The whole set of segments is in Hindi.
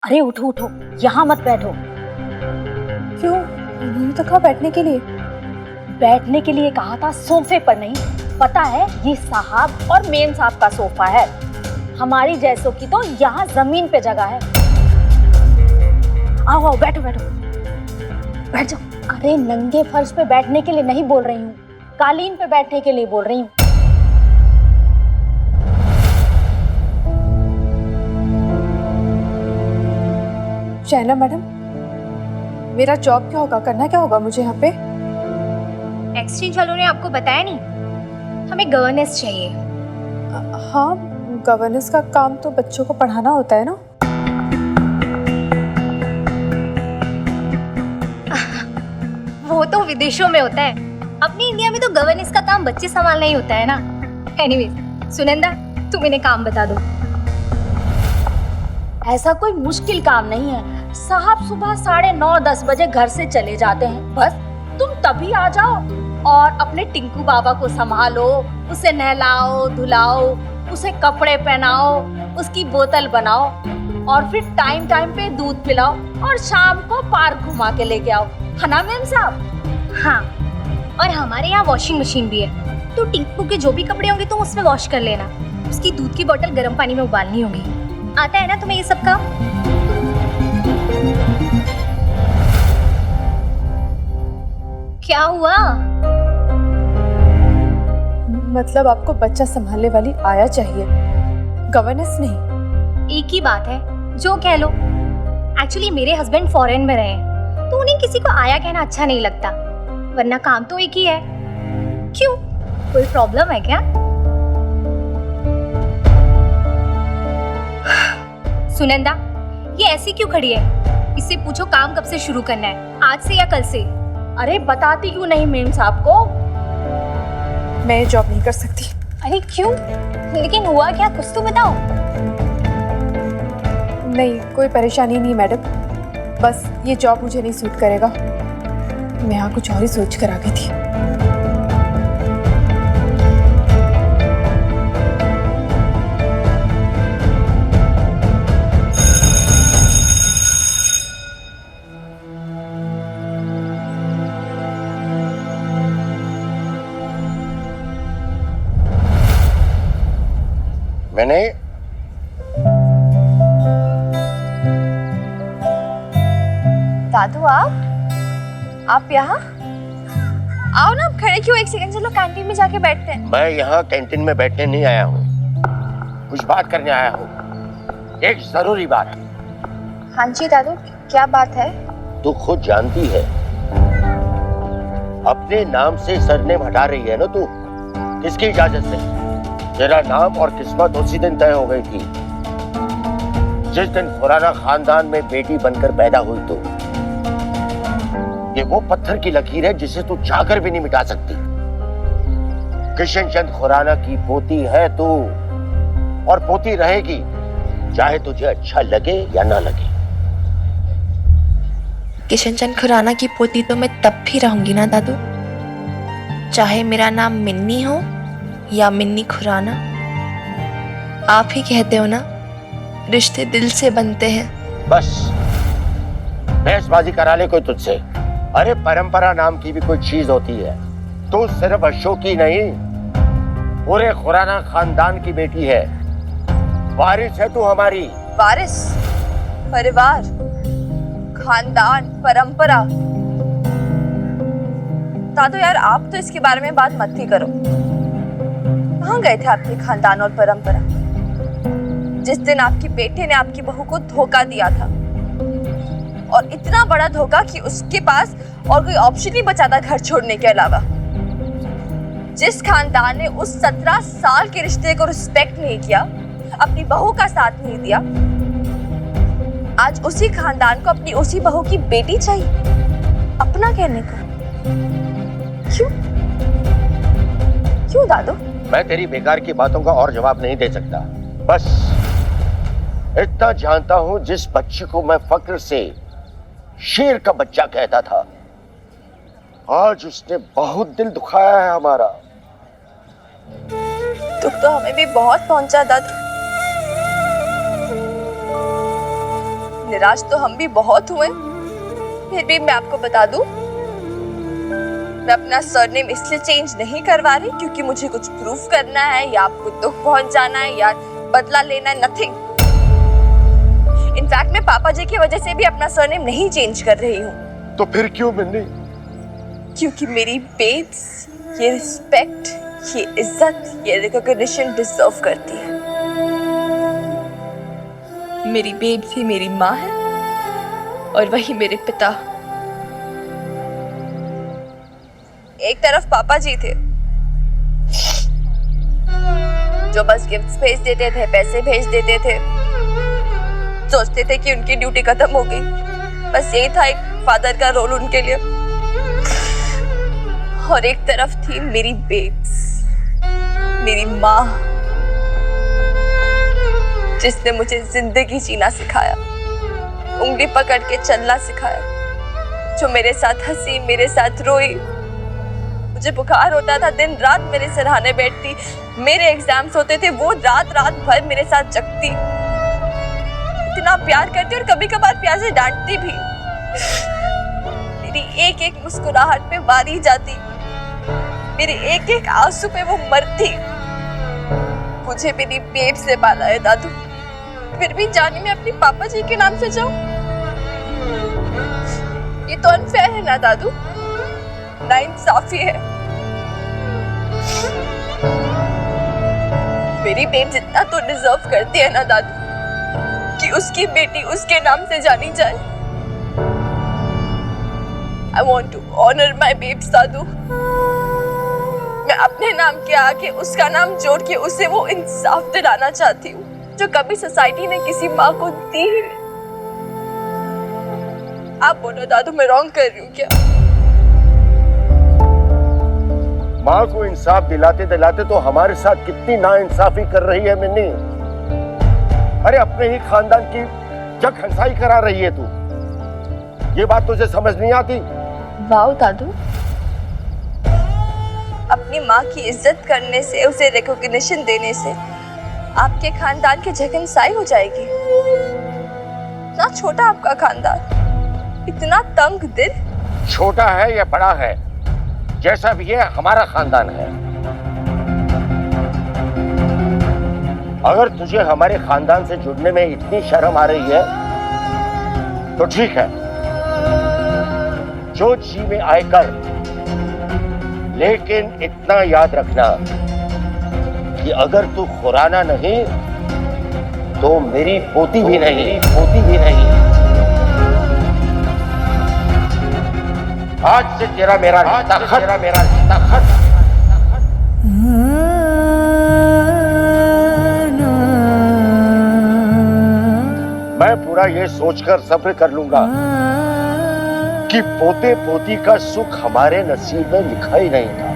अरे उठो उठो, यहाँ मत बैठो। क्यों? मैंने तो कहा बैठने के लिए। बैठने के लिए कहा था, सोफे पर नहीं। पता है ये साहब और मेन साहब का सोफा है, हमारी जैसों की तो यहाँ जमीन पे जगह है। आओ आओ बैठो बैठो, बैठ जाओ। अरे नंगे फर्श पे बैठने के लिए नहीं बोल रही हूँ, कालीन पे बैठने के लिए बोल रही हूँ। शहना मैडम, मेरा जॉब क्या होगा, करना क्या होगा मुझे यहाँ पे? एक्सचेंज वालों ने आपको बताया नहीं, हमें गवर्नेंस चाहिए। हाँ, गवर्नेंस का काम तो बच्चों को पढ़ाना होता है ना। वो तो विदेशों में होता है, अपनी इंडिया में तो गवर्नेंस का काम बच्चे संभालना ही होता है ना। एनीवेज, सुनंदा तुम इन्हें काम बता दो। ऐसा कोई मुश्किल काम नहीं है, साहब सुबह 9:30-10 बजे घर से चले जाते हैं, बस तुम तभी आ जाओ और अपने टिंकू बाबा को संभालो, उसे नहलाओ धुलाओ, उसे कपड़े पहनाओ, उसकी बोतल बनाओ और फिर टाइम टाइम पे दूध पिलाओ और शाम को पार्क घुमा के लेके आओ, है ना मेम साहब? हाँ, और हमारे यहाँ वॉशिंग मशीन भी है, तो टिंकू के जो भी कपड़े होंगे तुम उसमें वॉश कर लेना। उसकी दूध की बोतल गर्म पानी में उबालनी होगी। आता है ना तुम्हें ये सब काम? क्या हुआ? मतलब आपको बच्चा संभालने वाली आया चाहिए, गवर्नेंस नहीं। एक ही बात है, जो कह लो। एक्चुअली मेरे हस्बैंड फॉरेन में रहे हैं, तो उन्हें किसी को आया कहना अच्छा नहीं लगता, वरना काम तो एक ही है। क्यों, कोई प्रॉब्लम है क्या? सुनंदा, ये ऐसी क्यों खड़ी है? इससे पूछो काम कब से शुरू करना है, आज से या कल से? अरे बताती क्यों नहीं मेम साहब को? मैं ये जॉब नहीं कर सकती। अरे क्यों? लेकिन हुआ क्या, कुछ तो बताओ। नहीं, कोई परेशानी नहीं मैडम, बस ये जॉब मुझे नहीं सूट करेगा। मैं यहाँ कुछ और ही सोच कर आ गई थी। मैंने दादू आप यहाँ आओ ना, आप खड़े क्यों? एक सेकंड, चलो कैंटीन में जाके बैठते हैं। मैं यहाँ कैंटीन में बैठने नहीं आया हूँ, कुछ बात करने आया हूँ, एक जरूरी बात। हाँ जी दादू, क्या बात है? तू खुद जानती है, अपने नाम से सरनेम हटा रही है ना तू, किसकी इजाजत से? तेरा नाम और किस्मत उसी दिन तय हो गई थी जिस दिन खुराना खानदान में बेटी बनकर पैदा हुई। तो ये वो पत्थर की लकीर है जिसे तू चाहकर भी नहीं मिटा सकती। किशन चंद खुराना की पोती है तू, और पोती रहेगी, चाहे तुझे अच्छा लगे या ना लगे। किशन चंद खुराना की पोती तो मैं तब भी रहूंगी ना दादू, चाहे मेरा नाम मिन्नी हो या मिन्नी खुराना। आप ही कहते हो ना, रिश्ते दिल से बनते हैं। बस बहसबाजी करा ले कोई तुझसे। अरे परंपरा नाम की भी कोई चीज होती है। तू सिर्फ अशोक की नहीं, पूरे खुराना खानदान की बेटी है, वारिस है तू हमारी। वारिस, परिवार, खानदान, परंपरा। दादू यार, आप तो इसके बारे में बात मत ही करो। कहाँ गए थे आपके खानदान और परंपरा जिस दिन आपकी बेटे ने आपकी बहू को धोखा दिया था, और इतना बड़ा धोखा कि उसके पास और कोई ऑप्शन नहीं बचा था घर छोड़ने के अलावा। जिस खानदान ने उस 17 साल के रिश्ते को रिस्पेक्ट नहीं किया, अपनी बहू का साथ नहीं दिया, आज उसी खानदान को अपनी उसी बहू की बेटी चाहिए अपना कहने को। क्यों क्यों दादू? मैं तेरी बेकार की बातों का और जवाब नहीं दे सकता। बस इतना जानता हूं, जिस बच्चे को मैं फक्र से शेर का बच्चा कहता था, आज उसने बहुत दिल दुखाया है हमारा। दुख तो हमें भी बहुत पहुंचा दादू। निराश तो हम भी बहुत हुए, फिर भी मैं आपको बता दूं, मैं अपना सरनेम इसलिए चेंज नहीं करवा रही क्योंकि मुझे कुछ प्रूफ करना है या आपको दुख पहुंचाना है या बदला लेना है, नथिंग। इनफैक्ट मैं पापा जी की वजह से भी अपना सरनेम नहीं चेंज कर रही हूँ। तो फिर क्यों मिन्नी? क्योंकि मेरी बेब्स ये रिस्पेक्ट, ये इज्जत, ये रिकॉग्निशन डिजर्व करती है। मेरी बेब्स ही मेरी माँ है और वही मेरे पिता। एक तरफ पापा जी थे जो बस गिफ्ट्स भेज देते थे, पैसे भेज देते थे, सोचते थे कि उनकी ड्यूटी खत्म हो गई, बस यही था एक फादर का रोल उनके लिए। और एक तरफ थी मेरी बेब्स, मेरी माँ, जिसने मुझे जिंदगी जीना सिखाया, उंगली पकड़ के चलना सिखाया, जो मेरे साथ हंसी, मेरे साथ रोई। मुझे बुखार होता था, दिन रात मेरे सिरहाने बैठती, मेरे एग्जाम्स होते थे, वो रात रात भर मेरे साथ जगती, इतना प्यार करती और कभी कभार प्यार से डांटती भी। मेरी एक एक मुस्कुराहट पे वारी जाती, मेरे एक एक आंसू पे वो मरती। मुझे मेरी बेब से पाला है दादू, फिर भी जाने में अपने पापा जी के नाम से जाऊं, ये तो अनफेयर है ना दादू, नाइंसाफी है। मेरी बेब जितना तो डिजर्व करती है ना दादू कि उसकी बेटी उसके नाम से जानी जाए। I want to honor my babes दादू। मैं अपने नाम के आगे उसका नाम जोड़ के उसे वो इंसाफ दिलाना चाहती हूँ जो कभी सोसाइटी ने किसी माँ को दी ही नहीं। आप बोलो दादू, मैं रॉन्ग कर रही हूँ क्या? माँ को इंसाफ दिलाते दिलाते तो हमारे साथ कितनी नाइंसाफी कर रही है मिन्नी। अरे अपने ही खानदान की जग हंसाई करा रही है तू। ये बात तुझे समझ नहीं आती? वाओ दादू, अपनी माँ की इज्जत करने से, उसे रिकॉग्निशन देने से आपके खानदान की जगह हंसाई हो जाएगी। इतना छोटा आपका खानदान, इतना तंग दिल। छोटा है या बड़ा है, जैसा भी है हमारा खानदान है। अगर तुझे हमारे खानदान से जुड़ने में इतनी शर्म आ रही है तो ठीक है, जो जी में आए कर, लेकिन इतना याद रखना कि अगर तू खुराना नहीं तो मेरी पोती भी नहीं, पोती भी नहीं। आज से तेरा मेरा रिश्ता खत्म। मैं पूरा ये सोचकर सब्र कर लूंगा कि पोते पोती का सुख हमारे नसीब में लिखा ही नहीं था।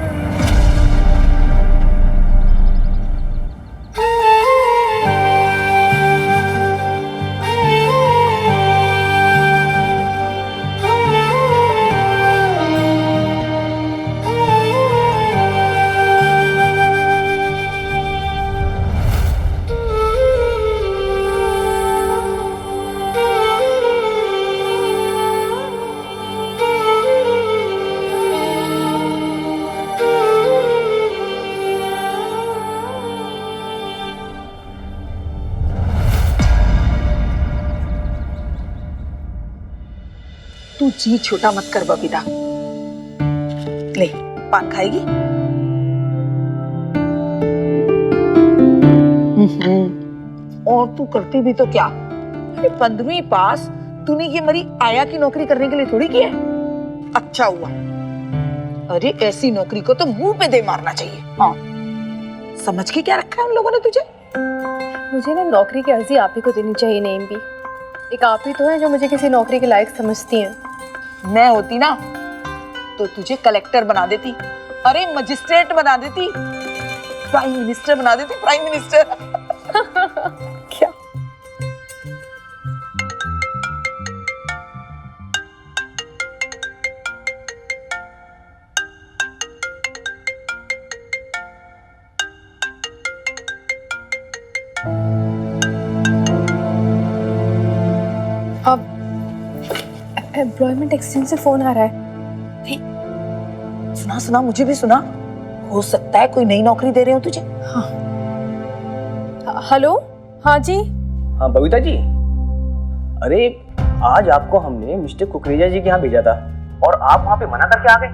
तू जी छोटा मत कर बबीता। ले पान खाएगी? और तू करती भी तो क्या? अरे 15वीं पास तूने ये मरी आया की नौकरी करने के लिए थोड़ी की है। अच्छा हुआ। अरे ऐसी नौकरी को तो मुंह पे दे मारना चाहिए। हाँ, समझ के क्या रखा है उन लोगों ने तुझे? मुझे ना नौकरी की अर्जी आप ही को देनी चाहिए नेम भी। एक आप ही तो है जो मुझे किसी नौकरी के लायक समझती हैं। मैं होती ना तो तुझे कलेक्टर बना देती, अरे मजिस्ट्रेट बना देती, प्राइम मिनिस्टर बना देती, प्राइम मिनिस्टर। क्या? एम्प्लॉयमेंट एक्सचेंज से फोन आ रहा है। सुना सुना, मुझे भी सुना। हो सकता है कोई नई नौकरी दे रहे हो तुझे। हेलो, हाँ जी। हाँ बबीता जी, अरे आज आपको हमने मिस्टर कुकरेजा जी के यहाँ भेजा था और आप वहाँ पे मना करके आ गए।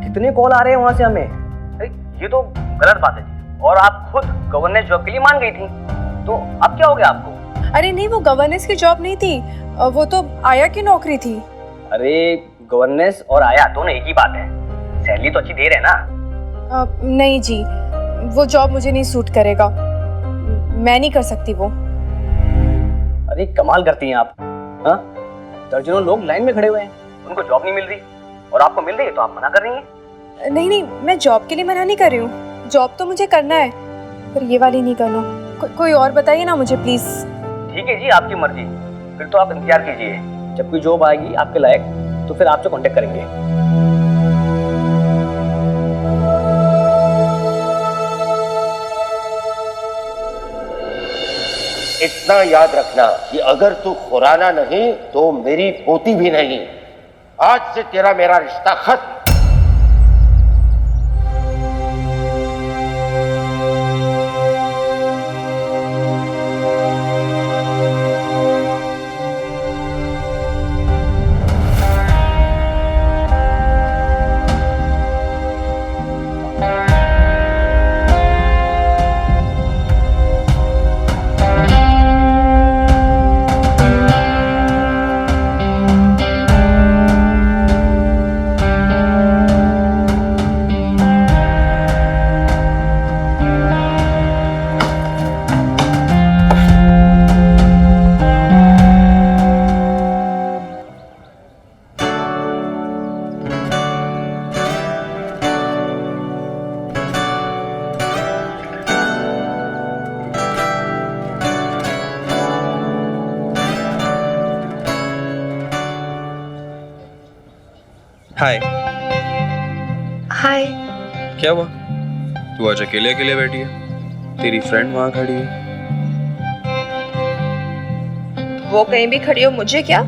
कितने कॉल आ रहे हैं वहाँ से हमें। अरे ये तो गलत बात है जी। और आप खुद गवर्नेंस जॉब के लिए मान गई थी, तो अब क्या हो गया आपको? अरे नहीं, वो गवर्नेंस की जॉब नहीं थी, वो तो आया की नौकरी थी। अरे गवर्नेंस और आया दोनों एक ही बात है। सैलरी तो अच्छी दे रहे हैं ना? नहीं जी, वो जॉब मुझे नहीं सूट करेगा, मैं नहीं कर सकती वो। अरे कमाल करती हैं आप। हाँ, दर्जनों लोग लाइन में खड़े हुए हैं, उनको जॉब नहीं मिल रही और आपको मिल रही है तो आप मना कर रही हैं। नहीं नहीं, मैं जॉब के लिए मना नहीं कर रही हूँ, जॉब तो मुझे करना है, पर ये वाली नहीं करना। कोई और बताइए ना मुझे प्लीज। ठीक है जी, आपकी मर्जी। फिर तो आप इंतजार कीजिए, जब कोई जॉब आएगी आपके लायक तो फिर आपसे कांटेक्ट करेंगे। इतना याद रखना कि अगर तू खुराना नहीं तो मेरी पोती भी नहीं। आज से तेरा मेरा रिश्ता खत्म। हाय। हाय। क्या हुआ? तू आज अकेले अकेले बैठी है, तेरी फ्रेंड वहां खड़ी है। वो कहीं भी खड़ी हो, मुझे क्या?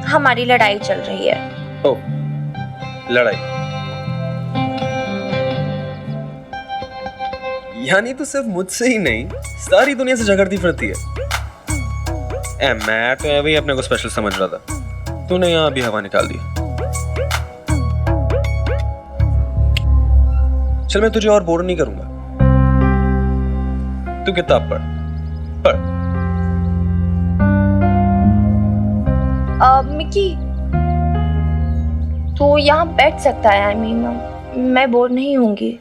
हमारी लड़ाई चल रही है। ओह, लड़ाई? यानी तू सिर्फ मुझसे ही नहीं सारी दुनिया से झगड़ती फिरती है। मैं तो अभी अपने को स्पेशल समझ रहा था, तूने यहाँ भी हवा निकाल दी। चल मैं तुझे और बोर नहीं करूंगा, तू किताब पढ़। मिकी, तू यहाँ बैठ सकता है। आई मीन मैं बोर नहीं होंगी।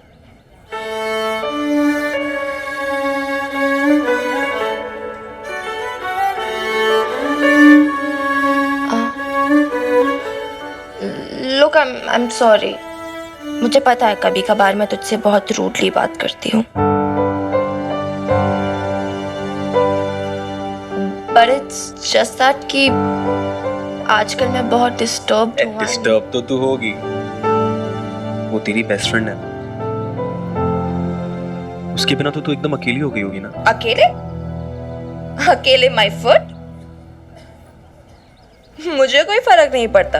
Look, I am sorry. मुझे पता है कभी कभार मैं तुझसे बहुत रूडली बात करती हूँ, बट इट्स जस्ट दैट कि आजकल मैं बहुत डिस्टर्ब हूँ। डिस्टर्ब तो तू होगी, वो तेरी बेस्ट फ्रेंड है, उसके बिना तो तू एकदम अकेली हो गई होगी ना। अकेले? अकेले माय फुट? मुझे कोई फर्क नहीं पड़ता।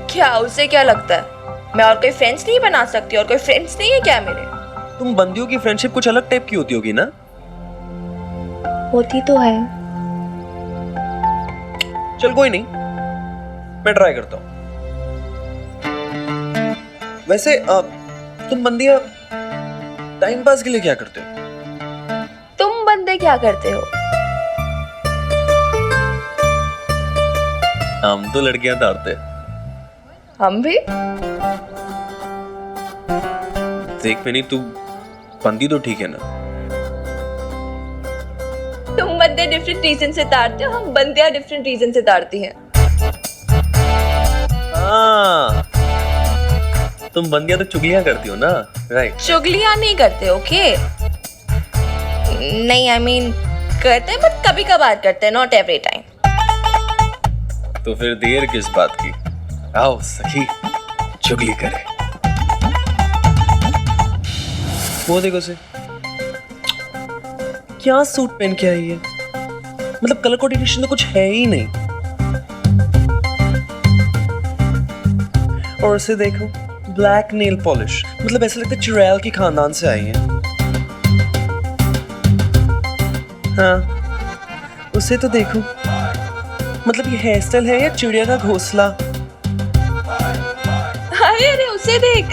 क्या उसे क्या लगता है मैं और कोई फ्रेंड्स नहीं बना सकती? और कोई फ्रेंड्स नहीं है क्या मेरे? तुम बंदियों की फ्रेंडशिप कुछ अलग टाइप की होती होगी ना। होती तो है। चल कोई नहीं, मैं ट्राई करता हूँ। वैसे तुम बंदियां टाइम पास के लिए क्या करते हो? तुम बंदे क्या करते हो? हम तो लड़कियां तारते हैं। हम भी? देख मैंने, तू बंदी तो ठीक है ना। तुम बंदे डिफरेंट रीजन से तारते हो, हम बंदियां डिफरेंट रीजन से तारती हैं। हाँ, तुम बंदियां तो चुगलियां करती हो ना, राइट? चुगलियां नहीं करते, ओके? नहीं, आई मीन करते हैं, बट कभी कभार करते हैं, नॉट एवरी टाइम। तो फिर देर किस बात की, आओ सखी चुगली करे। वो देखो से क्या सूट पहन के आई है, मतलब कलर कोऑर्डिनेशन तो कुछ है ही नहीं। और उसे देखो, ब्लैक नेल पॉलिश, मतलब ऐसा लगता है चुड़ैल की खानदान से आई है। हाँ, उसे तो देखो, मतलब ये हेयर स्टाइल है या चिड़िया का घोंसला। अरे अरे उसे देख,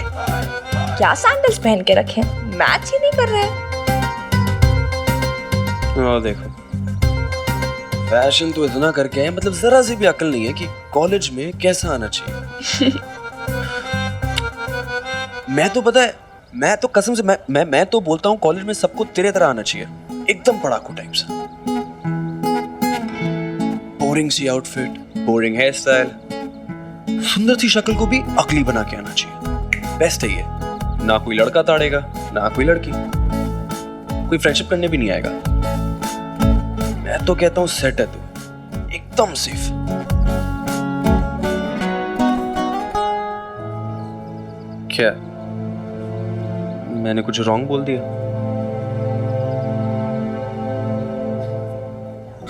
क्या सैंडल्स पहन के रखे, मैच ही नहीं कर रहे। और देखो, फैशन तो इतना करके है, मतलब जरा सी भी अकल नहीं है कि कॉलेज में कैसा आना चाहिए। मैं तो पता है, मैं तो कसम से मैं तो बोलता हूँ कॉलेज में सबको तेरे तरह आना चाहिए, एकदम पढ़ाकू टाइप सा। बोरिंग सी आउटफिट, बोरिंग हेयर स्टाइल, सुंदर सी शक्ल को भी अगली बना के आना चाहिए। बेस्ट है ये, ना कोई लड़का ताड़ेगा ना कोई लड़की, कोई फ्रेंडशिप करने भी नहीं आएगा। मैं तो कहता हूँ सेट है तू, एकदम सेफ। क्या मैंने कुछ रॉन्ग बोल दिया?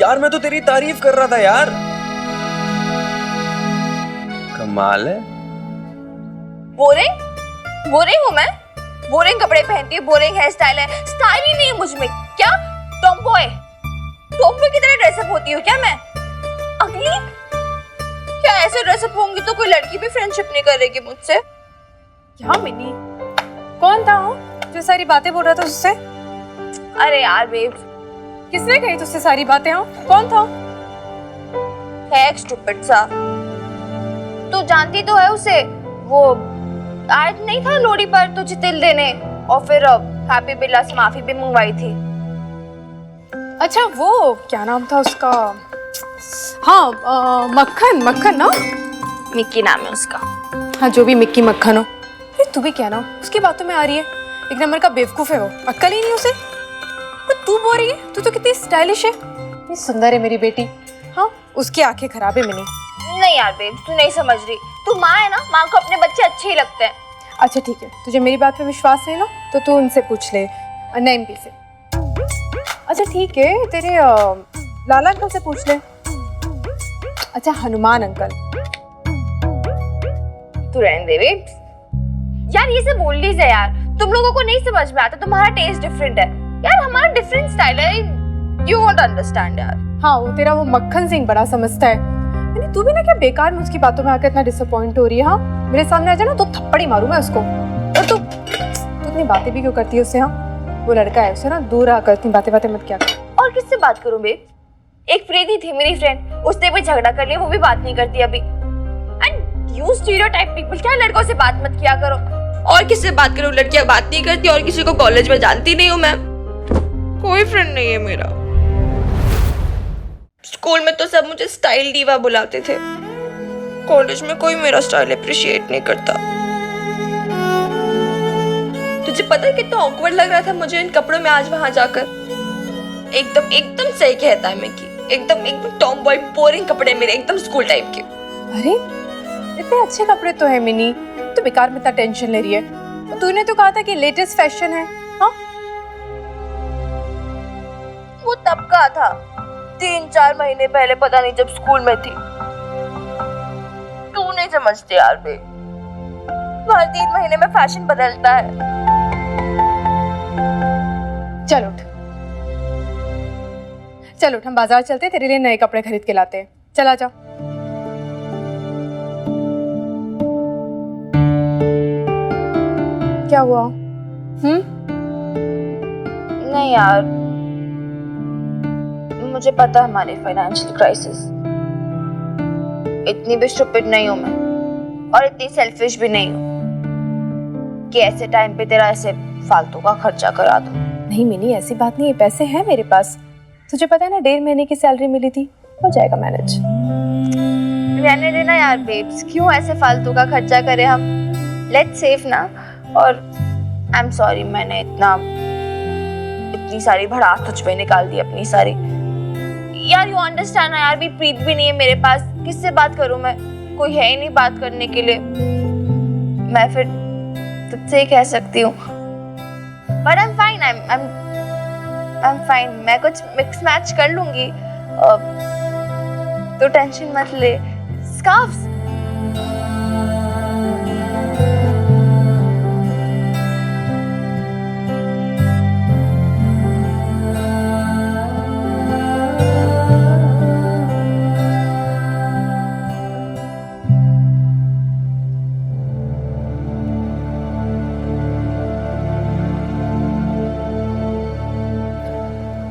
यार मैं तो तेरी तारीफ कर रहा था यार। कमाल है। बोरिंग हूँ मैं? बोरिंग कपड़े पहनती है, बोरिंग हेयर स्टाइल है, स्टाइल ही नहीं है मुझ में। क्या टॉमबॉय की तरह ड्रेसअप होती हूँ क्या मैं? अगली? क्या ऐसे ड्रेसअप होंगी तो कोई लड़की भी फ्रेंडशिप नहीं करेगी मुझसे? क्या मिनी, कौन था वो जो सारी बातें बोल रहा था उससे? अरे यार बेब, किसने कही तुझसे सारी बातें? हाँ, कौन था? है एक स्टूपिड सा। तू जानती तो है उसे, वो आज नहीं था लोहड़ी पर तुझे तिल देने, और फिर हैप्पी बिरला से माफी भी मंगवाई थी। अच्छा वो क्या नाम था उसका? हाँ मक्खन ना? मिक्की नाम है उसका। हाँ जो भी मिक्की मक्खन हो। अरे तू भी क्या ना उसकी बातों में आ रही है, एक नंबर का बेवकूफ है वो, अक्ल ही नहीं उसे। तू बोल रही है, तू तो कितनी स्टाइलिश है, इतनी सुंदर है मेरी बेटी। हाँ उसकी आंखें खराब है मिनी। नहीं यार बेब, तू नहीं समझ रही। तू माँ है ना, माँ को अपने बच्चे अच्छे ही लगते हैं। अच्छा ठीक है, तुझे मेरी बात पे विश्वास नहीं ना, तो तू उनसे पूछ ले, नईमपी से। अच्छा ठीक है, तेरे लाला अंकल से पूछ ले। अच्छा हनुमान अंकल। तू रहने दे बेब यार, ये सब बोल लीजिए यार, तुम लोगों को नहीं समझ में आता, तुम्हारा टेस्ट डिफरेंट है यार, हमारा डिफरेंट स्टाइल है, यू वोंट अंडरस्टैंड यार। हाँ वो तेरा वो मक्खन सिंह बड़ा समझता है। यानी तू भी ना क्या बेकार में उसकी बातों में आकर इतना डिसअपॉइंट हो रही है? हाँ मेरे सामने आ जाए ना तो थप्पड़ ही मारूं मैं उसको। और तू इतनी बातें भी क्यों करती है उससे? हाँ वो लड़का है, उसे ना दूर आकर इतनी बातें मत क्या कर। और किससे बात करूं बेब? एक प्रीति थी मेरी फ्रेंड, उसने भी झगड़ा कर लिया, वो भी बात नहीं करती अभी। एंड यू स्टीरियोटाइप पीपल, क्या लड़कों से बात मत किया करो। और किससे बात करूं? लड़कियां बात नहीं करती, और किसी को कॉलेज में जानती नहीं हूं मैं, कोई फ्रेंड नहीं है मेरा। स्कूल में तो सब मुझे स्टाइल डीवा बुलाते थे, कॉलेज में कोई मेरा स्टाइल अप्रिशिएट नहीं करता। तुझे पता है कितना ऑकवर्ड लग रहा था मुझे इन कपड़ों में आज वहां जाकर। एकदम सही कहता है मिकी, एकदम टॉम बॉय, बोरिंग कपड़े मेरे, एकदम स्कूल टाइप के। अरे इतने अच्छे कपड़े तो है मिनी, तो बेकार में इतना टेंशन ले रही है। तूने तो कहा था कि लेटेस्ट फैशन है। हाँ वो तब का था, 3-4 महीने पहले, पता नहीं जब स्कूल में थी। तू नहीं समझते यार बे, हर 3 महीने में फैशन बदलता है। चल उठ, हम बाजार चलते हैं, तेरे लिए नए कपड़े खरीद के लाते हैं। चला जा। क्या हुआ? नहीं यार, मुझे पता है हमारी फाइनेंशियल क्राइसिस, इतनी भी स्टूपिड नहीं हूं मैं, और इतनी सेल्फिश भी नहीं हूं कि ऐसे टाइम पे तेरा ऐसे फालतू का खर्चा करा दूं। नहीं मिनी ऐसी बात नहीं है, पैसे हैं मेरे पास, तुझे पता है ना 1.5 महीने की सैलरी मिली थी, हो जाएगा मैनेज। रहने देना यार बेब्स, क्यों ऐसे फालतू का खर्चा करें हम, लेट्स सेव ना। और आई एम सॉरी, मैंने इतनी सारी भड़ास तुझ पे निकाल दी अपनी सारी। यार यू अंडरस्टैंड ना यार, भी प्रीत भी नहीं है मेरे पास, किससे बात करूं मैं, कोई है ही नहीं बात करने के लिए। मैं फिर तुझसे ही कह सकती हूँ, but I am fine, I am fine. मैं कुछ मिक्स मैच कर लूंगी, तो टेंशन मत ले। स्कार्फ्स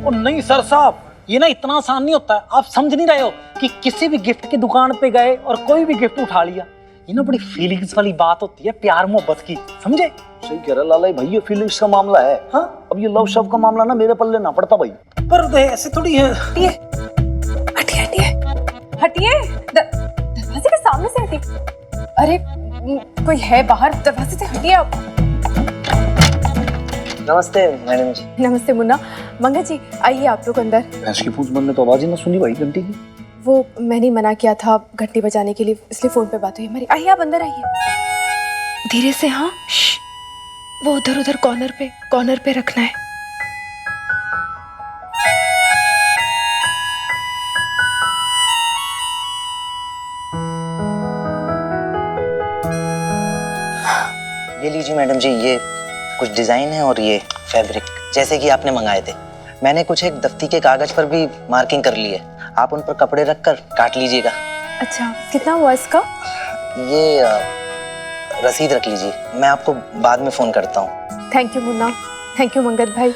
ओ नहीं सर साहब, ये ना इतना आसान नहीं होता है। आप समझ नहीं रहे हो कि किसी भी गिफ्ट की दुकान पे गए और कोई भी गिफ्ट उठा लिया, ये ना बड़ी फीलिंग्स वाली बात होती है, प्यार मोहब्बत की, समझे? सही कह रहा लाला भाई, ये फीलिंग्स का मामला है। हाँ, अब ये लव शव का मामला ना मेरे पल्ले ना पड़ता भाई। पर ऐसे थोड़ी है। हटिए हटिए हटिए हटिए, दरवाजे के सामने से हटिए। अरे कोई है बाहर, दरवाजे से हटिए आप। नमस्ते मैडम जी। नमस्ते मुन्ना। मंगा जी आइए आप लोग अंदर। भैंस की पूंछ बनने तो आवाज ही ना सुनी भाई घंटी की। वो मैंने ही मना किया था घंटी बजाने के लिए, इसलिए फोन पे बात हुई हमारी। आइए आप अंदर आइए। धीरे से, हाँ। श्श, वो उधर उधर कॉर्नर पे रखना है। ये लीजिए मैडम जी, ये कुछ डिजाइन है और ये फैब्रिक जैसे कि आपने मंगाए थे। मैंने कुछ एक दफ्ती के कागज पर भी मार्किंग कर ली है, आप उन पर कपड़े रखकर काट लीजिएगा। अच्छा, कितना हुआ इसका? ये रसीद रख लीजिए, मैं आपको बाद में फोन करता हूँ। Thank you Munna, thank you Mangat भाई।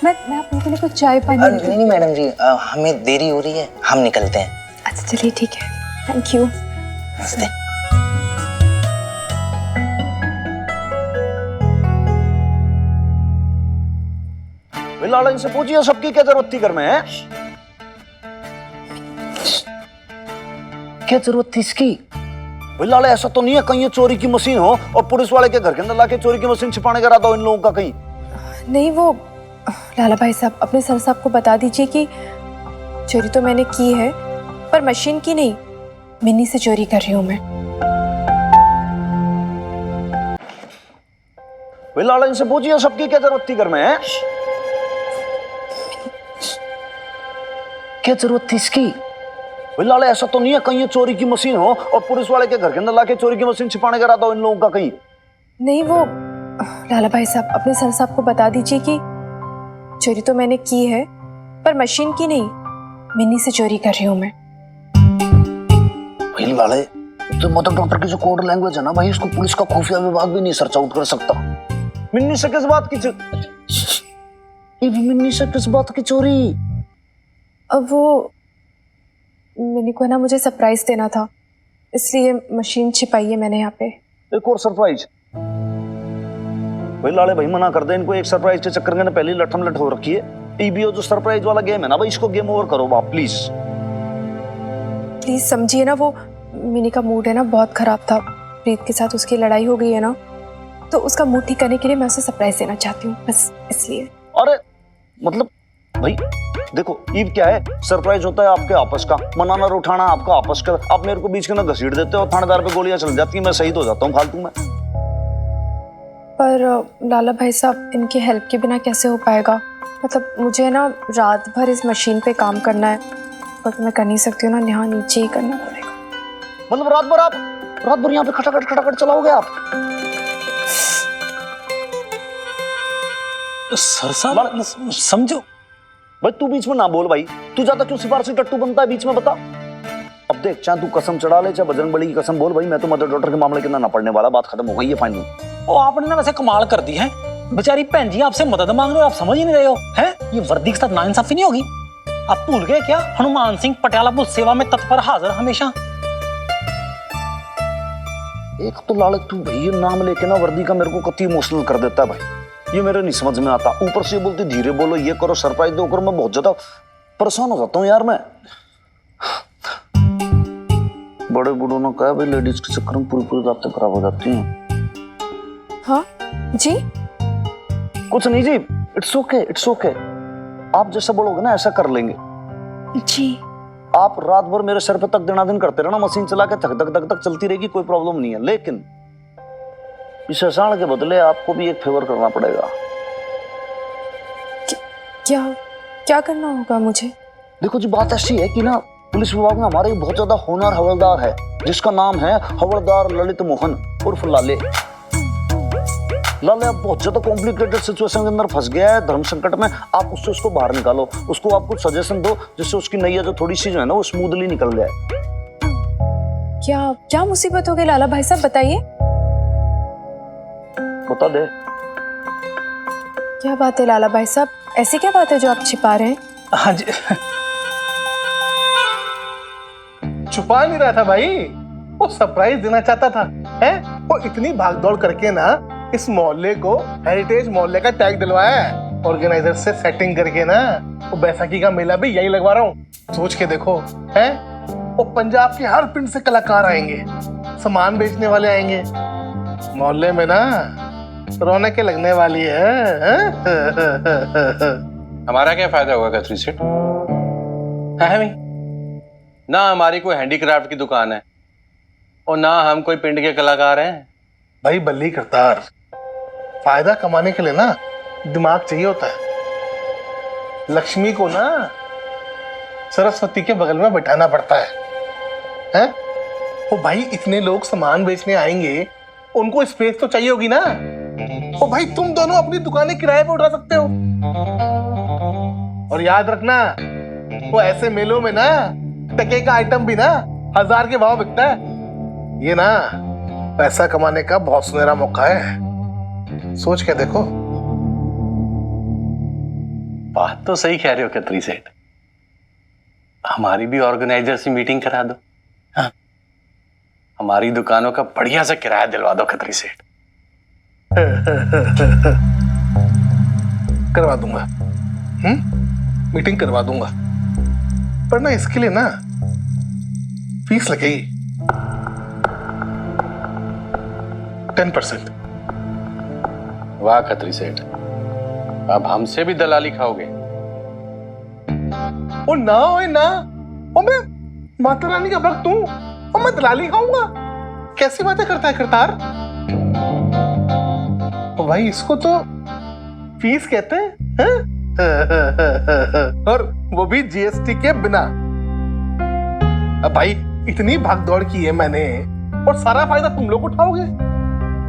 मैं आप लोगों के लिए कुछ चाय पानी। नहीं मैडम जी, हमें देरी हो रही है, हम निकलते हैं। अच्छा चलिए ठीक है, थैंक यू। नमस्ते। लाला इनसे पूछिए सबकी क्या जरूरत थी घर में, है? क्या जरूरत थी इसकी? भाई लाला ऐसा तो नहीं है कहीं ये चोरी की मशीन हो और पुलिस वाले के घर के अंदर लाके चोरी की मशीन छिपाने का इरादा हो इन लोगों का कहीं? नहीं, वो लाला भाई साहब अपने सर साहब को बता दीजिए कि चोरी तो मैंने की है, पर मशीन की नहीं, मिन्नी से चोरी कर रही हूँ मैं। भाई लाला इनसे पूछिए सबकी क्या जरूरत थी घर में, है? क्या जरूरत थी इसकी? भाई लाला ऐसा तो नहीं है कहीं ये चोरी की मशीन हो और पुलिस वाले के घर के अंदर लाके चोरी की मशीन छिपाने का इरादा हो इन लोगों का कहीं? नहीं, वो लाला भाई साहब अपने सर साहब को बता दीजिए कि चोरी तो मैंने की है, पर मशीन की नहीं, मिन्नी से चोरी कर रही हूँ मैं। भाई लाला तो मदर डॉक्टर की जो कोड लैंग्वेज है ना भाई, इसको पुलिस का खुफिया विभाग भी नहीं सर्च आउट कर सकता। मिन्नी से किस बात की मिन्नी से किस बात की चोरी? अब वो मिन्नी को ना मुझे सरप्राइज देना था, इसलिए मशीन छिपाई है मैंने यहाँ पे। एक और सरप्राइज? भाई लाले भाई मना कर दे इनको, एक सरप्राइज के चक्कर में पहले लठम लठ हो रखी है। टीबीओ जो सरप्राइज वाला गेम है ना भाई, इसको गेम ओवर करो आप प्लीज। प्लीज समझिए ना, वो मिनी का मूड है ना बहुत खराब था, प्रीत के साथ उसकी लड़ाई हो गई है ना, तो उसका मूड ठीक करने के लिए मैं उसे सरप्राइज देना चाहती हूँ, बस इसलिए। अरे मतलब भाई देखो, ईद क्या है, सरप्राइज होता है आपके आपस का, मनाना और उठाना आपका आपस का। आप मेरे को बीच के ना घसीट देते हो, थानेदार पे गोलियां चल जाती है, मैं शहीद हो जाता हूँ फालतू में। पर लाला भाई साहब इनकी हेल्प के बिना कैसे हो पाएगा? मतलब मुझे ना रात भर इस मशीन पे काम करना है, और मैं कर नहीं सकती हूँ ना, यहाँ नीचे ही करना पड़ेगा। मतलब रात भर यहाँ पे खटाखट चलाओगे आप? सर साहब समझो। भाई तू बीच में ना बोल भाई, तू ज्यादा क्यों सिफारसी टट्टू बनता है बीच में, बता। अब देख, चाहे तू कसम चढ़ा ले चाहे बजरंगबली की कसम बोल भाई, मैं तो मदर डॉटर के मामले के अंदर ना पड़ने वाला, बात खत्म हो गई है फाइनल। ओ आपने ना वैसे कमाल कर दी है, बेचारी बहन जी आपसे मदद मांग रहे हो, आप समझ ही नहीं रहे हो, हैं? ये वर्दी के साथ नाइंसाफी नहीं होगी? आप भूल गए क्या, हनुमान सिंह पटियाला पुलिस सेवा में तत्पर हाजिर हमेशा। एक तो लालच तू भाई, ये नाम लेके ना वर्दी का मेरे को कति इमोशनल कर देता है भाई, ये मेरे नहीं समझ में आता। ऊपर से बोलती धीरे बोलो, ये करो, सरप्राइज दो करो, मैं बहुत ज्यादा परेशान हो जाता हूँ यार मैं। बड़े बूढ़ों ने कहा भाई लेडीज के चक्कर में पूरी रातें खराब हो जाती हैं। हाँ जी? कुछ नहीं जी, इट्स ओके इट्स ओके, आप जैसा बोलोगे ना ऐसा कर लेंगे जी। आप रात भर मेरे सर पे तक दिना दिन करते रहना, मशीन चला के धक धक धक धक चलती रहेगी, कोई प्रॉब्लम नहीं है। लेकिन इस एहसान के बदले आपको भी एक फेवर करना पड़ेगा। क्या करना होगा मुझे? देखो जी, बात ऐसी है कि ना पुलिस विभाग में हमारे बहुत ज्यादा होनहार हवलदार है, जिसका नाम है हवलदार ललित मोहन उर्फ लाले। लाले अब बहुत ज्यादा कॉम्प्लिकेटेड सिचुएशन के अंदर फंस गया है, धर्म संकट में। आप उससे उसको बाहर निकालो, उसको आप कुछ सजेशन दो जिससे उसकी नैया जो थोड़ी सी जो है ना वो स्मूथली निकल जाए। क्या क्या मुसीबत हो गई लाला भाई साहब, बताइए। बता दे। क्या बात है लाला भाई साहब, ऐसी क्या बात है जो आप छिपा रहे हैं? हाँ जी, छुपा नहीं रहा था भाई, वो सरप्राइज देना चाहता था। हैं? वो इतनी भागदौड़ करके ना इस मोहल्ले को हेरिटेज मोहल्ले का टैग दिलवाया है। ऑर्गेनाइजर से सेटिंग करके ना वो बैसाखी का मेला भी यही लगवा रहा हूँ। सोच के देखो, हैं? वो पंजाब के हर पिंड से कलाकार आएंगे, सामान बेचने वाले आएंगे, मोहल्ले में ना रौनकें लगने वाली है। हमारा क्या फायदा होगा खत्री सेठ? है भाई? ना हमारी कोई हैंडीक्राफ्ट की दुकान है और ना हम कोई पिंड के कलाकार हैं। भाई बल्ली करतार, फायदा कमाने के लिए ना दिमाग चाहिए होता है। लक्ष्मी को ना सरस्वती के बगल में बैठाना पड़ता है, हैं? ओ भाई, इतने लोग सामान बेचने आएंगे, उनको स्पेस तो चाहिए होगी ना। ओ भाई, तुम दोनों अपनी दुकानें किराए पे उठा सकते हो। और याद रखना, वो ऐसे मेलों में ना टके का आइटम भी ना 1000 के भाव बिकता है। ये ना पैसा कमाने का बहुत सुनहरा मौका है, सोच के देखो। बात तो सही कह रहे हो खत्री सेठ, हमारी भी ऑर्गेनाइजर से मीटिंग करा दो। हाँ? हमारी दुकानों का बढ़िया से किराया दिलवा दो खत्री सेठ। करवा दूंगा, मीटिंग करवा दूंगा, पर ना इसके लिए ना फीस लगेगी 10%। वाह खत्री सेठ, अब हमसे भी दलाली खाओगे? ओ ना, ओए ना, ओ मैं माता रानी का भक्त हूं और मैं दलाली खाऊंगा? कैसी बातें करता है करतार? ओ भाई, इसको तो फीस कहते हैं? और वो भी जीएसटी के बिना। अब भाई, इतनी भागदौड़ की है मैंने और सारा फायदा तुम लोग उठाओगे,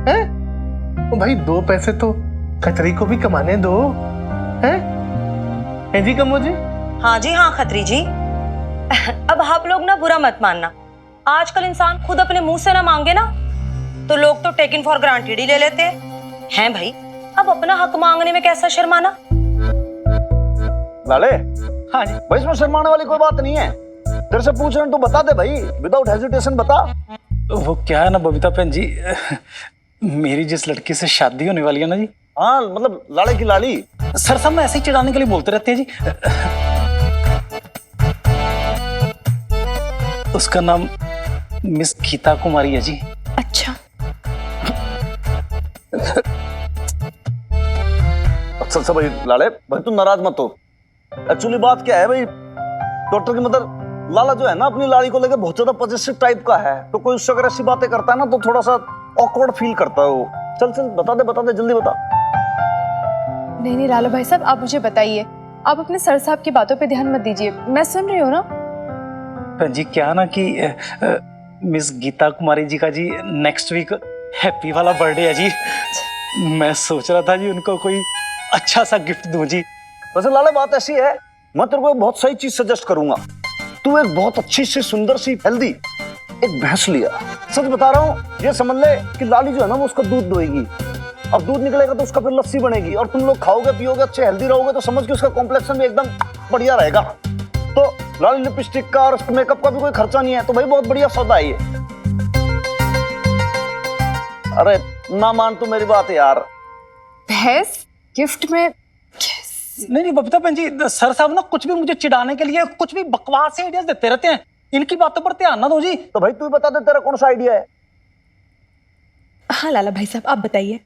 हैं? तो भाई 2 पैसे तो खतरी को भी कमाने दो, हैं? हैं जी कमो जी? हाँ जी हाँ खत्री जी। अब आप लोग ना बुरा मत मानना, आजकल इंसान खुद अपने मुंह से ना मांगे ना तो लोग तो टेकन फॉर ग्रांटेड ही ले लेते हैं भाई। अब अपना हक मांगने में कैसा शर्माना। लाले, हाँ जी भाई इसमें शर्माने वाली कोई बात नहीं है। तेरे से पूछ रहे हैं, तू बता दे भाई, विदाउट हेजिटेशन बता। वो क्या है ना बबीता बहन जी, मेरी जिस लड़की से शादी होने वाली है ना जी। हाँ, मतलब लाले की लाली। सर साहब ऐसे ही चिढ़ाने के लिए बोलते रहते हैं जी। उसका नाम मिस गीता कुमारी है जी। अच्छा, अच्छा भाई लाले, भाई तू नाराज मत हो। एक्चुअली बात क्या है भाई, डॉक्टर की मदर लाला जो है ना अपनी लाड़ी को लेकर बहुत ज्यादा पॉजिटिव टाइप का है, तो कोई उससे अगर ऐसी बातें करता है ना तो थोड़ा सा ऑकवर्ड फील करता है वो। चल चल बता दे जल्दी बता। नहीं नहीं लाला भाई साहब, आप मुझे बताइए, आप अपने सर साहब की बातों पे ध्यान मत दीजिए, मैं सुन रही हूँ ना। बहन जी क्या ना कि मिस गीता कुमारी जी का जी नेक्स्ट वीक हैप्पी वाला बर्थडे है जी। मैं सोच रहा था जी उनको कोई अच्छा सा गिफ्ट दूं जी। वैसे लाले बात ऐसी है, मैं तेरे को एक बहुत सही चीज सजेस्ट करूंगा। तू एक बहुत अच्छी सी सुंदर सी हेल्दी एक भैंस लिया। सच बता रहा हूँ, ये समझ ले कि लाली जो है ना वो उसका दूध दोएगी, अब दूध निकलेगा तो उसका फिर लस्सी बनेगी और तुम लोग खाओगे पियोगे अच्छे हेल्दी रहोगे तो समझ के उसका कॉम्प्लेक्शन भी एकदम बढ़िया रहेगा। तो लाली लिपस्टिक का और मेकअप का भी कोई खर्चा नहीं है, तो भाई बहुत बढ़िया सौदा है ये। अरे ना मान तू मेरी बात यार। भैंस गिफ्ट में? नहीं बबीता बहन जी, सर साहब ना कुछ भी मुझे चिढ़ाने के लिए कुछ भी बकवास आइडियाज देते रहते हैं, इनकी बातों पर ध्यान ना दो जी। तो भाई तू बता दे तेरा कौन सा आइडिया है। हाँ लाला भाई साहब आप बताइए।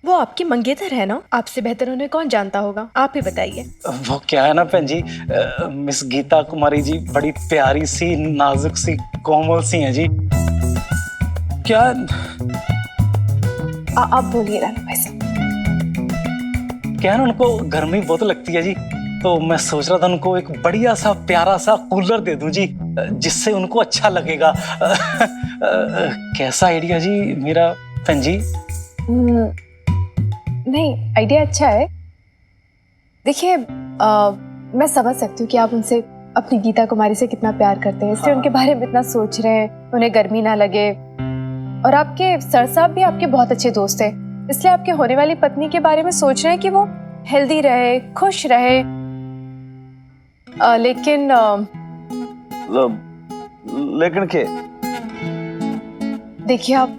वो आपकी मंगेतर है ना, आपसे बेहतर उन्हें कौन जानता होगा, आप ही बताइए। वो क्या है ना बहन जी, मिस गीता कुमारी जी बड़ी प्यारी सी नाजुक सी कोमल सी हैं जी। क्या आप बोलिए लाला भाई साहब। क्या है ना, उनको गर्मी बहुत लगती है जी, तो मैं सोच रहा था उनको एक बढ़िया सा प्यारा सा कूलर दे दूं जी, जिससे उनको अच्छा लगेगा। कैसा आइडिया जी मेरा बहन जी? नहीं, आइडिया अच्छा है। देखिए, मैं समझ सकती हूँ कि आप उनसे, अपनी गीता कुमारी से कितना प्यार करते हैं, इसलिए उनके बारे में इतना सोच रहे हैं, उन्हें गर्मी ना लगे। और आपके सर साहब भी आपके बहुत अच्छे दोस्त हैं, इसलिए आपके होने वाली पत्नी के बारे में सोच रहे हैं कि वो हेल्दी रहे, खुश रहे। लेकिन लेकिन के? देखिए, आप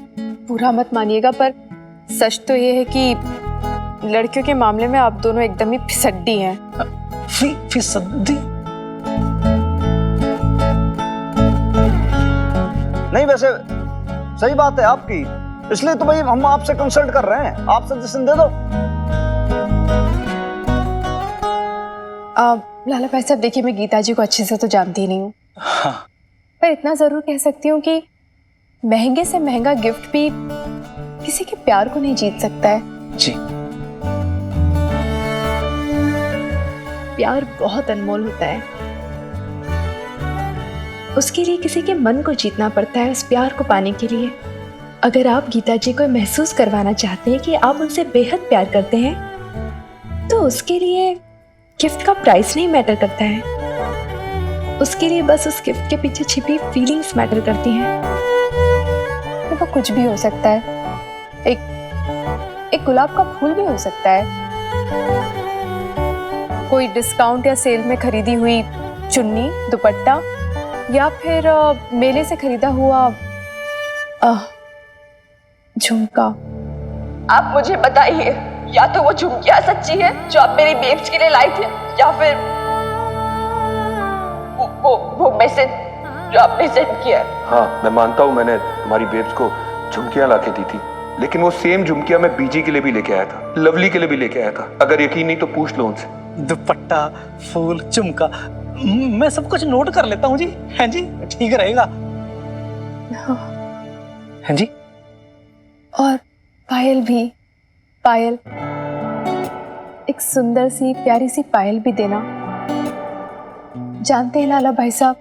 पूरा मत मानिएगा, पर सच तो ये है कि लड़कियों के मामले में आप दोनों एकदम ही फिसड्डी हैं। फिसड्डी? नहीं, वैसे सही बात है आपकी, इसलिए तो भाई हम आपसे कंसल्ट कर रहे हैं, आप सजेशन दे दो। लाला भाई साहब, देखिए, मैं गीता जी को अच्छे से तो जानती ही नहीं हूँ, हाँ। पर इतना जरूर कह सकती हूँ कि महंगे से महंगा गिफ्ट भी किसी के प्यार को नहीं जीत सकता है जी। प्यार बहुत अनमोल होता है, उसके लिए किसी के मन को जीतना पड़ता है, उस प्यार को पाने के लिए। अगर आप गीता जी को महसूस करवाना चाहते हैं कि आप उनसे बेहद प्यार करते हैं, तो उसके लिए गिफ्ट का प्राइस नहीं मैटर करता है, उसके लिए बस उस गिफ्ट के पीछे छिपी फीलिंग्स मैटर करती हैं। तो वो कुछ भी हो सकता है, एक गुलाब का फूल भी हो सकता है, कोई डिस्काउंट या सेल में खरीदी हुई चुन्नी, दुपट्टा, या फिर मेले से खरीदा हुआ झुमका। आप मुझे बताइए, या तो वो झुमकियां सच्ची है जो आप मेरी बेब्स के लिए लाई थे, या फिर वो मैसेज जो आपने सेंड किया है। हाँ, मैं मानता हूँ मैंने तुम्हारी बेब्स को झुमकियां लाके दी थी, लेकिन वो सेम झुमकियां मैं बीजी के लिए भी लेके आया था, लवली के लिए भी लेके आया था। अगर यकीन नहीं तो पूछ लो उनसे। दुपट्टा, फूल, झुमका, मैं सब कुछ नोट कर लेता हूँ जी। हैं जी, ठीक रहेगा। हैं जी। और पायल भी, पायल, एक सुंदर सी प्यारी सी पायल भी देना। जानते हैं लाला भाई साहब,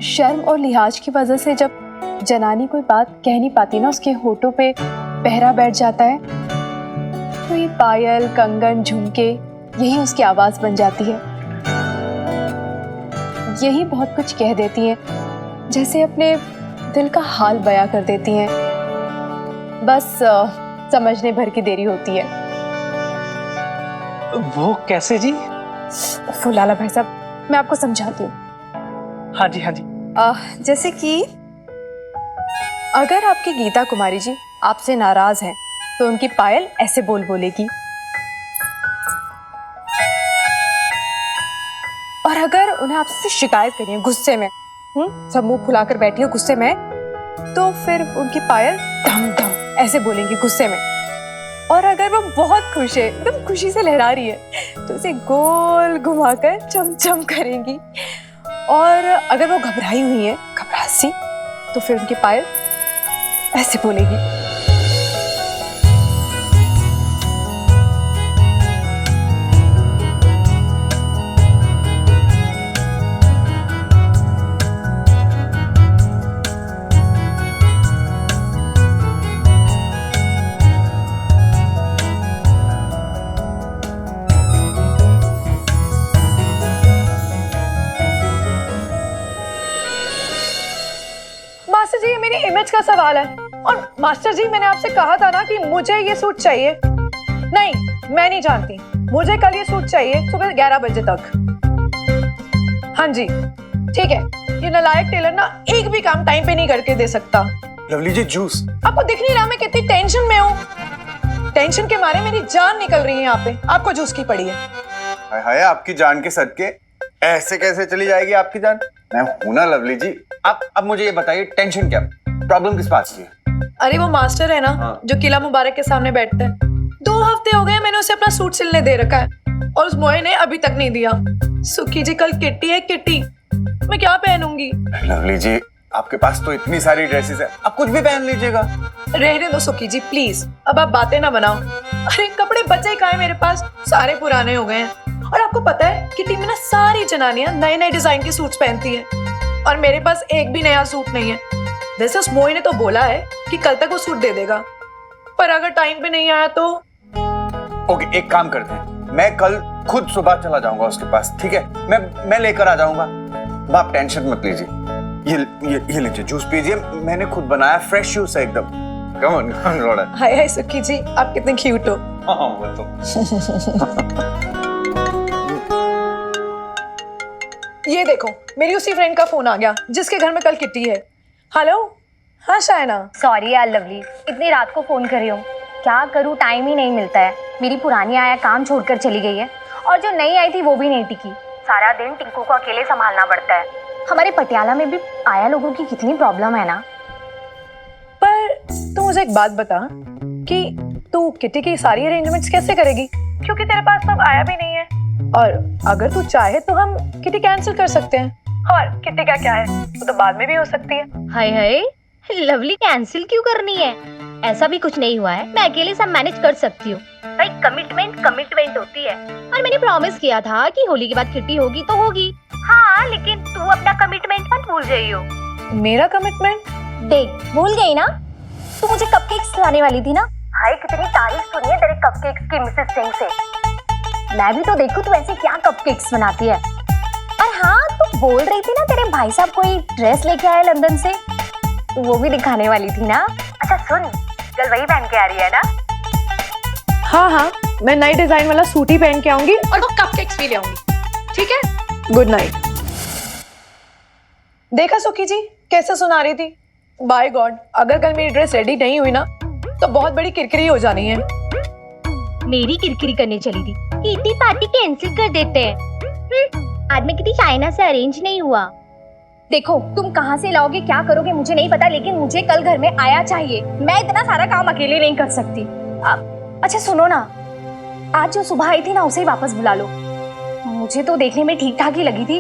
शर्म और लिहाज की वजह से जब जनानी कोई बात कह नहीं पाती ना, उसके होठों पे पहरा बैठ जाता है, तो ये पायल, कंगन, झुमके, यही उसकी आवाज बन जाती है। यही बहुत कुछ कह देती हैं, जैसे अपने दिल का हाल बयां कर देती हैं। बस समझने भर की देरी होती है। वो कैसे जी? लाला भाई साहब, मैं आपको समझाती हूँ। हाँ जी, हाँ जी। जैसे कि अगर आपकी गीता कुमारी जी आपसे नाराज हैं, तो उनकी पायल ऐसे बोलेगी। और अगर उन्हें आपसे शिकायत करनी है गुस्से में, सब मुंह फुलाकर बैठी हो गुस्से में, तो फिर उनकी पायल धम धम ऐसे बोलेंगी गुस्से में। और अगर वो बहुत खुश है, एकदम खुशी से लहरा रही है, तो उसे गोल घुमाकर चमचम करेंगी। और अगर वो घबराई हुई है, घबराहट सी, तो फिर उनकी पायल ऐसे बोलेगी। मास्टर जी, ये मेरी इमेज का सवाल है, और मास्टर जी मैंने आपसे कहा था ना कि मुझे ये सूट चाहिए। नहीं, मैं नहीं जानती, मुझे कल ये सूट चाहिए सुबह 11 बजे तक। हाँ जी, ठीक है। ये नालायक टेलर ना एक भी काम टाइम पे नहीं करके दे सकता। लवली जी, जूस। आपको दिख नहीं रहा मैं कितनी टेंशन में हूँ? टेंशन के मारे मेरी जान निकल रही है यहाँ पे। आपको जूस की पड़ी है। हाय हाय, आपकी जान के सदके ऐसे कैसे चली जाएगी आपकी जान? मैं हूं ना लवली जी। अब मुझे ये बताइए, टेंशन क्या, प्रॉब्लम किस बात की है? अरे वो मास्टर है ना, जो किला मुबारक के सामने बैठता है, 2 हफ्ते हो गए मैंने उसे अपना सूट सिलने दे रखा है, और उस मोए ने अभी तक नहीं दिया। सुखी जी, कल किट्टी है, किट्टी, मैं क्या पहनूंगी? लवली जी, आपके पास तो इतनी सारी ड्रेसेस है, आप कुछ भी पहन लीजिएगा। रहने दो सुखी जी प्लीज, अब आप बातें ना बनाओ। अरे कपड़े बचे ही कहाँ हैं मेरे पास, सारे पुराने हो गए हैं। और आपको पता है किटी में ना सारी जनानियां नए नए डिजाइन के सूट्स पहनती हैं और मेरे पास एक भी नया सूट नहीं है। वैसे उस मोई ने तो बोला है कि कल तक वो सूट दे देगा, पर अगर टाइम पे नहीं आया तो। ओके, एक काम करते हैं, मैं कल खुद सुबह चला जाऊंगा उसके पास, ठीक है? मैं लेकर आ जाऊंगा, अब आप टेंशन मत लीजिए। ये लीजिए, जूस पीजिए, मैंने खुद बनाया, फ्रेश जूस है एकदम। कम ऑन रोड़ा। हाय हाय सुखी जी, आप कितने क्यूट हो। हाँ वो तो। ये देखो मेरी उसी फ्रेंड का फोन आ गया जिसके घर में कल किट्टी है। हेलो, हाँ शायना। सॉरी यार लवली, इतनी रात को फोन कर रही हूँ, क्या करूँ, टाइम ही नहीं मिलता है। मेरी पुरानी आया काम छोड़कर चली गई है और जो नई आई थी वो भी नहीं टिकी। सारा दिन टिंकू को अकेले संभालना पड़ता है। हमारे पटियाला में भी आया लोगों की कितनी प्रॉब्लम है ना। पर तू मुझे एक बात बता कि तू किटी की सारी अरेंजमेंट्स कैसे करेगी, क्योंकि तेरे पास तो अब आया भी नहीं है। और अगर तू चाहे तो हम किटी कैंसिल कर सकते हैं, और किटी का क्या है, वो तो बाद में भी हो सकती है। हाय हाय, लवली कैंसिल क्यों करनी है? ऐसा भी कुछ नहीं हुआ है, मैं अकेले सब मैनेज कर सकती हूँ। भाई कमिटमेंट होती है, और मैंने प्रॉमिस किया था कि होली के बाद किट्टी होगी तो होगी। हाँ, लेकिन तू अपना कमिटमेंट मत भूल जाइयो। मेरा कमिटमेंट? देख, भूल गई ना? तू मुझे कपकेक्स खिलाने वाली थी ना। हाय, कितनी तारीफ सुनी है तेरे कपकेक्स की मिसेस सिंह से। मैं भी तो देखूं तू ऐसे क्या कपकेक्स बनाती है। और हाँ, तू बोल रही थी ना तेरे भाई साहब कोई ड्रेस लेके आए लंदन से, तू वो भी दिखाने वाली थी ना। अच्छा सुन, कल वही पहन के आ रही है ना? हाँ हाँ, मैं नई डिजाइन वाला सूट ही पहन के आऊंगी और वो कपकेक्स भी ले आऊंगी, ठीक है? Good night. देखा सुखी जी कैसे सुना रही थी? बाय गॉड, अगर कल मेरी ड्रेस रेडी नहीं हुई ना तो बहुत बड़ी किरकिरी हो जानी है। मेरी किरकिरी करने चली थी, किटी पार्टी कैंसिल कर देते हैं। आज में किटी चाइना से अरेंज नहीं हुआ। देखो, तुम कहाँ से लाओगे, क्या करोगे मुझे नहीं पता, लेकिन मुझे कल घर में आया चाहिए। मैं इतना सारा काम अकेले नहीं कर सकती। अच्छा सुनो ना, आज जो सुबह आई थी ना उसे ही वापस बुला लो। मुझे तो देखने में ठीक ठाक ही लगी थी,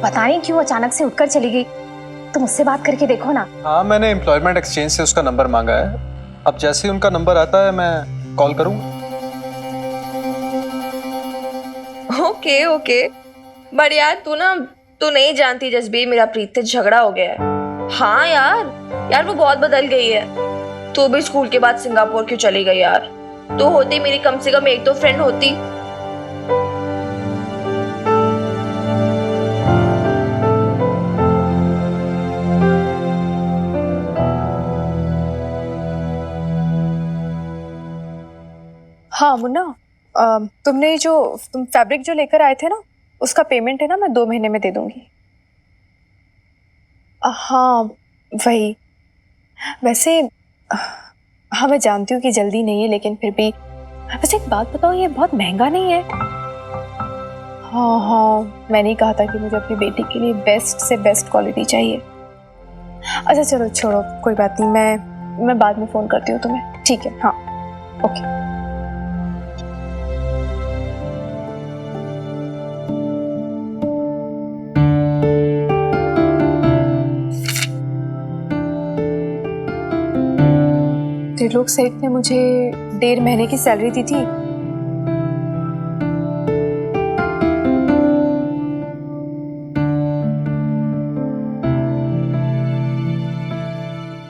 पता नहीं क्यों अचानक से उठकर चली गई। तुम उससे बात करके देखो ना। हाँ, मैंने एम्प्लॉयमेंट एक्सचेंज से उसका नंबर मांगा है, अब जैसे ही उनका नंबर आता है मैं कॉल करूंगा। ओके ओके, बट यार तू नहीं जानती जसबीर, मेरा प्रीत से झगड़ा हो गया है। हाँ यार वो बहुत बदल गई है। तू भी स्कूल के बाद सिंगापुर क्यों चली गई यार? तू होती मेरी कम से कम एक तो फ्रेंड होती। हाँ मुन्ना, तुम फैब्रिक जो लेकर आए थे ना, उसका पेमेंट है ना, मैं 2 महीने में दे दूंगी। हाँ वही, वैसे हाँ मैं जानती हूँ कि जल्दी नहीं है, लेकिन फिर भी वैसे एक बात बताओ, ये बहुत महंगा नहीं है? हाँ, मैंने ही कहा था कि मुझे अपनी बेटी के लिए बेस्ट से बेस्ट क्वालिटी चाहिए। अच्छा चलो छोड़ो, कोई बात नहीं, मैं बाद में फ़ोन करती हूँ तुम्हें, ठीक है? हाँ ओके। त्रिलोक सेठ ने मुझे 1.5 महीने की सैलरी दी थी।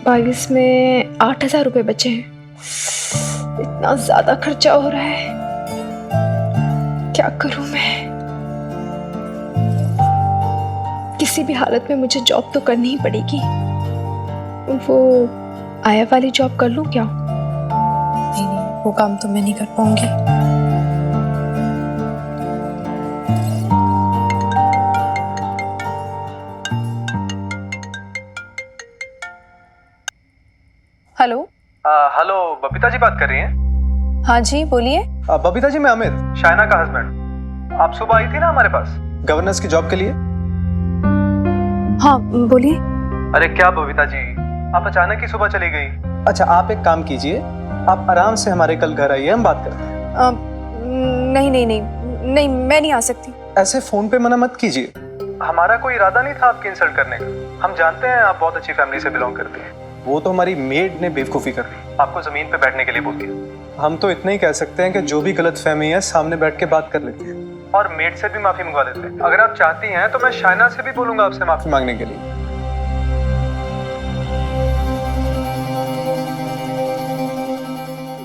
बाईस में 8,000 रुपए बचे हैं। इतना ज्यादा खर्चा हो रहा है, क्या करूं मैं? किसी भी हालत में मुझे जॉब तो करनी ही पड़ेगी। वो आया वाली जॉब कर लूं क्या? नहीं, वो काम तो मैं नहीं कर पाऊंगी। हेलो। हेलो, बबीता जी बात कर रही हैं? हाँ जी बोलिए। बबीता जी, मैं अमित, शायना का हस्बैंड। आप सुबह आई थी ना हमारे पास गवर्नेंस की जॉब के लिए? हाँ बोलिए। अरे क्या बबीता जी, आप अचानक ही सुबह चली गई। अच्छा, आप एक काम कीजिए, आप आराम से हमारे कल घर आइए, हम बात करते हैं। नहीं, मैं नहीं आ सकती। ऐसे फोन पे मना मत कीजिए, हमारा कोई इरादा नहीं था आपकी इंसल्ट करने का। हम जानते हैं आप बहुत अच्छी फैमिली से बिलोंग करते हैं। वो तो हमारी मेड ने बेवकूफ़ी कर दी, आपको ज़मीन पे बैठने के लिए बोल दिया। हम तो इतना ही कह सकते हैं कि जो भी गलत फहमी है सामने बैठ के बात कर लेते हैं और मेड से भी माफ़ी मंगवा लेते हैं। अगर आप चाहती हैं तो मैं शाइना से भी बोलूँगा आपसे माफ़ी मांगने के लिए।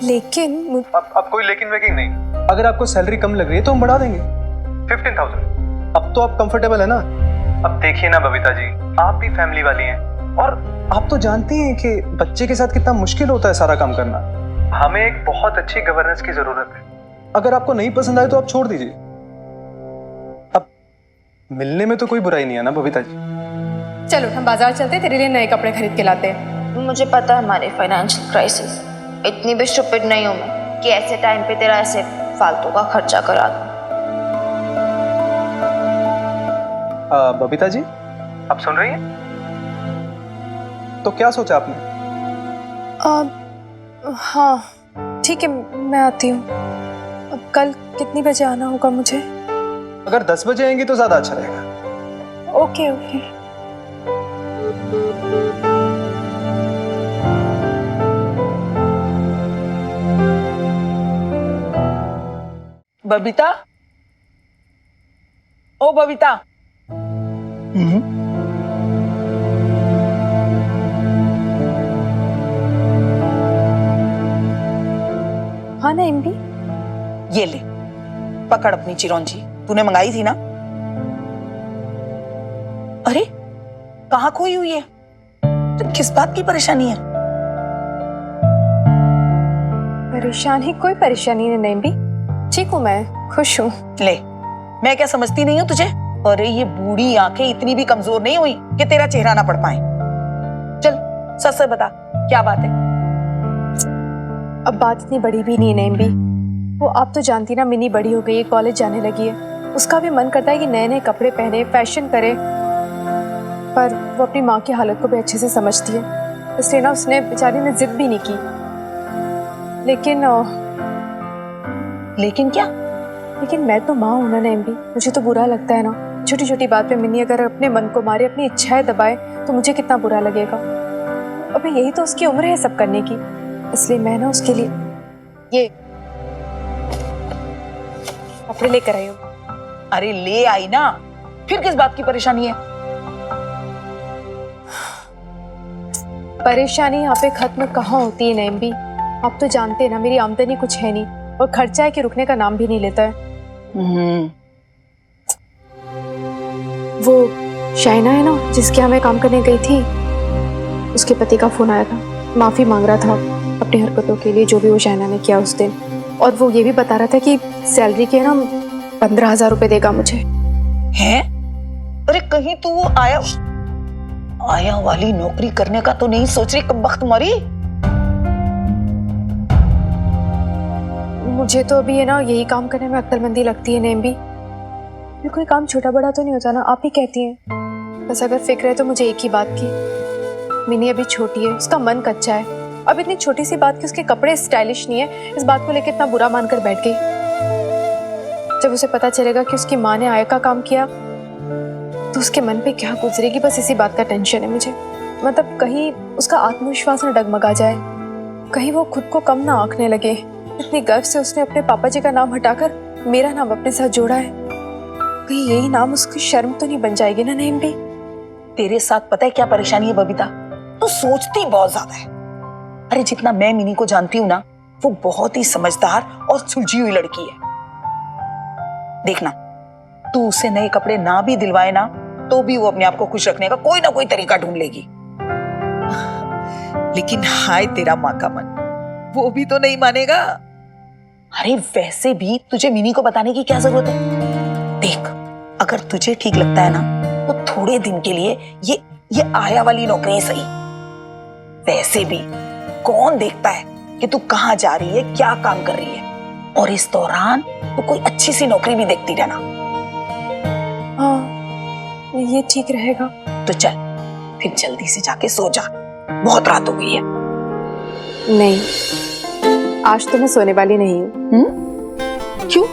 लेकिन अब कोई लेकिन वेकिन नहीं। अगर आपको सैलरी कम लग रही है तो हम बढ़ा देंगे 15,000। अब तो आप कंफर्टेबल है ना? अब देखिए ना बबीता जी, आप भी फैमिली वाली हैं और आप तो जानती हैं कि बच्चे के साथ कितना मुश्किल होता है सारा काम करना। हमें एक बहुत अच्छी गवर्नेंस की जरूरत है। अगर आपको नहीं पसंद आए तो आप छोड़ दीजिए। अब मिलने में तो कोई बुराई नहीं है ना बबीता जी? चलो हम बाजार चलते, तेरे लिए नए कपड़े खरीद के लाते हैं। मुझे पता है हमारे फाइनेंशियल क्राइसिस, इतनी भी स्टूपिड नहीं हूँ मैं कि ऐसे टाइम पे तेरा ऐसे फालतू का खर्चा करा दूँ। बबीता जी, आप सुन रही हैं? तो क्या सोचा आपने? हाँ ठीक है, मैं आती हूँ। अब कल कितनी बजे आना होगा मुझे? अगर 10 बजे आएंगी तो ज्यादा अच्छा रहेगा। Okay okay. बबीता, ओ बबीता। हाँ ना एमपी, ये ले पकड़ अपनी चिरौंजी, तूने मंगाई थी ना। अरे कहाँ खोई हुई है? तो किस बात की परेशानी है? परेशानी? कोई परेशानी नहीं एमपी, ठीक हूँ मैं, खुश हूँ। ले, मैं क्या समझती नहीं हूँ तुझे? अरे ये बूढ़ी आंखें इतनी भी कमजोर नहीं हुई कि तेरा चेहरा ना पढ़ पाए। चल सच सच बता, क्या बात है? अब बात इतनी बड़ी भी नहीं है एमबी। वो आप तो जानती ना, मिनी बड़ी हो गई है, कॉलेज जाने लगी है। उसका भी मन करता है कि नए नए कपड़े पहने, फैशन करे, पर वो अपनी माँ की हालत को भी अच्छे से समझती है, इसलिए ना उसने बेचारी ने जिद भी नहीं की। लेकिन क्या? लेकिन मैं तो माँ हूं ना एमबी, मुझे तो बुरा लगता है ना। छोटी छोटी बात पे मिनी अगर अपने मन को मारे, अपनी इच्छाएं दबाए, तो मुझे कितना बुरा लगेगा। अबे यही तो उसकी उम्र है सब करने की, इसलिए मैं ना उसके लिए ये कपड़े लेकर आई हूँ। अरे ले आई ना, फिर किस बात की परेशानी है? परेशानी यहाँ पे खत्म कहाँ होती है नैम्बी? आप तो जानते हैं ना, मेरी आमदनी कुछ है नहीं और खर्चा है कि रुकने का नाम भी नहीं लेता है। वो शाइना है ना, जिसके यहाँ मैं काम करने गई थी, उसके पति का फोन आया था, माफी मांग रहा था अपनी हरकतों के लिए जो भी वो शाइना ने किया उस दिन। और वो ये भी बता रहा था कि सैलरी के ना 15,000 रुपए देगा मुझे। हैं? अरे कहीं तू वो आया वाली नौकरी करने का तो नहीं सोच रही कमबख्त मरी? मुझे तो अभी है ना यही काम करने में अक्लमंदी लगती है नेम्बी। ये कोई काम छोटा बड़ा तो नहीं होता ना, आप ही कहती हैं। बस अगर फिक्र है तो मुझे एक ही बात की, मिनी अभी छोटी है, उसका मन कच्चा है। अब इतनी छोटी सी बात कि उसके कपड़े स्टाइलिश नहीं है, इस बात को लेकर इतना बुरा मानकर बैठ गई। जब उसे पता चलेगा कि उसकी माँ ने आय का काम किया तो उसके मन पे क्या गुजरेगी, बस इसी बात का टेंशन है मुझे। मतलब कहीं उसका आत्मविश्वास न डगमगा जाए, कहीं वो खुद को कम ना आंकने लगे। इतनी गर्व से उसने अपने पापा जी का नाम हटाकर मेरा नाम अपने साथ जोड़ा है, कहीं यही नाम उसकी शर्म तो नहीं बन जाएगी ना नईम भी? तेरे साथ पता है क्या परेशानी है बबीता? तू सोचती बहुत ज्यादा है। अरे जितना मैं मिनी को जानती हूँ ना, वो बहुत ही समझदार और सुलझी हुई लड़की है। देखना, तू उसे नए कपड़े ना भी दिलवाए ना, तो भी वो अपने आप को खुश रखने का कोई ना कोई तरीका ढूंढ लेगी। लेकिन हाय तेरा माँ का मन, वो भी तो नहीं मानेगा। अरे वैसे भी तुझे मिनी को बताने की क्या जरूरत है? देख, अगर तुझे ठीक लगता है ना, तो थोड़े दिन के लिए ये आया वाली नौकरी सही। वैसे भी कौन देखता है कि तू कहाँ जा रही है, क्या काम कर रही है, और इस दौरान तू कोई अच्छी सी नौकरी भी देखती रहना। हाँ, ये ठीक रहेगा। तो चल फिर जल्दी से जाके सो जा, बहुत रात हो गई है। नहीं, आज तो मैं सोने वाली नहीं हूँ। क्यों?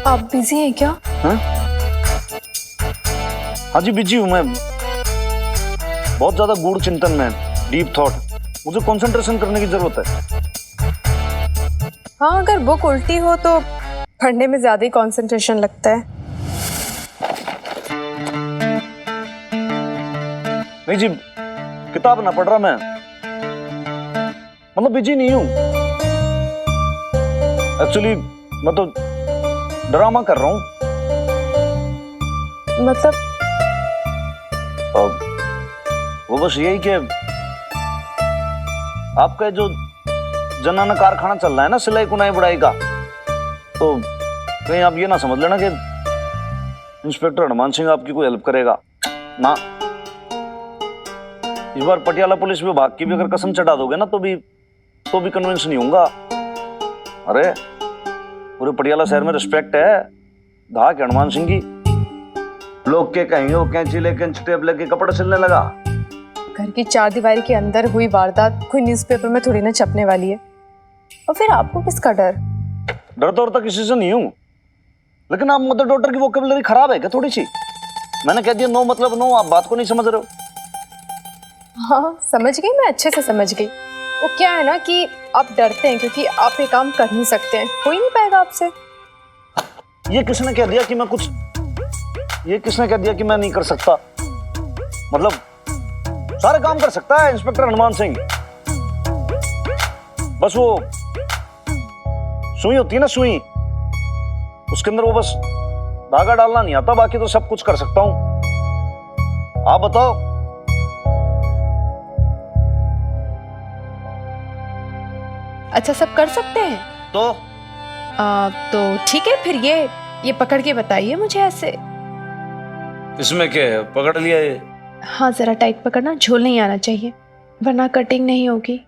आप बिजी हैं क्या? हाँ? हाँ जी बिजी हूँ मैं, बहुत ज्यादा गूढ़ चिंतन में, डीप थॉट, मुझे कंसंट्रेशन करने की जरूरत है। हाँ, अगर बुक उल्टी हो तो पढ़ने में ज्यादा ही कंसंट्रेशन लगता है। नहीं जी, किताब ना पढ़ रहा मैं, मतलब बिजी नहीं हूँ एक्चुअली, मैं तो ड्रामा कर रहा हूँ। मतलब वो बस यही कि आपका जो जनाना कारखाना चल रहा है ना सिलाई कुनाई बुड़ाई का, तो कहीं आप ये ना समझ लेना कि इंस्पेक्टर हनुमान सिंह आपकी कोई हेल्प करेगा ना। इस बार पटियाला पुलिस विभाग की भी अगर कसम चढ़ा दोगे ना तो भी कन्विंस नहीं होऊंगा। अरे पूरे पटियाला शहर में रिस्पेक्ट है धाक हनुमान सिंह की। लोग के कहीं हो कैंची लेके टेप लेके कपड़े सिलने लगा। घर की चार दीवारी के अंदर हुई वारदात कोई न्यूज़पेपर में थोड़ी ना छपने वाली है। और फिर आपको किसका डर? डर तो और तक किसी से नहीं हूं, लेकिन आप मदर डॉटर की वोकैबुलरी खराब है क्या थोड़ी सी? मैंने कह दिया नो मतलब नो, आप बात को नहीं समझ रहे हो। हाँ समझ गई, मैं अच्छे से समझ गई। वो क्या है ना कि आप डरते हैं क्योंकि आप ये काम कर नहीं सकते हैं, हो ही नहीं पाएगा आपसे। ये किसने कह दिया कि मैं कुछ, ये किसने कह दिया कि मैं नहीं कर सकता? मतलब सारे काम कर सकता है इंस्पेक्टर हनुमान सिंह, बस वो सुई होती है ना सुई, उसके अंदर वो बस धागा डालना नहीं आता, बाकी तो सब कुछ कर सकता हूं। आप बताओ। अच्छा सब कर सकते हैं तो ठीक है, फिर ये पकड़ के बताइए मुझे ऐसे। इसमें क्या है, पकड़ लिया ये। हाँ जरा टाइट पकड़ना, झोल नहीं आना चाहिए वरना कटिंग नहीं होगी।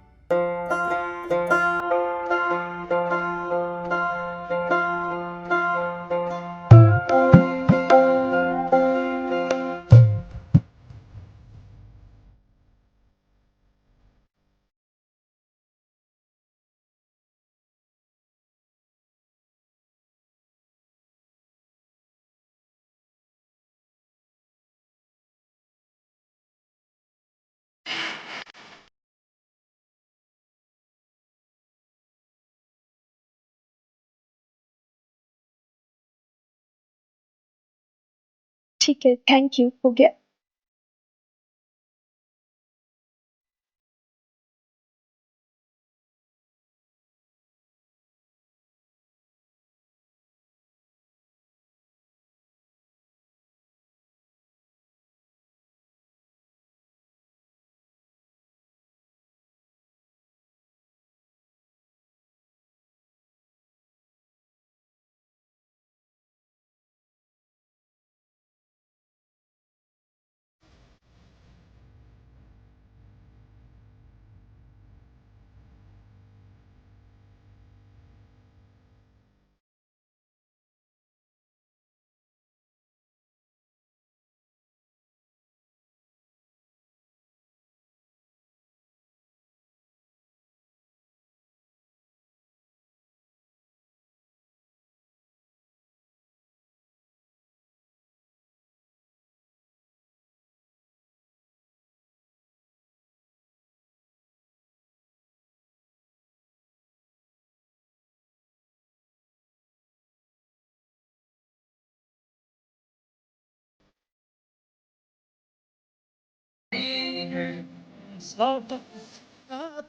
ठीक है, थैंक यू, हो गया।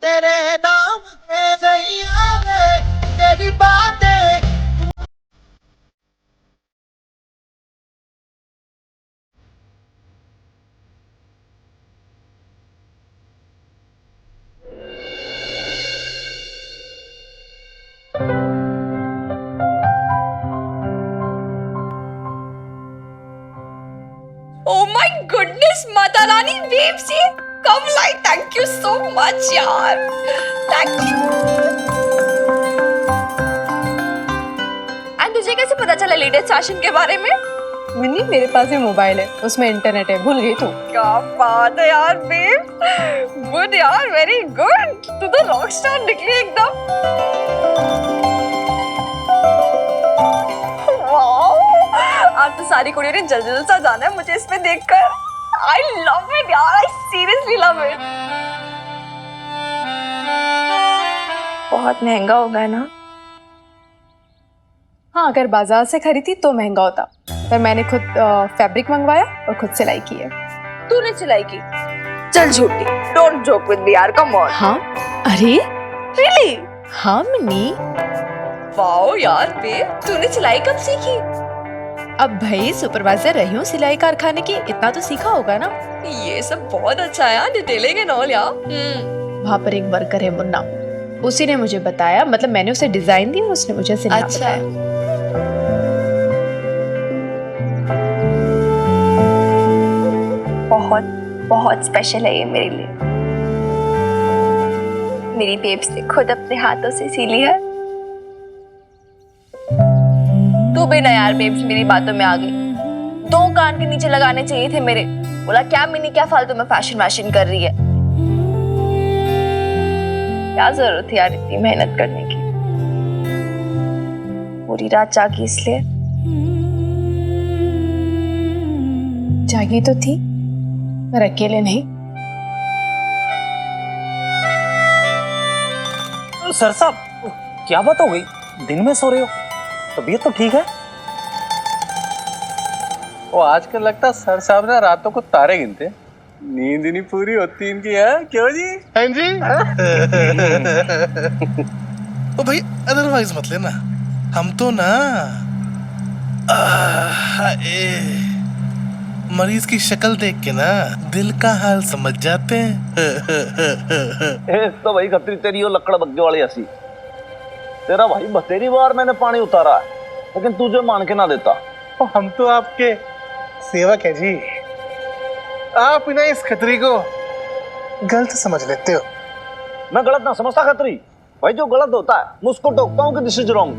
तेरे नाम में नहीं आवे तेरी बातें। Oh my goodness, Mata Rani waves ये कब लाई? थैंक यू सो मच यार, थैंक यू। एंड तुझे कैसे पता चला लेटेस्ट फैशन के बारे में? मिन्नी मेरे पास भी मोबाइल है, उसमें इंटरनेट है, भूल गई तू? क्या बात है यार बेब, गुड यार, वेरी गुड। तू तो रॉक स्टार निकली एकदम। वाह अब तो सारी कुड़ियों ने जल्द जल्द सा जाना है मुझे इसमें देखकर। आई लव इट यार, आई सीरियसली लव इट। बहुत महंगा होगा ना? हाँ, अगर बाजार से खरीदी तो महंगा होता, पर मैंने खुद फैब्रिक मंगवाया और खुद सिलाई की है। तूने सिलाई की? चल झूठी, डोंट जोक विद मी यार, कम ऑन। हाँ, अरे रियली? हाँ मिनी। वाओ यार बेब, तूने सिलाई कब सीखी? अब भाई सुपरवाइजर रही हूँ सिलाई कारखाने की, इतना तो सीखा होगा ना। ये सब बहुत अच्छा है यार, डिटेलिंग एंड ऑल यार। वहाँ पर एक वर्कर है मुन्ना, उसी ने मुझे बताया, मतलब मैंने उसे डिजाइन दी और उसने मुझे सिलना बताया। बहुत बहुत स्पेशल है ये मेरे लिए। मेरी बेब्स ने खुद अपने हाथों से सिली है। तू भी ना यार बेब्स मेरी बातों में आ गई। 2 कान के नीचे लगाने चाहिए थे मेरे। बोला क्या मिनी, क्या फालतू में फैशन वैशन कर रही है। क्या जरूरत थी यार इतनी मेहनत करने की। पूरी रात जागी इसलिए। जागी तो थी पर अकेले नहीं। सर साहब, क्या बात हो गई? दिन में सो रहे हो? तबीयत तो ठीक है? वो आजकल लगता सर साहब ना रातों को तारे गिनते, नींद ही नहीं पूरी होती इनकी है। क्यों जी? हाँ जी। ओ भाई अदरवाइज मत लेना, हम तो ना मरीज की शक्ल देख के ना दिल का हाल समझ जाते हैं। तो भाई खतरी तेरी वो लकड़ बग्गे वाली हंसी। तेरा भाई बतेरी बार मैंने पानी उतारा है, लेकिन तुझे मान के ना देता। हम तो आपके सेवक है जी। आप ना इस खतरी को गलत समझ लेते हो। मैं गलत ना समझता खतरी भाई, जो गलत होता है मैं उसको टोकता हूँ कि दिस इज रॉन्ग।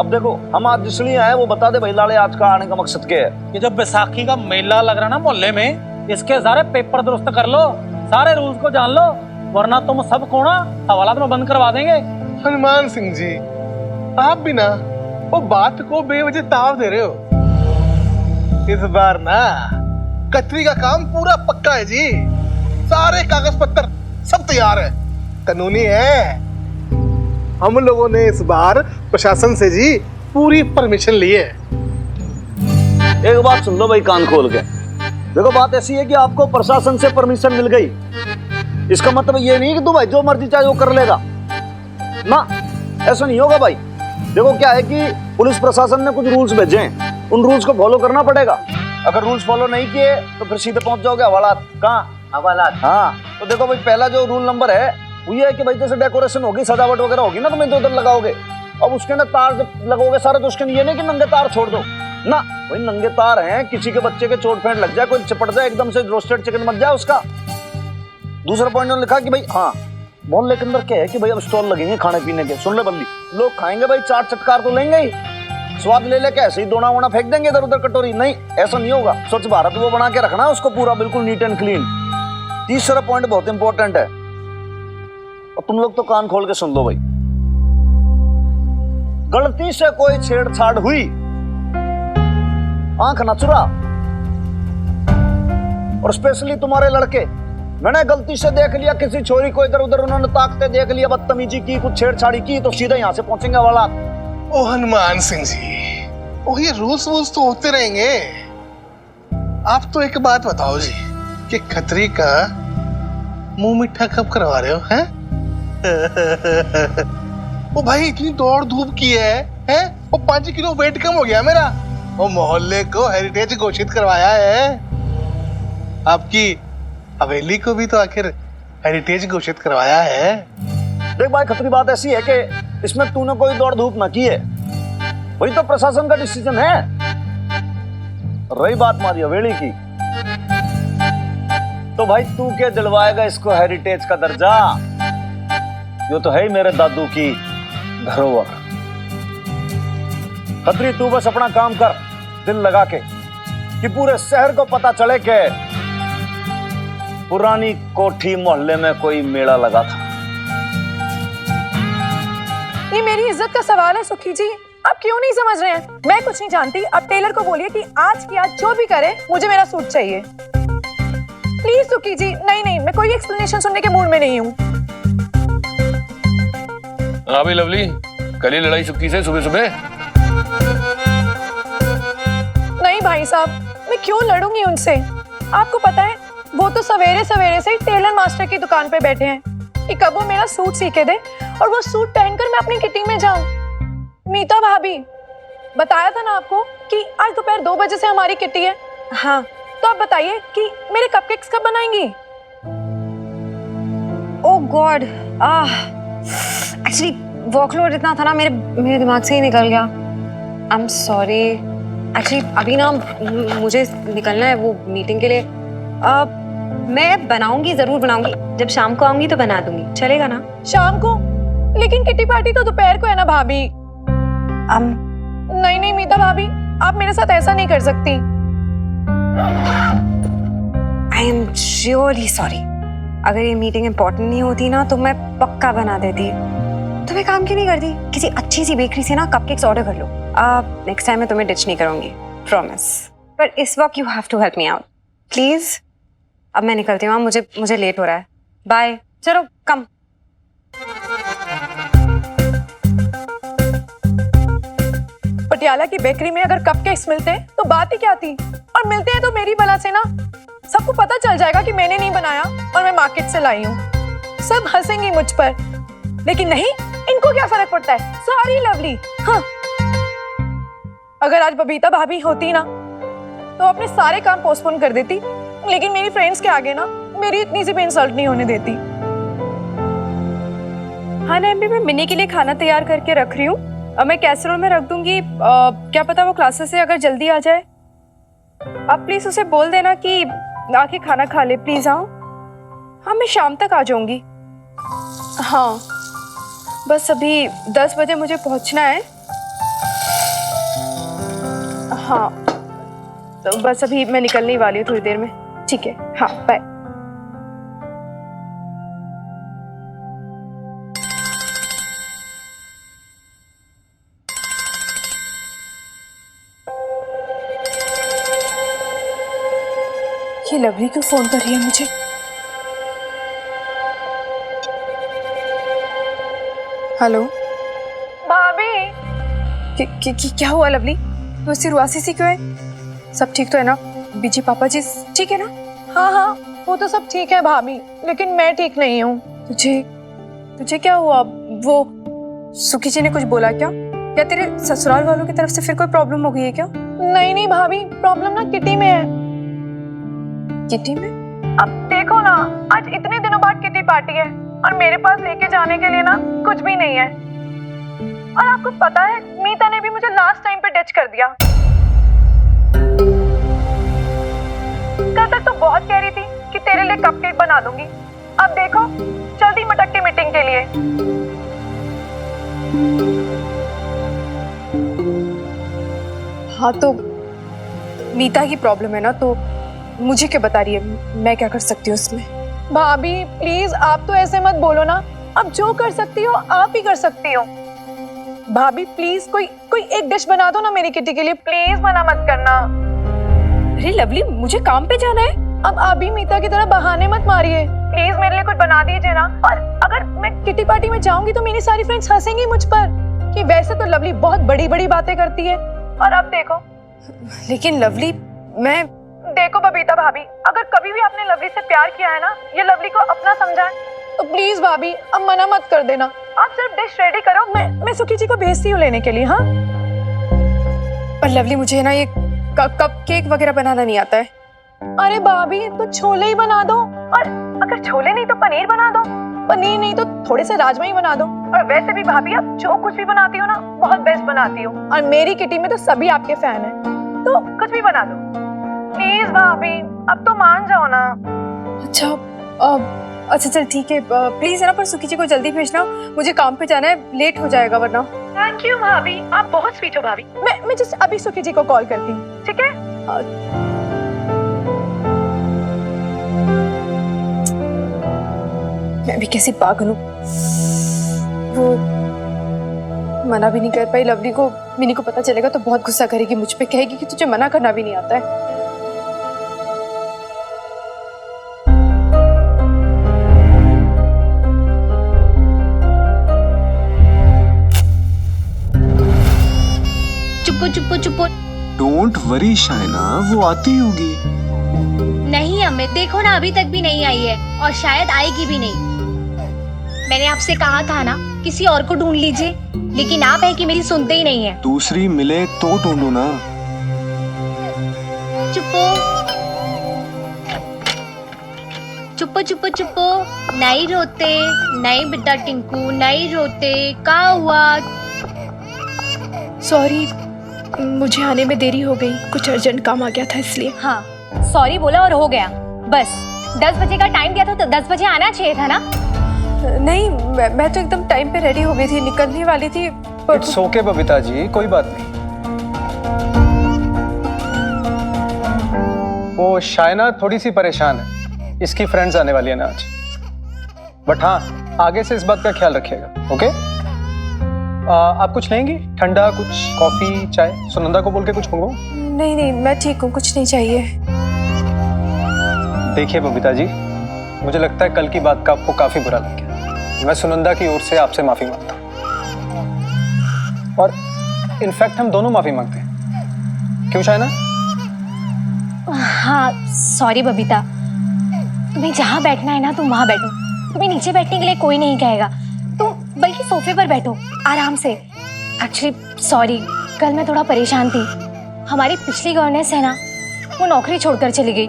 अब देखो हम आज इसलिए आए, वो बता दे भाई लाले आज का आने का मकसद क्या है। ये जो बैसाखी का मेला लग रहा ना मोहल्ले में, इसके सारे पेपर दुरुस्त कर लो, सारे रूल्स को जान लो, वरना तुम सब को ना हवालात में बंद करवा देंगे। हनुमान सिंह जी, आप भी ना वो बात को बेवजह ताव दे रहे हो। इस बार ना कचरी का काम पूरा पक्का है जी। सारे कागज पत्तर सब तैयार है, कानूनी है। हम लोगों ने इस बार प्रशासन से जी पूरी परमिशन ली है। एक बात सुन लो भाई कान खोल के। देखो बात ऐसी है कि आपको प्रशासन से परमिशन मिल गई, इसका मतलब ये नहीं कि तू भाई जो मर्जी चाहे वो कर लेगा ना, ऐसा नहीं होगा भाई। देखो क्या है कि पुलिस प्रशासन ने कुछ रूल्स भेजे हैं, उन रूल्स को फॉलो करना पड़ेगा। अगर रूल्स फॉलो नहीं किए तो फिर सीधे पहुंच जाओगे हवालात। कहाँ? हवालात। हाँ तो देखो भाई, पहला जो रूल नंबर है वो ये है कि भाई जैसे डेकोरेशन होगी, सजावट वगैरह होगी ना, तो मैं उधर लगाओगे। अब उसके अंदर तार जब लगोगे सारे, तो उसके ये नहीं कि नंगे तार छोड़ दो ना। भाई नंगे तार हैं, किसी के बच्चे के चोट फेंट लग जाए, कोई चिपट जाए एकदम से, रोस्टेड चिकन मत जाए उसका। दूसरा पॉइंट ने लिखा कि भाई हाँ मोहल्ले के अंदर क्या है कि भाई अब स्टॉल लगेंगे खाने पीने के। सुन ले बल्ली, लोग खाएंगे भाई, चाट चटकार तो लेंगे ही, स्वाद ले लेके ऐसे ही दोना वोना फेंक देंगे इधर उधर कटोरी। नहीं, ऐसा नहीं होगा। स्वच्छ भारत वो बना के रखना है उसको पूरा बिल्कुल नीट एंड क्लीन। तीसरा पॉइंट बहुत इंपॉर्टेंट है, और तुम लोग तो कान खोल के सुन लो भाई। गलती से कोई छेड़छाड़ हुई, आंख न चुरा। और स्पेशली तुम्हारे लड़के, मैंने गलती से देख लिया किसी छोरी को इधर उधर, उन्होंने ताकते देख लिया, बदतमीजी की, कुछ छेड़छाड़ी की, तो सीधे यहां से पहुंचेंगे वाला। ओ हनुमान सिंह जी, ओ ये रूल्स वूल्स तो होते रहेंगे। आप तो एक बात बताओ जी कि खतरी का मुंह मीठा कब करवा रहे हो हैं? ओ भाई इतनी दौड़ धूप की है? वो 5 किलो वेट कम हो गया मेरा। वो मोहल्ले को हेरिटेज घोषित करवाया है। आपकी हवेली को भी तो आखिर हेरिटेज घोषित करवाया है। देख भाई खतरी बात ऐसी है कि इसमें तूने कोई दौड़ धूप ना की है, वही तो प्रशासन का डिसीजन है। रही बात हमारी हवेली की, तो भाई तू क्या दिलवाएगा इसको हेरिटेज का दर्जा? जो तो है ही मेरे दादू की धरोहर। खतरी तू बस अपना काम कर दिल लगा के, कि पूरे शहर को पता चले कि पुरानी कोठी मोहल्ले में कोई मेला लगा था। ये मेरी इज्जत का सवाल है सुखी जी, आप क्यों नहीं समझ रहे हैं? मैं कुछ नहीं जानती, अब टेलर को बोलिए कि आज की आज जो भी करे मुझे मेरा सूट चाहिए। प्लीज सुकी जी। नहीं नहीं, मैं कोई एक्सप्लेनेशन सुनने के मूड में नहीं हूँ। हाँ भाई लवली, कल ही लड़ाई सुक्की से सुबह सुबह। नहीं भाई साहब, मैं क्यों लड़ूंगी उनसे? आपको पता है वो तो सवेरे सवेरे से ही टेलर मास्टर की दुकान पे बैठे हैं कि कब वो मेरा सूट सीके दे और वो सूट पहनकर मैं अपनी किटी में जाऊं। मीता भाभी, बताया था ना आपको कि आज दोपहर 2 बजे से हमारी किटी है। हाँ, तो आप बताइए कि मेरे कपकेक्स कब बनाएंगी? ओह गॉड, एक्चुअली वर्कलोड इतना था ना, मेरे दिमाग से ही निकल गया। I am sorry. एक्चुअली अभी ना मुझे निकलना है वो मीटिंग के लिए। मैं बनाऊंगी, जरूर बनाऊंगी। जब शाम को आऊंगी तो बना दूंगी, चलेगा ना? शाम को? लेकिन किटी पार्टी तो दोपहर को है ना भाभी। नहीं नहीं मीता भाभी, आप मेरे साथ ऐसा नहीं कर सकती। I am really sorry. अगर ये मीटिंग इम्पोर्टेंट नहीं होती ना तो मैं पक्का बना देती। तो मैं काम क्यों नहीं करती? किसी अच्छी सी बेकरी से ना कपकेक्स ऑर्डर कर लो। नेक्स्ट टाइम मैं तुम्हें डिच नहीं करूंगी, प्रॉमिस। पर इस वक्त you have to help me out please. अब मैं निकलती हूँ, मुझे लेट हो रहा है। बाय। चलो कम। पटियाला की बेकरी में अगर कपकेक्स मिलते तो बात ही क्या थी, और मिलते हैं तो मेरी वजह से ना सबको पता चल जाएगा कि मैंने नहीं बनाया और मैं मार्केट से लाई हूँ। सब हंसेंगे मुझ पर, लेकिन नहीं, इनको क्या फर्क पड़ता है। Sorry lovely. हाँ, अगर आज बबीता भाभी होती ना तो अपने सारे काम पोस्टपोन कर देती, लेकिन मेरी फ्रेंड्स के आगे ना मेरी इतनी सी भी इंसल्ट नहीं होने देती। हाँ ना मैं मिनी के लिए खाना तैयार करके रख रही हूँ। अब मैं कैसरोल में रख दूंगी। क्या पता वो क्लासेस से अगर जल्दी आ जाए। आप प्लीज उसे बोल देना कि आके खाना खा ले प्लीज। हाँ मैं शाम तक आ जाऊंगी। हाँ बस अभी 10 बजे मुझे पहुंचना है। हाँ तो बस अभी मैं निकलने ही वाली हूँ थोड़ी देर में। ठीक है, हाँ बाय। ये लवली क्यों फोन कर रही है मुझे? हेलो भाभी। क्या हुआ लवली? तो इसी रुआसी सी क्यों है? सब ठीक तो है ना? बीजी पापा जी ठीक है ना? हाँ हाँ वो तो सब ठीक है भाभी, लेकिन मैं ठीक नहीं हूँ। तुझे क्या हुआ? वो सुखी जी ने कुछ बोला क्या? या तेरे ससुराल वालों की तरफ से फिर कोई प्रॉब्लम हो गई है क्या? नहीं नहीं भाभी, प्रॉब्लम ना किटी में है। किटी में? अब देखो ना, आज इतने दिनों बाद किटी पार्टी है और मेरे पास लेके जाने के लिए ना कुछ भी नहीं है। और आपको पता है मीता ने भी मुझे लास्ट टाइम पे डिच कर दिया। कल तक तो बहुत कह रही थी कि तेरे लिए कपकेक बना दूंगी, अब देखो जल्दी मटक के मीटिंग के लिए। हाँ तो मीता की प्रॉब्लम है ना, तो मुझे क्या बता रही है? मैं क्या कर सकती हूँ उसमें? भाभी प्लीज आप तो ऐसे मत बोलो ना, अब जो कर सकती हो आप ही कर सकती हो। भाभी प्लीज कोई एक डिश बना दो ना मेरी किटी के लिए, प्लीज मना मत करना। अरे लवली मुझे काम पे जाना है, अब आप भी मीता की तरह बहाने मत मारिए, प्लीज मेरे लिए कुछ बना दीजिए ना। और अगर मैं किटी पार्टी में जाऊंगी तो मेरी सारी फ्रेंड्स हंसेंगी मुझ पर कि वैसे तो लवली बहुत बड़ी बड़ी बातें करती है, और अब देखो। लेकिन लवली मैं देखो बबीता भाभी, अगर कभी भी आपने लवली से प्यार किया है ना, ये लवली को अपना समझा है, तो प्लीज भाभी अब मना मत कर देना। आप सिर्फ डिश रेडी करो, मैं सुखी जी को भेजती हूँ लेने के लिए। हाँ पर लवली मुझे ना ये कप केक वगैरह बनाना नहीं आता है। अरे भाभी तो छोले ही बना दो, और अगर छोले नहीं तो पनीर बना दो, पनीर नहीं तो थोड़े से राजमा ही बना दो। और वैसे भी भाभी आप जो कुछ भी बनाती हो ना बहुत बेस्ट बनाती हो, और मेरी किटी में तो सभी आपके फैन हैं, तो कुछ भी बना दो प्लीज भाभी, अब तो मान जाओ ना। अच्छा चल ठीक है, प्लीज है ना, पर सुखी जी को जल्दी भेजना, मुझे काम पे जाना है, लेट हो जाएगा वरना। थैंक यू भाभी, आप बहुत स्वीट हो भाभी। मैं जस्ट अभी सुखी जी को कॉल करती हूँ, ठीक है? मैं भी कैसी पागल हूँ, मना भी नहीं कर पाई लवली को। मिनी को पता चलेगा तो बहुत गुस्सा करेगी मुझ पे, कहेगी कि तुझे मना करना भी नहीं आता है। चुप्पो चुप्पो चुप्पो। डोंट वरी शाइना, वो आती होगी। नहीं अमित, देखो ना अभी तक भी नहीं आई है और शायद आएगी भी नहीं। मैंने आपसे कहा था ना किसी और को ढूंढ लीजिए, लेकिन आप है कि मेरी सुनते ही नहीं है। दूसरी मिले तो ढूंढो ना। चुप्पो चुप्पो चुप्पो चुप्पो। नहीं रोते, नहीं बेटा टिंकू, नहीं रोते। क्या हुआ? सॉरी, मुझे आने में देरी हो गई, कुछ अर्जेंट काम आ गया था इसलिए। हाँ, सॉरी बोला और हो गया बस। 10 बजे का टाइम दिया था तो 10 बजे आना चाहिए था ना। नहीं, मैं तो एकदम टाइम पे रेडी हो गई थी, निकलने वाली थी। इट्स ओके बबीता जी, कोई बात नहीं। वो शाइना थोड़ी सी परेशान है, इसकी फ्रेंड्स आने वाली है ना आज। बट हाँ, आगे से इस बात का ख्याल रखिएगा, ओके? आप कुछ लेंगी? ठंडा कुछ, कॉफी, चाय? सुनंदा को बोल के कुछ मंगवाऊं? नहीं नहीं, मैं ठीक हूँ, कुछ नहीं चाहिए। देखिए बबीता जी, मुझे लगता है कल की बात का आपको काफी बुरा लग गया। मैं सुनंदा की ओर से आपसे माफी मांगता हूँ, और इनफैक्ट हम दोनों माफी मांगते हैं। क्यों शाइना? हाँ सॉरी बबीता, तुम्हें जहाँ बैठना है ना तुम वहाँ बैठो। तुम्हें नीचे बैठने के लिए कोई नहीं कहेगा, तुम बल्कि सोफे पर बैठो आराम से। एक्चुअली सॉरी, कल मैं थोड़ा परेशान थी। हमारी पिछली गवर्नेंस है ना, वो नौकरी छोड़कर चली गई,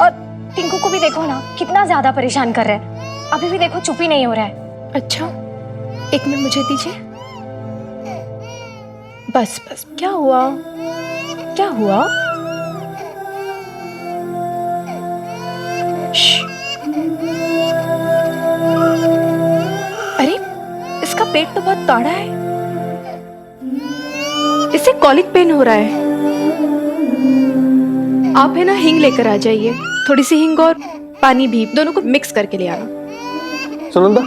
और टिंकू को भी देखो ना कितना ज्यादा परेशान कर रहा है। अभी भी देखो चुप ही नहीं हो रहा है। अच्छा, एक मिनट मुझे दीजिए। बस बस, क्या हुआ? क्या हुआ? अरे, इसका पेट तो बहुत ताड़ा है, इसे कॉलिक पेन हो रहा है। आप है ना हींग लेकर आ जाइए, थोड़ी सी हींग और पानी भी, दोनों को मिक्स करके ले आना। सुनंदा,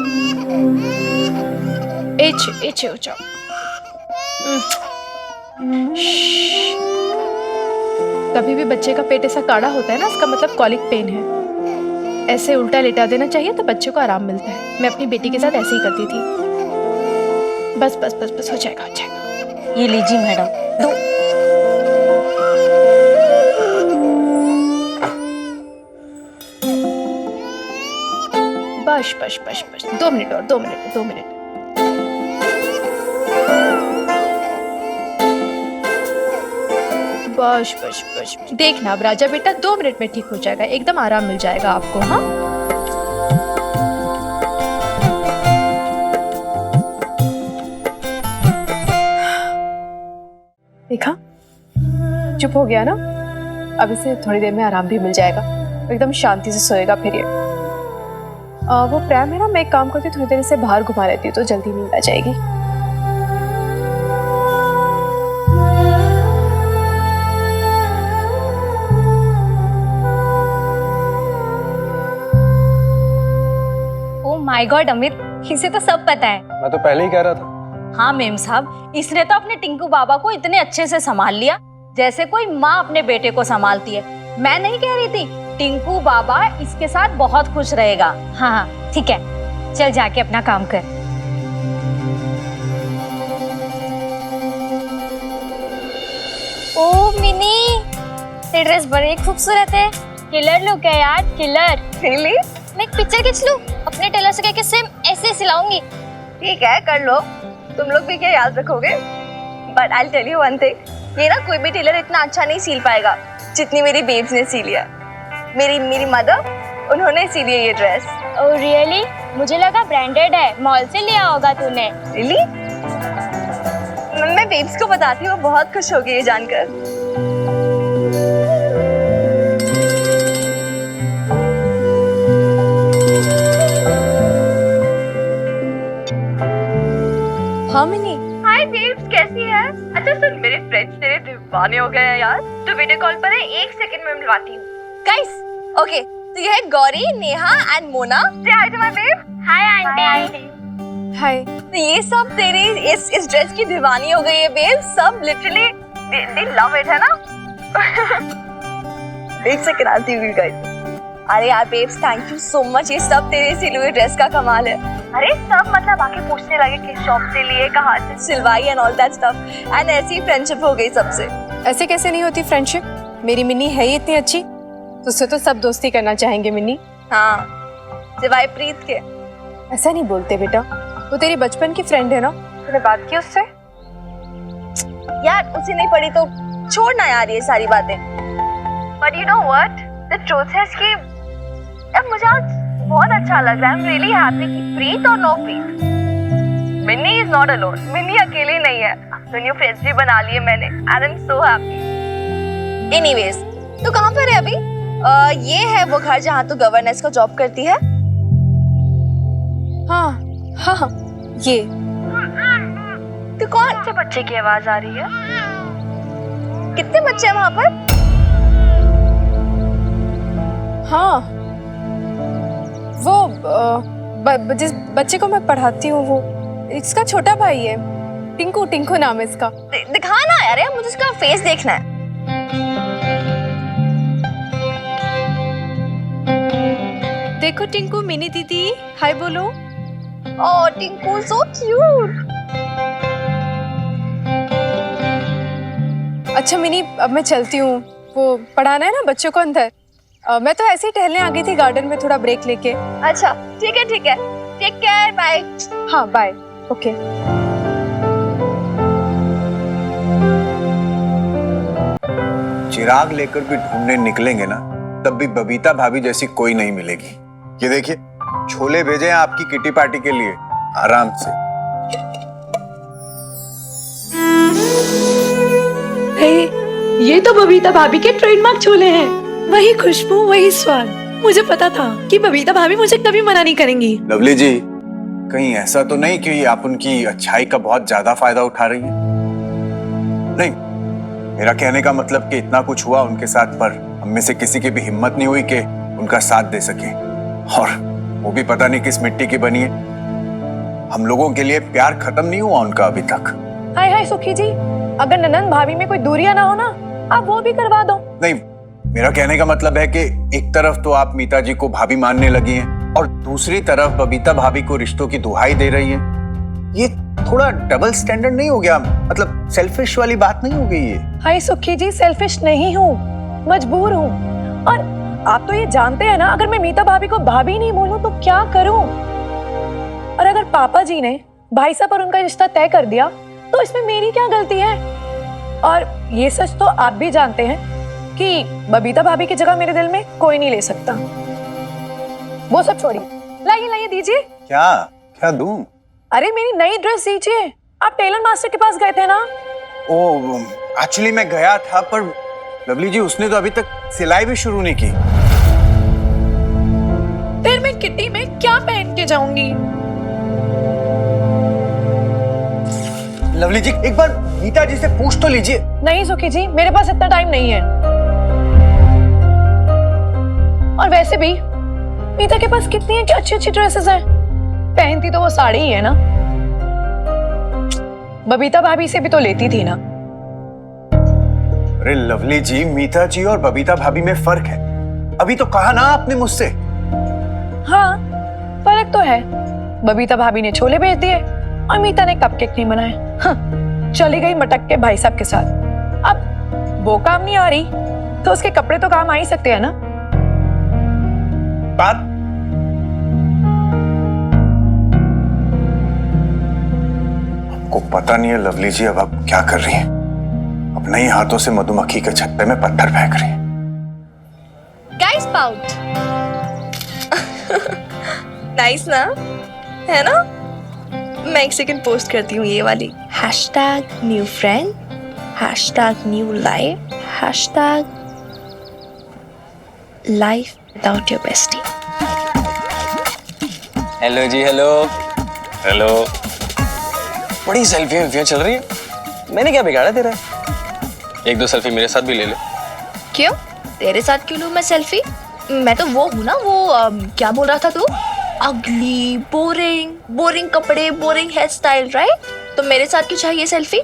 एचे हो जाओ। कभी भी बच्चे का पेट ऐसा काढ़ा होता है ना, इसका मतलब कॉलिक पेन है। ऐसे उल्टा लेटा देना चाहिए तो बच्चे को आराम मिलता है। मैं अपनी बेटी के साथ ऐसे ही करती थी। बस बस बस बस, हो जाएगा हो जाएगा। ये लीजिए मैडम, दो। बस बस बस बस, 2 मिनट और, 2 मिनट, 2 मिनट। बस बस बस, देखना अब राजा बेटा 2 मिनट में ठीक हो जाएगा, एकदम आराम मिल जाएगा आपको। हाँ, देखा, चुप हो गया ना। अब इसे थोड़ी देर में आराम भी मिल जाएगा, एकदम शांति से सोएगा फिर ये। वो प्रेम है ना, मैं एक काम करती हूँ, थोड़ी देर से बाहर घुमा लेती हूँ तो जल्दी नींद आ जाएगी। ओह माय गॉड अमित, इसे तो सब पता है। मैं तो पहले ही कह रहा था। हाँ मेम साहब, इसने तो अपने टिंकू बाबा को इतने अच्छे से संभाल लिया जैसे कोई माँ अपने बेटे को संभालती है। मैं नहीं कह रही थी, टिंकू बाबा इसके साथ बहुत खुश रहेगा। हाँ हाँ ठीक है, चल जाके अपना काम कर। ओ मिनी, ये ड्रेस बड़ी खूबसूरत है। किलर लुक है यार, किलर। रियली? मैं एक पिक्चर खींच लूं, अपने टेलर से कह के सेम ऐसे सिलाऊंगी। ठीक है, कर लो। तुम लोग भी क्या याद रखोगे? But I tell you one thing, ये ना कोई भी टेलर इतना अच्छा नहीं सिल पाएगा जितनी मेरी बेब्स ने सिली है। मेरी मदर, उन्होंने सिली है ये ड्रेस। Oh really? मुझे लगा ब्रांडेड है, मॉल से लिया होगा तूने। रियली? मैं बेब्स को बताती हूँ, बहुत खुश होगी ये जानकर। हाँ मिनी। हाय बेब्स, कैसी है? अच्छा सुन, मेरे फ्रेंड्स तेरे दीवाने हो गए हैं यार। तो वीडियो कॉल पर है, 1 सेकंड में मिलवाती हूँ। गाइस, ओके, तो ये है Gauri, Neha and Mona. Say hi to my babe. Hi aunty. Hi. तो ये सब तेरी इस ड्रेस की दीवानी हो गई है बेब। सब लिटरली दे लव इट, है ना? देख से कराती हुई गाइस। अरे यार babes, thank you so much. ये सब तेरे सिली हुई ड्रेस का कमाल है। अरे सब मतलब आके पूछने लगे किस शॉप से लिए, कहाँ से सिलवाई and all that stuff. And ऐसी फ्रेंडशिप हो गई सबसे। ऐसे कैसे नहीं होती फ्रेंडशिप? मेरी मिन्नी है ही इतनी अच्छी, तो उससे तो सब दोस्ती करना चाहेंगे मिन्नी। हाँ, सिवाय प्रीत के। ऐसा नहीं बोलते बेटा, वो तेरी बचपन की फ्रेंड है ना। तूने बात की उससे? यार उसे नहीं पड़ी तो छोड़ना यार ये सारी बातें। But you know what, the truth है कि अब मुझे आज बहुत अच्छा लग रहा है। आई एम रियली हैप्पी कि प्रीत और no Preet, Minni is not alone. Minni अकेली नहीं है, तो न्यू फ्रेंड्स भी बना लिए मैंने। I am so happy. Anyways, तो कहाँ पर है अभी? ये है वो घर जहाँ तू गवर्नेंस का जॉब करती है। हाँ हाँ हाँ, ये। तो कौन से बच्चे की आवाज आ रही है? कितने बच्चे हैं वहाँ पर? हाँ, वो जिस बच्चे को मैं पढ़ाती हूँ, वो इसका छोटा भाई है। टिंकू, टिंकू नाम है इसका। दिखा ना यार, मुझे इसका फेस देखना है। देखो टिंकू, मिनी दीदी हाय बोलो। ओह टिंकू, सो क्यूट। अच्छा मिनी, अब मैं चलती हूँ, वो पढ़ाना है ना बच्चों को अंदर। मैं तो ऐसे ही टहलने आ गई थी गार्डन में, थोड़ा ब्रेक लेके। अच्छा ठीक है ठीक है, टेक केयर, बाय। हाँ बाय, ओके। चिराग लेकर भी ढूंढने निकलेंगे ना, तब भी बबीता भाभी जैसी कोई नहीं मिलेगी। ये देखिए, छोले भेजे हैं आपकी किटी पार्टी के लिए, आराम से। ये तो बबीता भाभी के ट्रेडमार्क छोले हैं। वही खुशबू, वही स्वाद। मुझे पता था कि बबीता भाभी मुझे कभी मना नहीं करेंगी। लवली जी, कहीं ऐसा तो नहीं कि आप उनकी अच्छाई का बहुत ज्यादा फायदा उठा रही हैं? नहीं, मेरा कहने का मतलब कि इतना कुछ हुआ उनके साथ, पर हम में से किसी की भी हिम्मत नहीं हुई कि उनका साथ दे सके। और वो भी पता नहीं किस मिट्टी की बनी है। हम लोगों के लिए प्यार खत्म नहीं हुआ उनका अभी तक। हाय हाय सुखी जी, अगर ननंद भाभी में कोई दूरियां ना हो ना, आप वो भी करवा दो। नहीं, मेरा कहने का मतलब है कि एक तरफ तो आप मीता जी को भाभी मानने लगी हैं और दूसरी तरफ बबीता भाभी को रिश्तों की दुहाई दे रही हैं। ये थोड़ा डबल स्टैंडर्ड नहीं हो गया? मतलब सेल्फिश वाली बात नहीं हो गई ये? हाय सुखी जी, सेल्फिश नहीं हूँ, मजबूर हूँ। और आप तो ये जानते हैं ना, अगर मैं मीता भाभी को भाभी नहीं बोलूं तो क्या करूं? और अगर पापा जी ने भाई साहब और उनका रिश्ता तय कर दिया तो इसमें मेरी क्या गलती है? और ये सच तो आप भी जानते हैं कि बबीता भाभी की जगह मेरे दिल में कोई नहीं ले सकता। वो सब छोड़िए, लाइए लाइए दीजिए। क्या क्या दूं? अरे मेरी नई ड्रेस दीजिए। आप टेलर मास्टर के पास गए थे ना? ओ, एक्चुअली मैं गया था, पर लवली जी उसने तो अभी तक सिलाई भी शुरू नहीं की। फिर मैं किटी में क्या पहन के जाऊंगी? लवली जी, एक बार मीता जी से पूछ तो लीजिए। नहीं सुखी जी, मेरे पास इतना टाइम नहीं है। और वैसे भी मीता के पास कितनी है कि अच्छी अच्छी ड्रेसेस हैं। पहनती तो वो साड़ी ही है ना। बबीता भाभी से भी तो लेती थी ना। अरे लवली जी, मीता जी और बबीता भाभी में फर्क है। अभी तो कहा ना आपने मुझसे। हाँ, फर्क तो है। बबीता भाभी ने छोले भेज दिए और मीता ने कपकेक नहीं बनाए। हाँ, चली गई मटक के भाई साहब के साथ। अब वो काम नहीं आ रही तो उसके कपड़े तो काम आ ही सकते हैं ना। बात आपको पता नहीं है लवली जी, अब आप क्या कर रही हैं? अपने ही हाथों से मधुमक्खी के छत्ते में पत्थर फेंक रही हैं। Guys pout. नाइस ना, है ना? मैं एक सेकंड पोस्ट करती हूँ ये वाली। #new friend, #new life, #life without your bestie. Hello ji, hello hello. बड़ी सेल्फियां चल रही है। मैंने क्या बिगाड़ा तेरा? एक दो सेल्फी मेरे साथ भी ले ले। क्यों? तेरे साथ क्यों लूं मैं सेल्फी? मैं तो वो हूँ ना, वो क्या बोल रहा था तू? अगली, बोरिंग, बोरिंग कपड़े, बोरिंग हेयर स्टाइल, राइट? तो मेरे साथ क्यों चाहिए सेल्फी?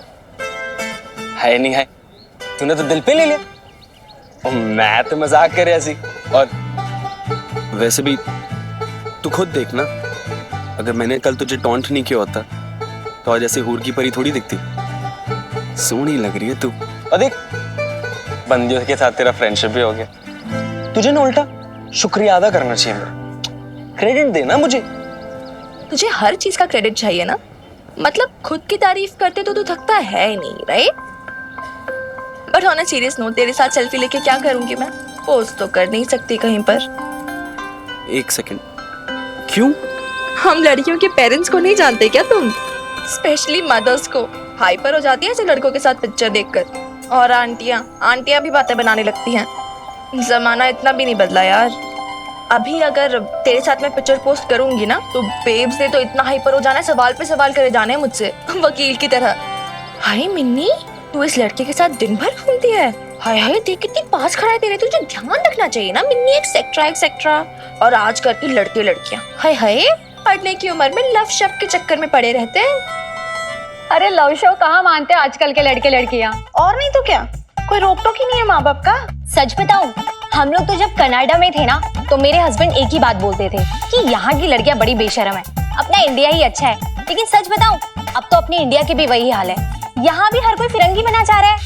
है नहीं है, तूने तो दिल पे ले लिया। और मैं तो मजाक कर रहा सी। और वैसे भी तू खुद देख ना, अगर मैंने कल तुझे टॉन्ट नहीं किया होता तो आज ऐसे हूर की परी थोड़ी दिखती। सोहनी लग रही है तू। और देख, बंदियों के साथ तेरा फ्रेंडशिप भी हो गया। तुझे ना उल्टा शुक्रिया अदा करना चाहिए मेरा, क्रेडिट देना मुझे। तुझे हर चीज का क्रेडिट चाहिए ना? मतलब खुद की तारीफ करते तो तू थकता है नहीं, right? But on a serious note, तेरे साथ सेल्फी लेके क्या करूंगी मैं? पोस्ट तो कर नहीं सकती कहीं पर। एक सेकंड, क्यों? हम लड़कियों के पेरेंट्स को नहीं जानते क्या तुम? स्पेशली मदर्स को हाइपर हो जाती है ऐसे लड़कों के साथ पिक्चर देखकर। और आंटियां भी बातें बनाने लगती हैं। जमाना इतना भी नहीं बदला यार। अभी अगर तेरे साथ मैं पिक्चर पोस्ट करूंगी ना तो बेब्स ने तो इतना हाइपर हो जाना है, सवाल पे सवाल करे जाने हैं मुझसे, वकील की तरह। हाय मिन्नी, तू इस लड़के के साथ दिन भर घूमती है? हाय हाय, देख कितनी पास खड़ा है तेरे, तुझे ध्यान रखना चाहिए ना मिन्नी, एक्सेट्रा। और आजकल की लड़के लड़कियां हाय हाय पढ़ने की उम्र में लव शव के चक्कर में पड़े रहते हैं। अरे लव शो कहाँ मानते हैं आजकल के लड़के लड़कियां। और नहीं तो क्या, कोई रोक टोक ही नहीं है माँ बाप का। सच बताऊं, हम लोग तो जब कनाडा में थे ना तो मेरे हस्बैंड एक ही बात बोलते थे कि यहाँ की लड़कियां बड़ी बेशर्म है, अपना इंडिया ही अच्छा है। लेकिन सच बताऊं, अब तो अपने इंडिया के भी वही हाल है, यहाँ भी हर कोई फिरंगी बना चाह रहा है।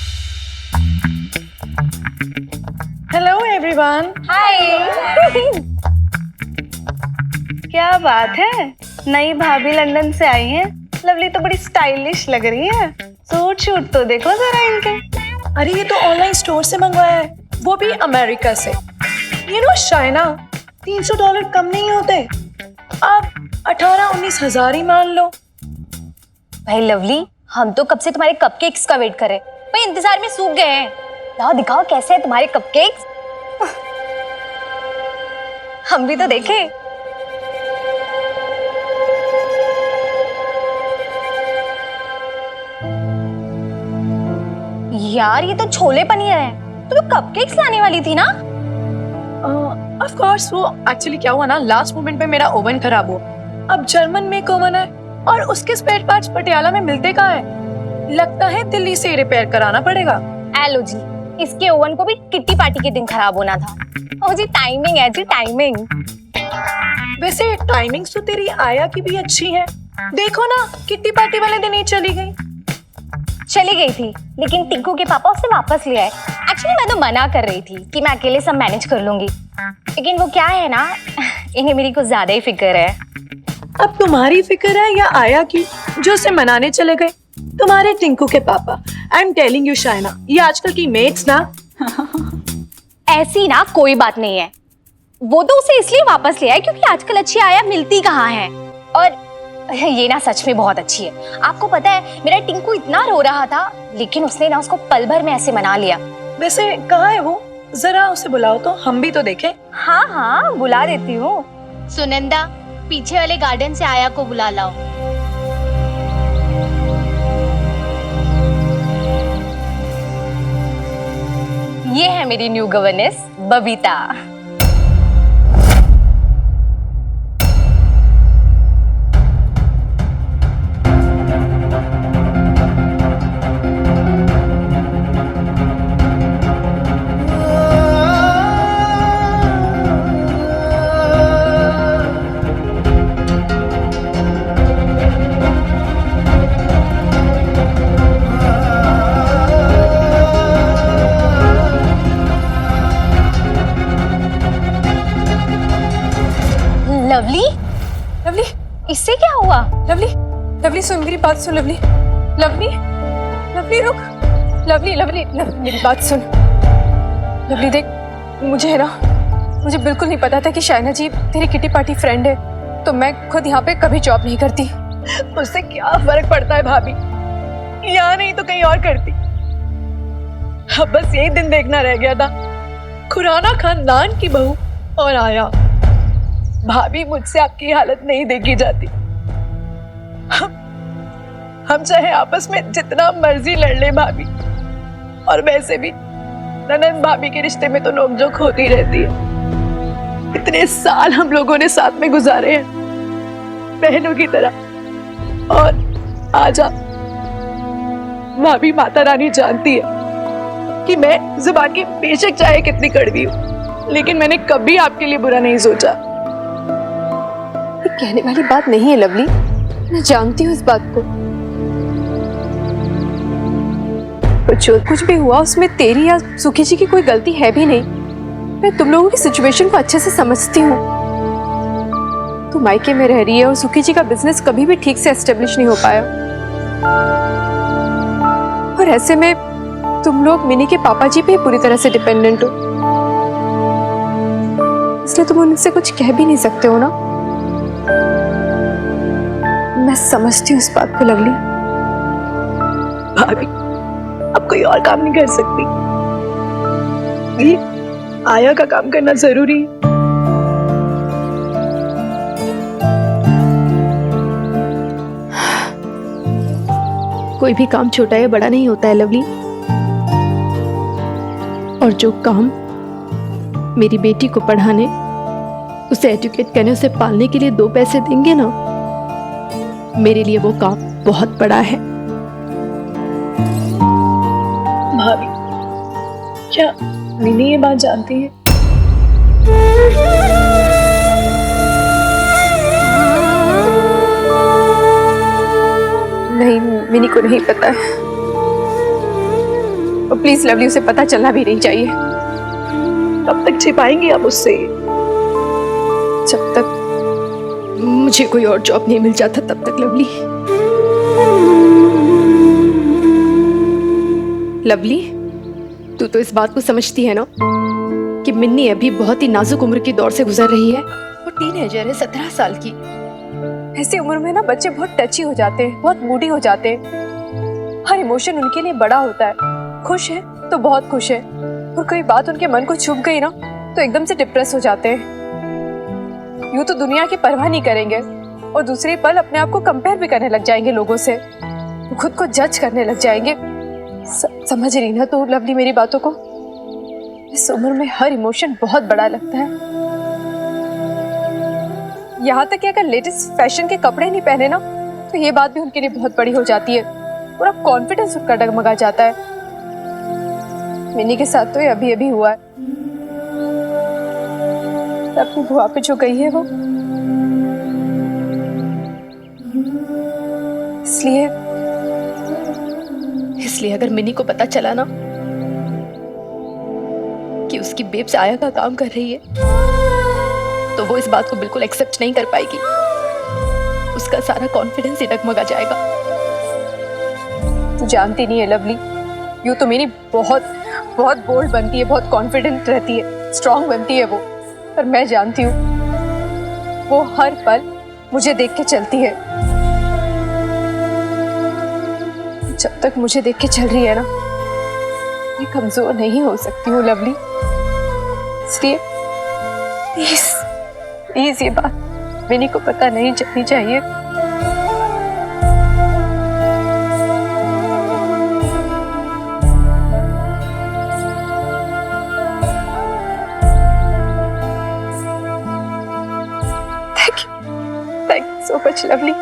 Hello everyone. हाय। क्या बात है, नई भाभी लंदन से आई है। लवली तो बड़ी स्टाइलिश लग रही है। सूट शूट तो देखो जरा इनके। अरे ये तो ऑनलाइन स्टोर से मंगवाया है, वो भी अमेरिका से। यू नो शाइना, $300 कम नहीं होते। अब 18-19 हजार ही मान लो। भाई लवली, हम तो कब से तुम्हारे कपकेक्स का वेट कर रहे, भाई इंतजार में सूख गए हैं। लाओ दिखाओ कैसे है तुम्हारे कपकेक्स। हम भी तो देखें। यार ये तो छोले पनीर है, तो कपकेक्स लाने वाली थी ना? ऑफ कोर्स, वो एक्चुअली क्या हुआ ना, लास्ट मोमेंट पे मेरा ओवन खराब हुआ। अब जर्मन में ओवन है और उसके स्पेयर पार्ट्स पटियाला में मिलते कहाँ है? लगता है दिल्ली से रिपेयर कराना पड़ेगा। एलो जी, इसके ओवन को भी किट्टी पार्टी के दिन खराब होना था। ओ जी टाइमिंग है जी, टाइमिंग। वैसे टाइमिंग तो तेरी आया की भी अच्छी है। देखो ना, किट्टी पार्टी वाले दिन ही चली गई थी, लेकिन टिंकू के पापा उसे वापस ले आए। एक्चुअली मैं तो मना कर रही थी कि मैं अकेले सब मैनेज कर लूंगी, लेकिन वो क्या है ना, इन्हें मेरी कुछ ज्यादा ही फिक्र है। अब तुम्हारी फिक्र है या आया की जो उसे मनाने चले गए? तुम्हारे टिंकू के पापा। I am telling you Shaina, ये आजकल की मेट्स ना ऐसी ना कोई बात नहीं है। वो तो उसे इसलिए वापस ले आए क्योंकि आजकल अच्छी आया मिलती कहाँ है। और ये ना सच में बहुत अच्छी है। आपको पता है मेरा टिंकू इतना रो रहा था, लेकिन उसने ना उसको पल भर में ऐसे मना लिया। वैसे कहाँ है वो? जरा उसे बुलाओ तो हम भी तो देखें। हाँ हाँ बुला देती हूँ। सुनंदा, पीछे वाले गार्डन से आया को बुला लाओ। ये है मेरी new governance Babita. Lovely, lovely, इससे क्या हुआ? लवली, लवली सुन मेरी बात सुन। लवली, लवली, लवली रुक। लवली, लवली, मेरी बात सुन। लवली देख, मुझे है ना, मुझे बिल्कुल नहीं पता था कि शाइना जी तेरी किटी पार्टी फ्रेंड है, तो मैं खुद यहाँ पे कभी जॉब नहीं करती। उससे क्या फर्क पड़ता है भाभी, यहाँ नहीं तो कहीं और करती। अब बस यही दिन देखना रह गया था, खुराना खानदान की बहू और आया। भाभी मुझसे आपकी हालत नहीं देखी जाती। हम चाहे आपस में जितना मर्जी लड़ ले भाभी, और वैसे भी ननद भाभी के रिश्ते में तो नोकझोंक होती रहती है। इतने साल हम लोगों ने साथ में गुजारे हैं, बहनों की तरह। और आजा, भाभी माता रानी जानती है कि मैं जुबान की बेशक चाहे कितनी कड़वी हूँ, लेकिन मैंने कभी आपके लिए बुरा नहीं सोचा। ये कहने वाली बात नहीं है लवली, मैं जानती हूँ इस बात को। पर जो कुछ भी हुआ उसमें तेरी या सुखी जी की कोई गलती है भी नहीं। मैं तुम लोगों की सिचुएशन को अच्छे से समझती हूँ। तू मायके में रह रही है और सुखी जी का बिजनेस कभी भी ठीक से एस्टेब्लिश नहीं हो पाया, और ऐसे में तुम लोग मिनी के पापा जी पे पूरी तरह से डिपेंडेंट हो, इसलिए तुम उनसे कुछ कह भी नहीं सकते हो ना। मैं समझती हूँ इस बात को लवली। भाभी, अब कोई और काम नहीं कर सकती, ये आया का काम करना जरूरी है। कोई भी काम छोटा या बड़ा नहीं होता है लवली, और जो काम मेरी बेटी को पढ़ाने, उसे एजुकेट करने, उसे पालने के लिए 2 पैसे देंगे ना, मेरे लिए वो काम बहुत बड़ा है। भाभी, क्या मिनी ये बात जानती है? नहीं, मिनी को नहीं पता है। और प्लीज लवली, उसे पता चलना भी नहीं चाहिए। कब तक छिपाएंगे आप उससे? जब तक मुझे कोई और जॉब नहीं मिल जाता तब तक लवली। लवली, तू तो इस बात को समझती है ना कि मिन्नी अभी बहुत ही नाजुक उम्र के दौर से गुजर रही है। वो टीनेजर है, 17 साल की। ऐसी उम्र में ना बच्चे बहुत टची हो जाते हैं, बहुत मूडी हो जाते हैं। हर इमोशन उनके लिए बड़ा होता है। खुश है तो बहुत खुश है, और कोई बात उनके मन को छुप गई ना तो एकदम से डिप्रेस हो जाते हैं। यूं तो दुनिया की परवाह नहीं करेंगे, और दूसरे पल अपने आप को कंपेयर भी करने लग जाएंगे लोगों से, खुद को जज करने लग जाएंगे। समझ रही ना तू लवली मेरी बातों को? इस उम्र में हर इमोशन बहुत बड़ा लगता है। यहाँ तक कि अगर लेटेस्ट फैशन के कपड़े नहीं पहने ना तो ये बात भी उनके लिए बहुत बड़ी हो जाती है, और अब कॉन्फिडेंस उनका डगमगा जाता है। मिनी के साथ तो ये अभी अभी हुआ है। अपनी बुआ पे जो गई है वो, इसलिए अगर मिनी को पता चला ना कि उसकी बेब से आया का काम कर रही है, तो वो इस बात को बिल्कुल एक्सेप्ट नहीं कर पाएगी। उसका सारा कॉन्फिडेंस ही डगमगा जाएगा। तू जानती नहीं है लवली, यूं तो मेरी बहुत बहुत बोल्ड बनती है, बहुत कॉन्फिडेंट रहती है, स्ट्रांग बनती है वो, पर मैं जानती हूँ वो हर पल मुझे देख के चलती है। जब तक मुझे देख के चल रही है ना, मैं कमजोर नहीं हो सकती हूँ लवली। इसलिए प्लीज ये बात मिनी को पता नहीं चलनी चाहिए। Thank you so much, lovely.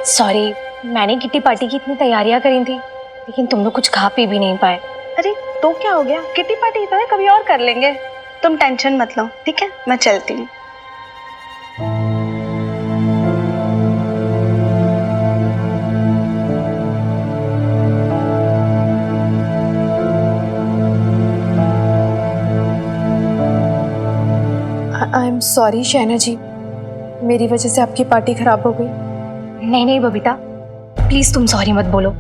Sorry, मैंने किट्टी पार्टी की इतनी तैयारियां करी थी, लेकिन तुम लोग कुछ खा पी भी नहीं पाए। अरे तो क्या हो गया, किट्टी पार्टी तो है, कभी और कर लेंगे। तुम टेंशन मत लो, ठीक है, मैं चलती हूँ। आई एम सॉरी शहना जी, मेरी वजह से आपकी पार्टी खराब हो गई। नहीं नहीं बबीता, प्लीज तुम सॉरी मत बोलो।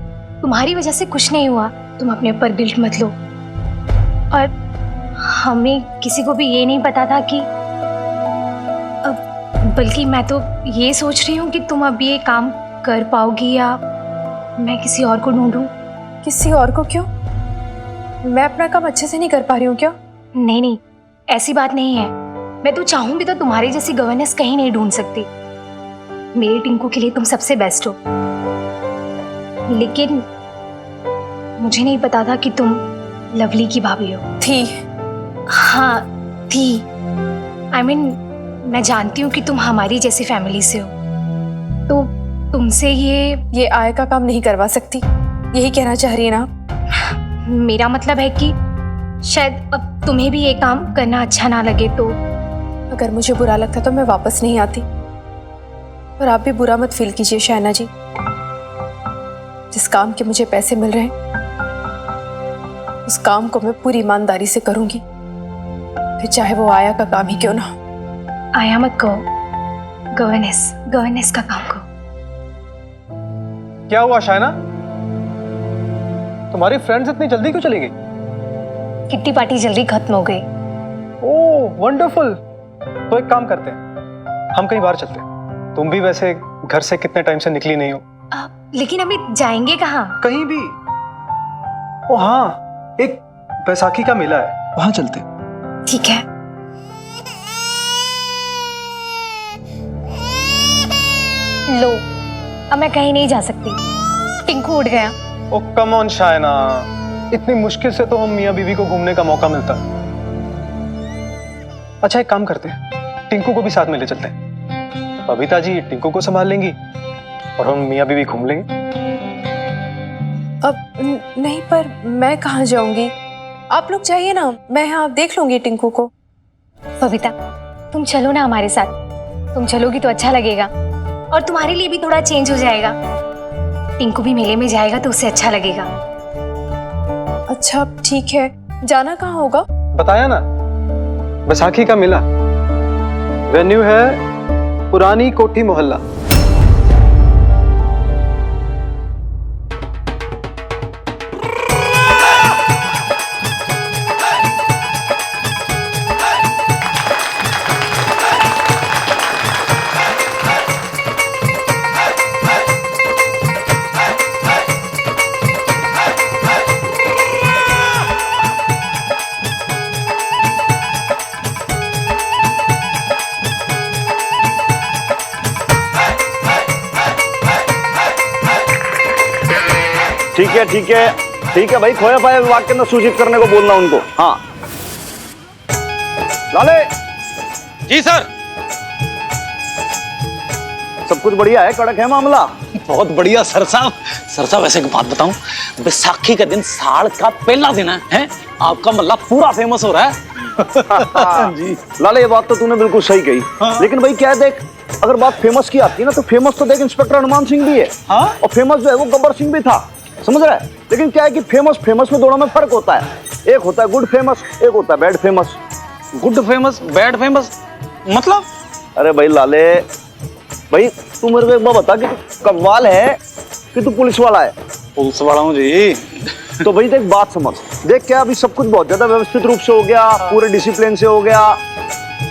तुम्हारी वजह से कुछ नहीं हुआ, तुम अपने ऊपर गिल्ट मत लो। और हमें किसी को भी ये नहीं पता था कि बल्कि मैं तो ये सोच रही हूँ कि तुम अब ये काम कर पाओगी या मैं किसी और को ढूंढूं। किसी और को क्यों? मैं अपना काम अच्छे से नहीं कर पा रही हूँ क्या? नहीं नहीं, ऐसी बात नहीं है। मैं तो चाहूँ भी तो तुम्हारी जैसी गवर्नेंस कहीं नहीं ढूंढ सकती। मेरे टिंकू के लिए तुम सबसे बेस्ट हो, लेकिन मुझे नहीं पता था कि तुम लवली की भाभी हो। थी। हाँ थी। I mean, मैं जानती हूँ कि तुम हमारी जैसी फैमिली से हो, तो तुमसे ये आय का काम नहीं करवा सकती, यही कहना चाह रही है ना? मेरा मतलब है कि शायद अब तुम्हें भी ये काम करना अच्छा ना लगे, तो अगर मुझे बुरा लगता तो मैं वापस नहीं आती। और आप भी बुरा मत फील कीजिए शायना जी। जिस काम के मुझे पैसे मिल रहे हैं उस काम को मैं पूरी ईमानदारी से करूंगी, फिर चाहे वो आया का काम ही क्यों ना हो। आया मत कहो, गवर्नेंस का काम कहो। क्या हुआ शायना, तुम्हारी फ्रेंड्स इतनी जल्दी क्यों चली गई? किट्टी पार्टी जल्दी खत्म हो गई। ओह वंडरफुल। तो एक काम करते हैं, हम कहीं बाहर चलते हैं। तुम भी वैसे घर से कितने टाइम से निकली नहीं हो। लेकिन अभी जाएंगे कहाँ? कहीं भी। ओ हाँ, एक बैसाखी का मेला है, वहां चलते हैं। ठीक है। लो, अब मैं कहीं नहीं जा सकती, टिंकू उठ गया। ओ कम ऑन शायना, इतनी मुश्किल से तो हम मियाँ बीवी को घूमने का मौका मिलता। अच्छा एक काम करते हैं, टिंकू को भी साथ में ले चलते हैं। बबीता जी टिंकू को संभाल लेंगी और हम मियाँ बीवी घूम लेंगे। अब नहीं, पर मैं कहाँ जाऊंगी? आप लोग जाइए ना, मैं यहाँ देख लूंगी टिंकू को। बबीता तुम चलो ना हमारे साथ, तुम चलोगी तो अच्छा लगेगा और तुम्हारे लिए भी थोड़ा चेंज हो जाएगा। टिंकू भी मेले में जाएगा तो उसे अच्छा लगेगा। अच्छा ठीक है, जाना कहाँ होगा? बताया ना, बैसाखी का मेला। वेन्यू है पुरानी कोठी मोहल्ला। ठीक है भाई, खोया पाया विभाग के अंदर सूचित करने को बोलना उनको। हाँ लाले जी सर। सब कुछ बढ़िया है, कड़क है मामला। बहुत बढ़िया सर साहब। सर साहब ऐसे एक बात बताऊं, बैसाखी का दिन साल का पहला दिन है? आपका मल्ला पूरा फेमस हो रहा है। जी लाले, ये बात तो तूने बिल्कुल सही कही। हाँ? लेकिन भाई क्या है, देख अगर बात फेमस की आती है ना, तो फेमस तो देख इंस्पेक्टर हनुमान सिंह भी है। हाँ? और फेमस जो है वो गब्बर सिंह भी था, समझ रहा है? लेकिन क्या है कि फेमस में दोनों में फर्क होता है। एक होता है गुड फेमस, एक होता है bad famous. Good famous, bad famous मतलब? अरे भाई लाले, भाई तू मेरे को एक बात बता कि तू कव्वाल है कि तू पुलिस वाला है? पुलिस वाला हूँ जी। तो भाई देख बात समझ, देख क्या अभी सब कुछ बहुत ज्यादा व्यवस्थित रूप से हो गया, पूरे डिसिप्लिन से हो गया,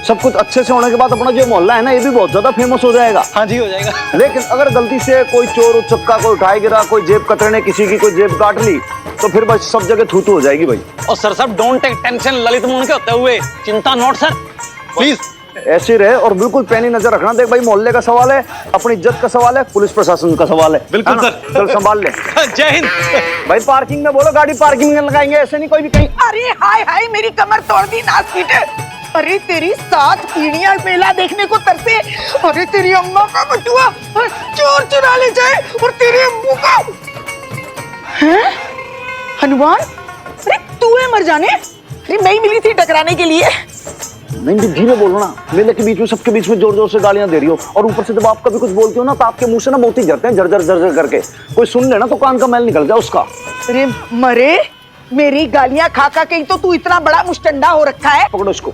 सब कुछ अच्छे से होने के बाद अपना जो मोहल्ला है ना, ये भी बहुत ज्यादा फेमस हो जाएगा। हाँ जी हो जाएगा। लेकिन अगर गलती से कोई चोर उचक्का कोई उठाए गिरा, कोई जेब कतरे ने किसी की कोई जेब काट ली, तो फिर बस सब जगह थू हो जाएगी भाई। और सर साहब don't take tension, Lalit Mohan के होते हुए चिंता नोट सर, प्लीज ऐसे रहे और बिल्कुल पैनी नजर रखना। देख भाई मोहल्ले का सवाल है, अपनी इज्जत का सवाल है, पुलिस प्रशासन का सवाल है। बिल्कुल सर, चल संभाल ले। जय हिंद। भाई पार्किंग में बोलो, गाड़ी पार्किंग में लगाएंगे, ऐसे नहीं कोई भी कहीं। अरे हाय हाय, मेरी कमर तोड़ दी नाच पीटे। अरे तेरी 7 पीढ़ियां मेला देखने को तरसे। अरे तेरी अम्मा का बटुआ चोर चुरा ले जाए और तेरे अम्मू का। हैं? हनुमान, अरे तू है मर जाने। अरे मैं ही मिली थी टकराने के लिए। नहीं धीरे बोलो ना, मेले के बीच में सबके बीच में जोर जोर से गालियां दे रही हो, और ऊपर से जब आप कभी कुछ बोलते हो ना, तो आपके मुंह से ना मोती झरते हैं, झरझर झरझर करके। कोई सुन ले ना तो कान का मैल निकल जाए उसका। अरे मरे, मेरी गालियां खा खा के तो तू इतना बड़ा मुस्टंडा हो रखा है। पकड़ो इसको।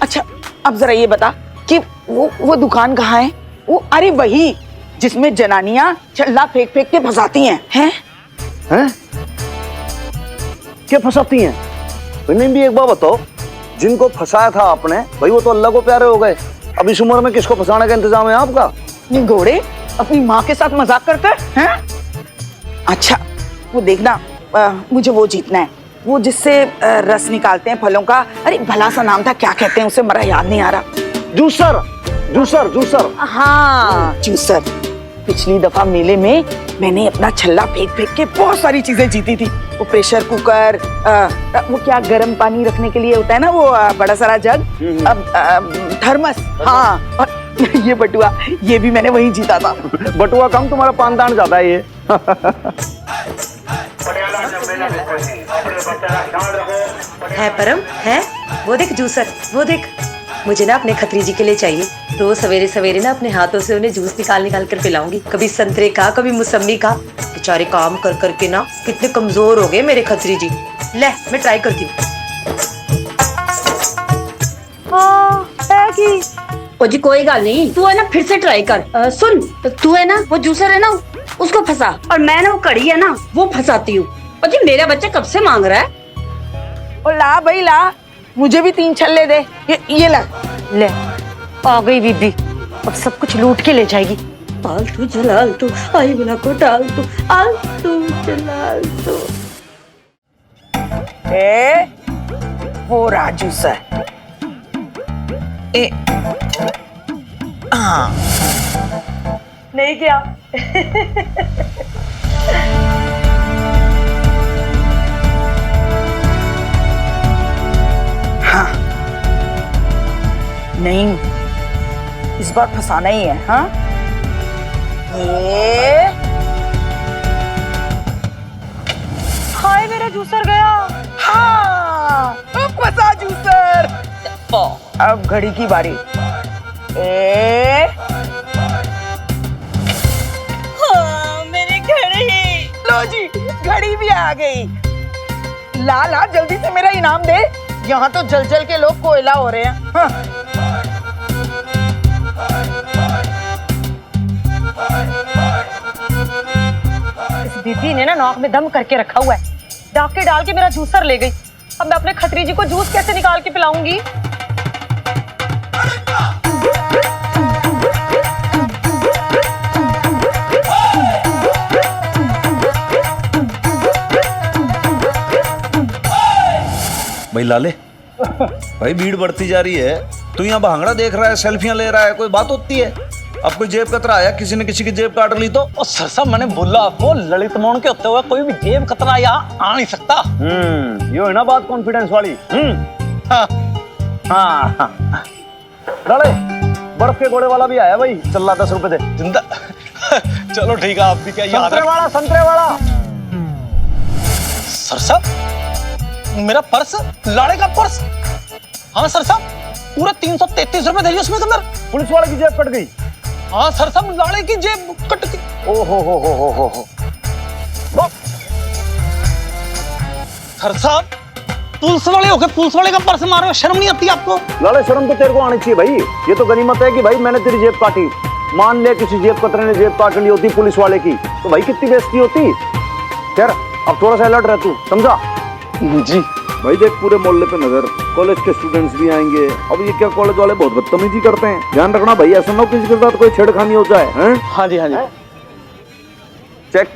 अच्छा अब जरा ये बता कि वो दुकान कहाँ है? वो अरे वही जिसमें जनानियां छल्ला फेंक फेंक के फंसाती हैं। हैं? क्या फंसाती हैं? नहीं भी एक बात बताओ, जिनको फंसाया था आपने भाई वो तो अल्लाह को प्यारे हो गए, अब इस उम्र में किसको फंसाने का इंतजाम है आपका? घोड़े अपनी माँ के साथ मजाक करते हैं? अच्छा वो देखना, मुझे वो जीतना है, वो जिससे रस निकालते हैं फलों का। अरे भला सा नाम था, क्या कहते हैं उसे, मेरा याद नहीं आ रहा। जूसर। Juicer juicer. हाँ जूसर। पिछली दफा मेले में मैंने अपना छल्ला फेंक फेंक के बहुत सारी चीजें जीती थी। वो प्रेशर कुकर, वो क्या गर्म पानी रखने के लिए होता है ना, वो बड़ा सारा जग, थर्मस। हाँ, और ये बटुआ, ये भी मैंने वहीं जीता था। बटुआ कम, तुम्हारा पानदान ज्यादा है ये। है परम है, वो देख जूसर, वो देख। मुझे ना अपने खत्री जी के लिए चाहिए। रोज सवेरे सवेरे ना अपने हाथों से उन्हें जूस निकाल निकाल कर पिलाऊंगी। कभी संतरे का, कभी मौसम्बी का। बेचारे काम कर करके ना कितने कमजोर हो गए मेरे खत्री जी। ले मैं ट्राई करती हूँ। ओ जी कोई गल नहीं, तू है ना फिर से ट्राई कर। सुन, तू है ना वो जूसर है ना, उसको फंसा, और मैं ना वो कड़ी है ना वो फंसाती हूँ। ओ जी मेरा बच्चा कब से मांग रहा है। ओ ला भाई ला, मुझे भी 3 छल्ले दे। ये ला। ले आ गई बीबी, अब सब कुछ लूट के ले जाएगी। आलतू जलाल तू, आई बुला को टाल तू, आलतू जलाल तू। ए वो राजू सर। ए हाँ नहीं क्या? हाँ नहीं, इस बार फंसाना ही है। हाँ ये हाय मेरा जूसर गया। हाँ अब फंसा जूसर। अब घड़ी की बारी। हाँ मेरी घड़ी। लो जी घड़ी भी आ गई। ला ला जल्दी से मेरा इनाम दे, यहाँ तो जल जल के लोग कोयला हो रहे हैं। हाँ। इस दीदी ने ना नाक में दम करके रखा हुआ है। डाके डाल के मेरा जूसर ले गई। अब मैं अपने खत्री जी को जूस कैसे निकाल के पिलाऊंगी? भाई लाले, भाई भीड़ बढ़ती जा रही है, तू यहाँ भांगड़ा देख रहा है, सेल्फियां ले रहा है, कोई बात होती है? अब कोई जेब कतरा आया, किसी ने किसी की जेब काट ली तो? और सर साहब मैंने बोला आपको, ललित मोहन के होते हुए कोई भी जेब कतरा यहाँ आ नहीं सकता। ये है ना बात कॉन्फिडेंस वाली। हाँ लाले, बर्फ के घोड़े वाला भी आया भाई, चल रहा 10 रुपए दे। जिंदा चलो ठीक है, आप भी क्या याद संतरे वाला, संतरे वाला। सर साहब मेरा पर्स, लाड़े का पर्स। हाँ सर साहब, पूरे 333 रुपए थे उसमें अंदर। पुलिस वाले की जेब कट गई। हाँ सर साहब, लाड़े की जेब कट गई। ओ हो। सर साहब पुलिस वाले होके पुलिस वाले का पर्स मारो, शर्म नहीं आती आपको? लाले शर्म तो तेरे को आनी चाहिए भाई, ये तो गनीमत है कि भाई मैंने तेरी जेब काटी। मान ले किसी जेब कतरे ने जेब काट ली होती पुलिस वाले की, तो भाई कितनी बेइज्जती होती। खैर अब थोड़ा सा अलर्ट रह तू, समझा? जी भाई देख, पूरे मोहल्ले पे नजर, कॉलेज के स्टूडेंट्स भी आएंगे। अब ये क्या, कॉलेज वाले बहुत बदतमीजी करते हैं, ध्यान रखना भाई, ऐसा ना हो किसी के साथ कोई छेड़खानी हो जाए। हैं? हाँ जी हाँ जी। चेक।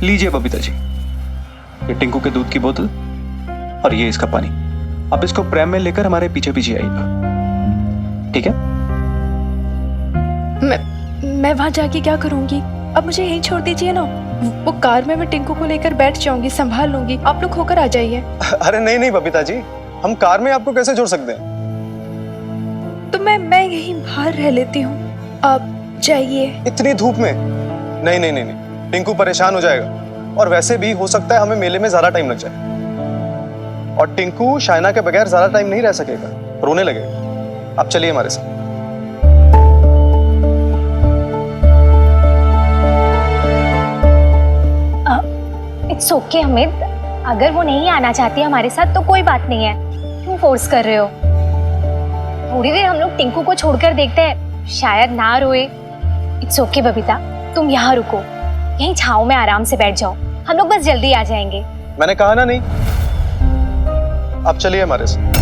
लीजिए बबीता जी, ये टिंकू के दूध की बोतल और ये इसका पानी। आप इसको प्रेम में लेकर हमारे पीछे पीछे आइएगा, ठीक है? मैं वहां जाके क्या करूंगी? अब मुझे यहीं छोड़ दीजिए ना, वो कार में मैं टिंकू को लेकर बैठ जाऊंगी, संभाल लूंगी। आप लोग होकर आ जाइए। अरे नहीं नहीं बबीता जी, हम कार में आपको कैसे छोड़ सकते हैं? तो मैं यहीं बाहर रह लेती हूँ, आप जाइए। इतनी धूप में? नहीं नहीं नहीं नहीं, टिंकू परेशान हो जाएगा, और वैसे भी हो सकता है हमें मेले में ज्यादा टाइम लग जाए, और टिंकू शाइना के बगैर ज्यादा टाइम नहीं रह सकेगा, रोने लगेगा। आप चलिए हमारे साथ। इट्स ओके हमिद, अगर वो नहीं आना चाहती हमारे साथ तो कोई बात नहीं है, क्यों फोर्स कर रहे हो? थोड़ी देर हम लोग टिंकू को छोड़कर देखते हैं, शायद ना रोए। इट्स ओके बबीता, तुम यहाँ रुको, यहीं छाँव में आराम से बैठ जाओ, हम लोग बस जल्दी आ जाएंगे। मैंने कहा ना नहीं। आप चलिए हमारे साथ।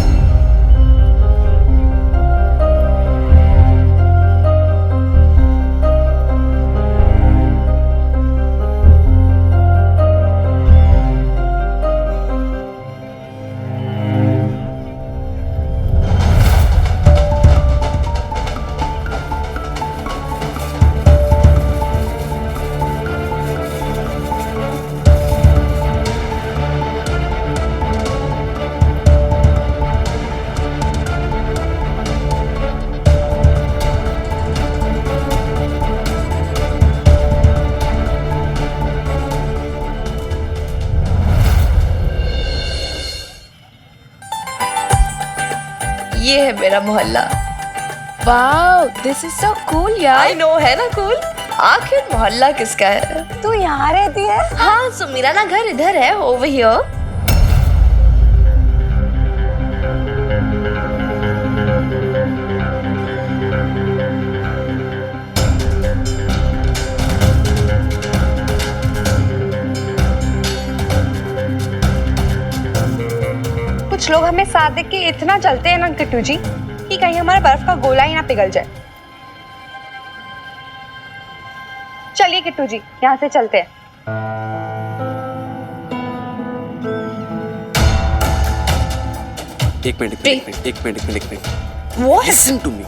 ये है मेरा मोहल्ला। Wow, this is so cool यार। आई नो, है ना कूल? आखिर मोहल्ला किसका है? तू यहाँ रहती है? हाँ, सो मेरा ना घर इधर है, ओवर हियर। कुछ लोग हमें साथ देख के इतना चलते हैं ना किट्टू जी कि कहीं हमारा बर्फ का गोला ही ना पिघल जाए। चलिए किट्टू जी, यहाँ से चलते हैं। एक minute. What? Listen to me.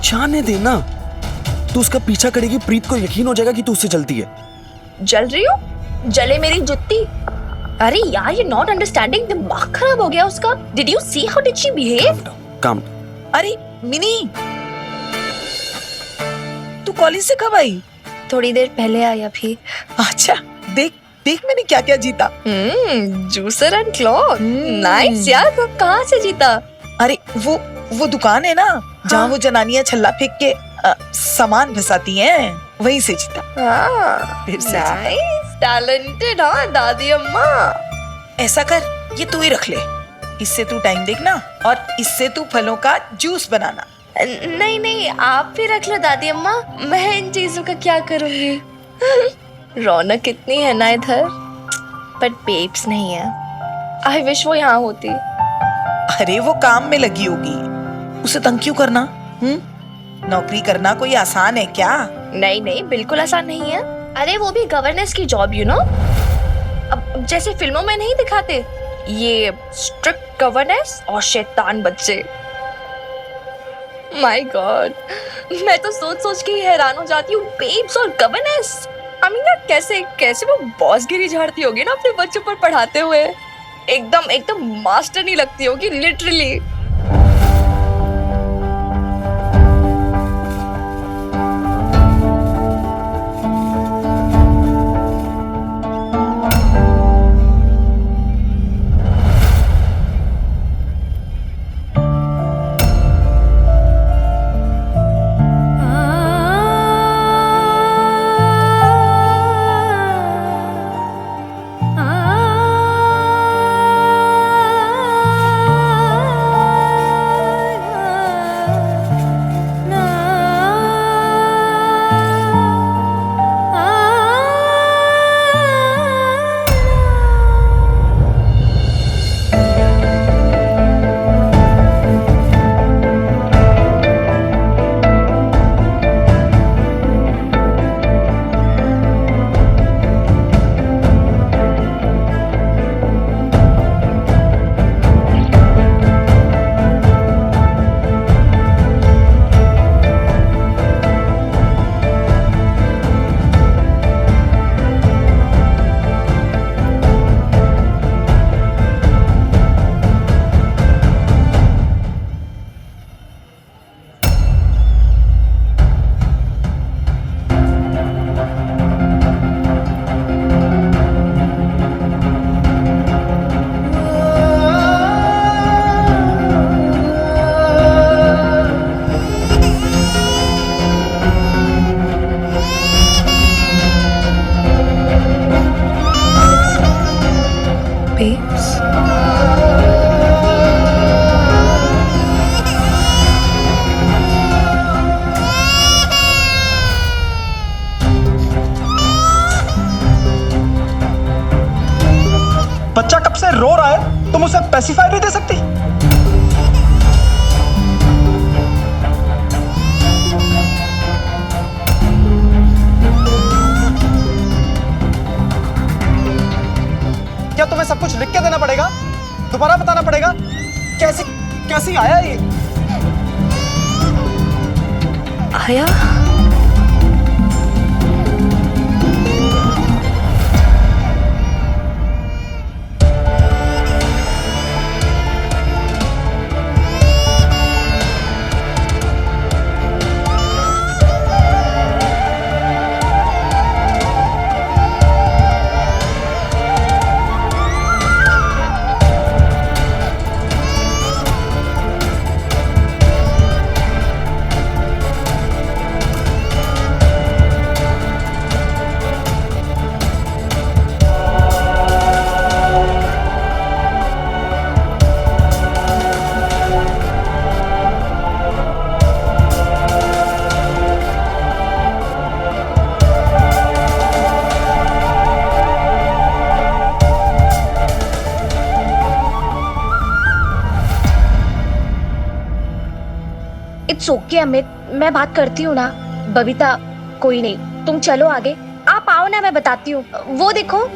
जाने देना। तू उसका पीछा करेगी, प्रीत को यकीन हो जाएगा कि तू उससे जलती है। जल रही हो? जले मेरी जुत्ती। अरे यार, ये नॉट अंडरस्टैंडिंग, दिमाग खराब हो गया उसका। Did you see how did she behave? काम। अरे मिनी, तू कॉलेज से कब आई? थोड़ी देर पहले आई अभी। अच्छा, देख देख मैंने क्या क्या जीता। Juicer and cloth. नाइस यार, कहाँ से जीता? अरे वो दुकान है ना जहाँ वो जनानियां छल्ला फेंक के सामान फंसाती हैं, वहीं से जीता। Nice, talented. हाँ दादी अम्मा। ऐसा कर, ये तू ही रख ले, इससे तू टाइम देखना और इससे तू फलों का जूस बनाना। नहीं, आप भी रख लो दादी अम्मा, मैं इन चीजों का क्या करूंगी? रौनक कितनी है ना इधर, बट बेब्स नहीं है। आई विश वो यहाँ होती। अरे वो काम में लगी होगी, उसे तंग क्यों करना? नौकरी करना कोई आसान है क्या? नहीं, बिल्कुल आसान नहीं है। अरे वो भी गवर्नेंस की जॉब, यू नो। अब जैसे फिल्मों में नहीं दिखाते, ये स्ट्रिक्ट गवर्नेंस और शैतान बच्चे। माय गॉड, मैं तो सोच के ही हैरान हो जाती हूँ। बेब्स और गवर्नेंस, आई मीन कैसे वो बॉसगिरी झाड़ती होगी ना अपने बच्चों पर पढ़ाते हुए। एकदम मास्टर नहीं लगती होगी, लिटरली। बच्चा कब से रो रहा है, तुम उसे पेसिफाई नहीं दे सकती? क्या तुम्हें सब कुछ लिख के देना पड़ेगा? दोबारा बताना पड़ेगा? कैसी आया ये? आया? इट्स ओके अमित, मैं बात करती हूँ ना। बबीता, कोई नहीं, तुम चलो आगे, आप आओ ना, मैं बताती हूँ। वो देखो।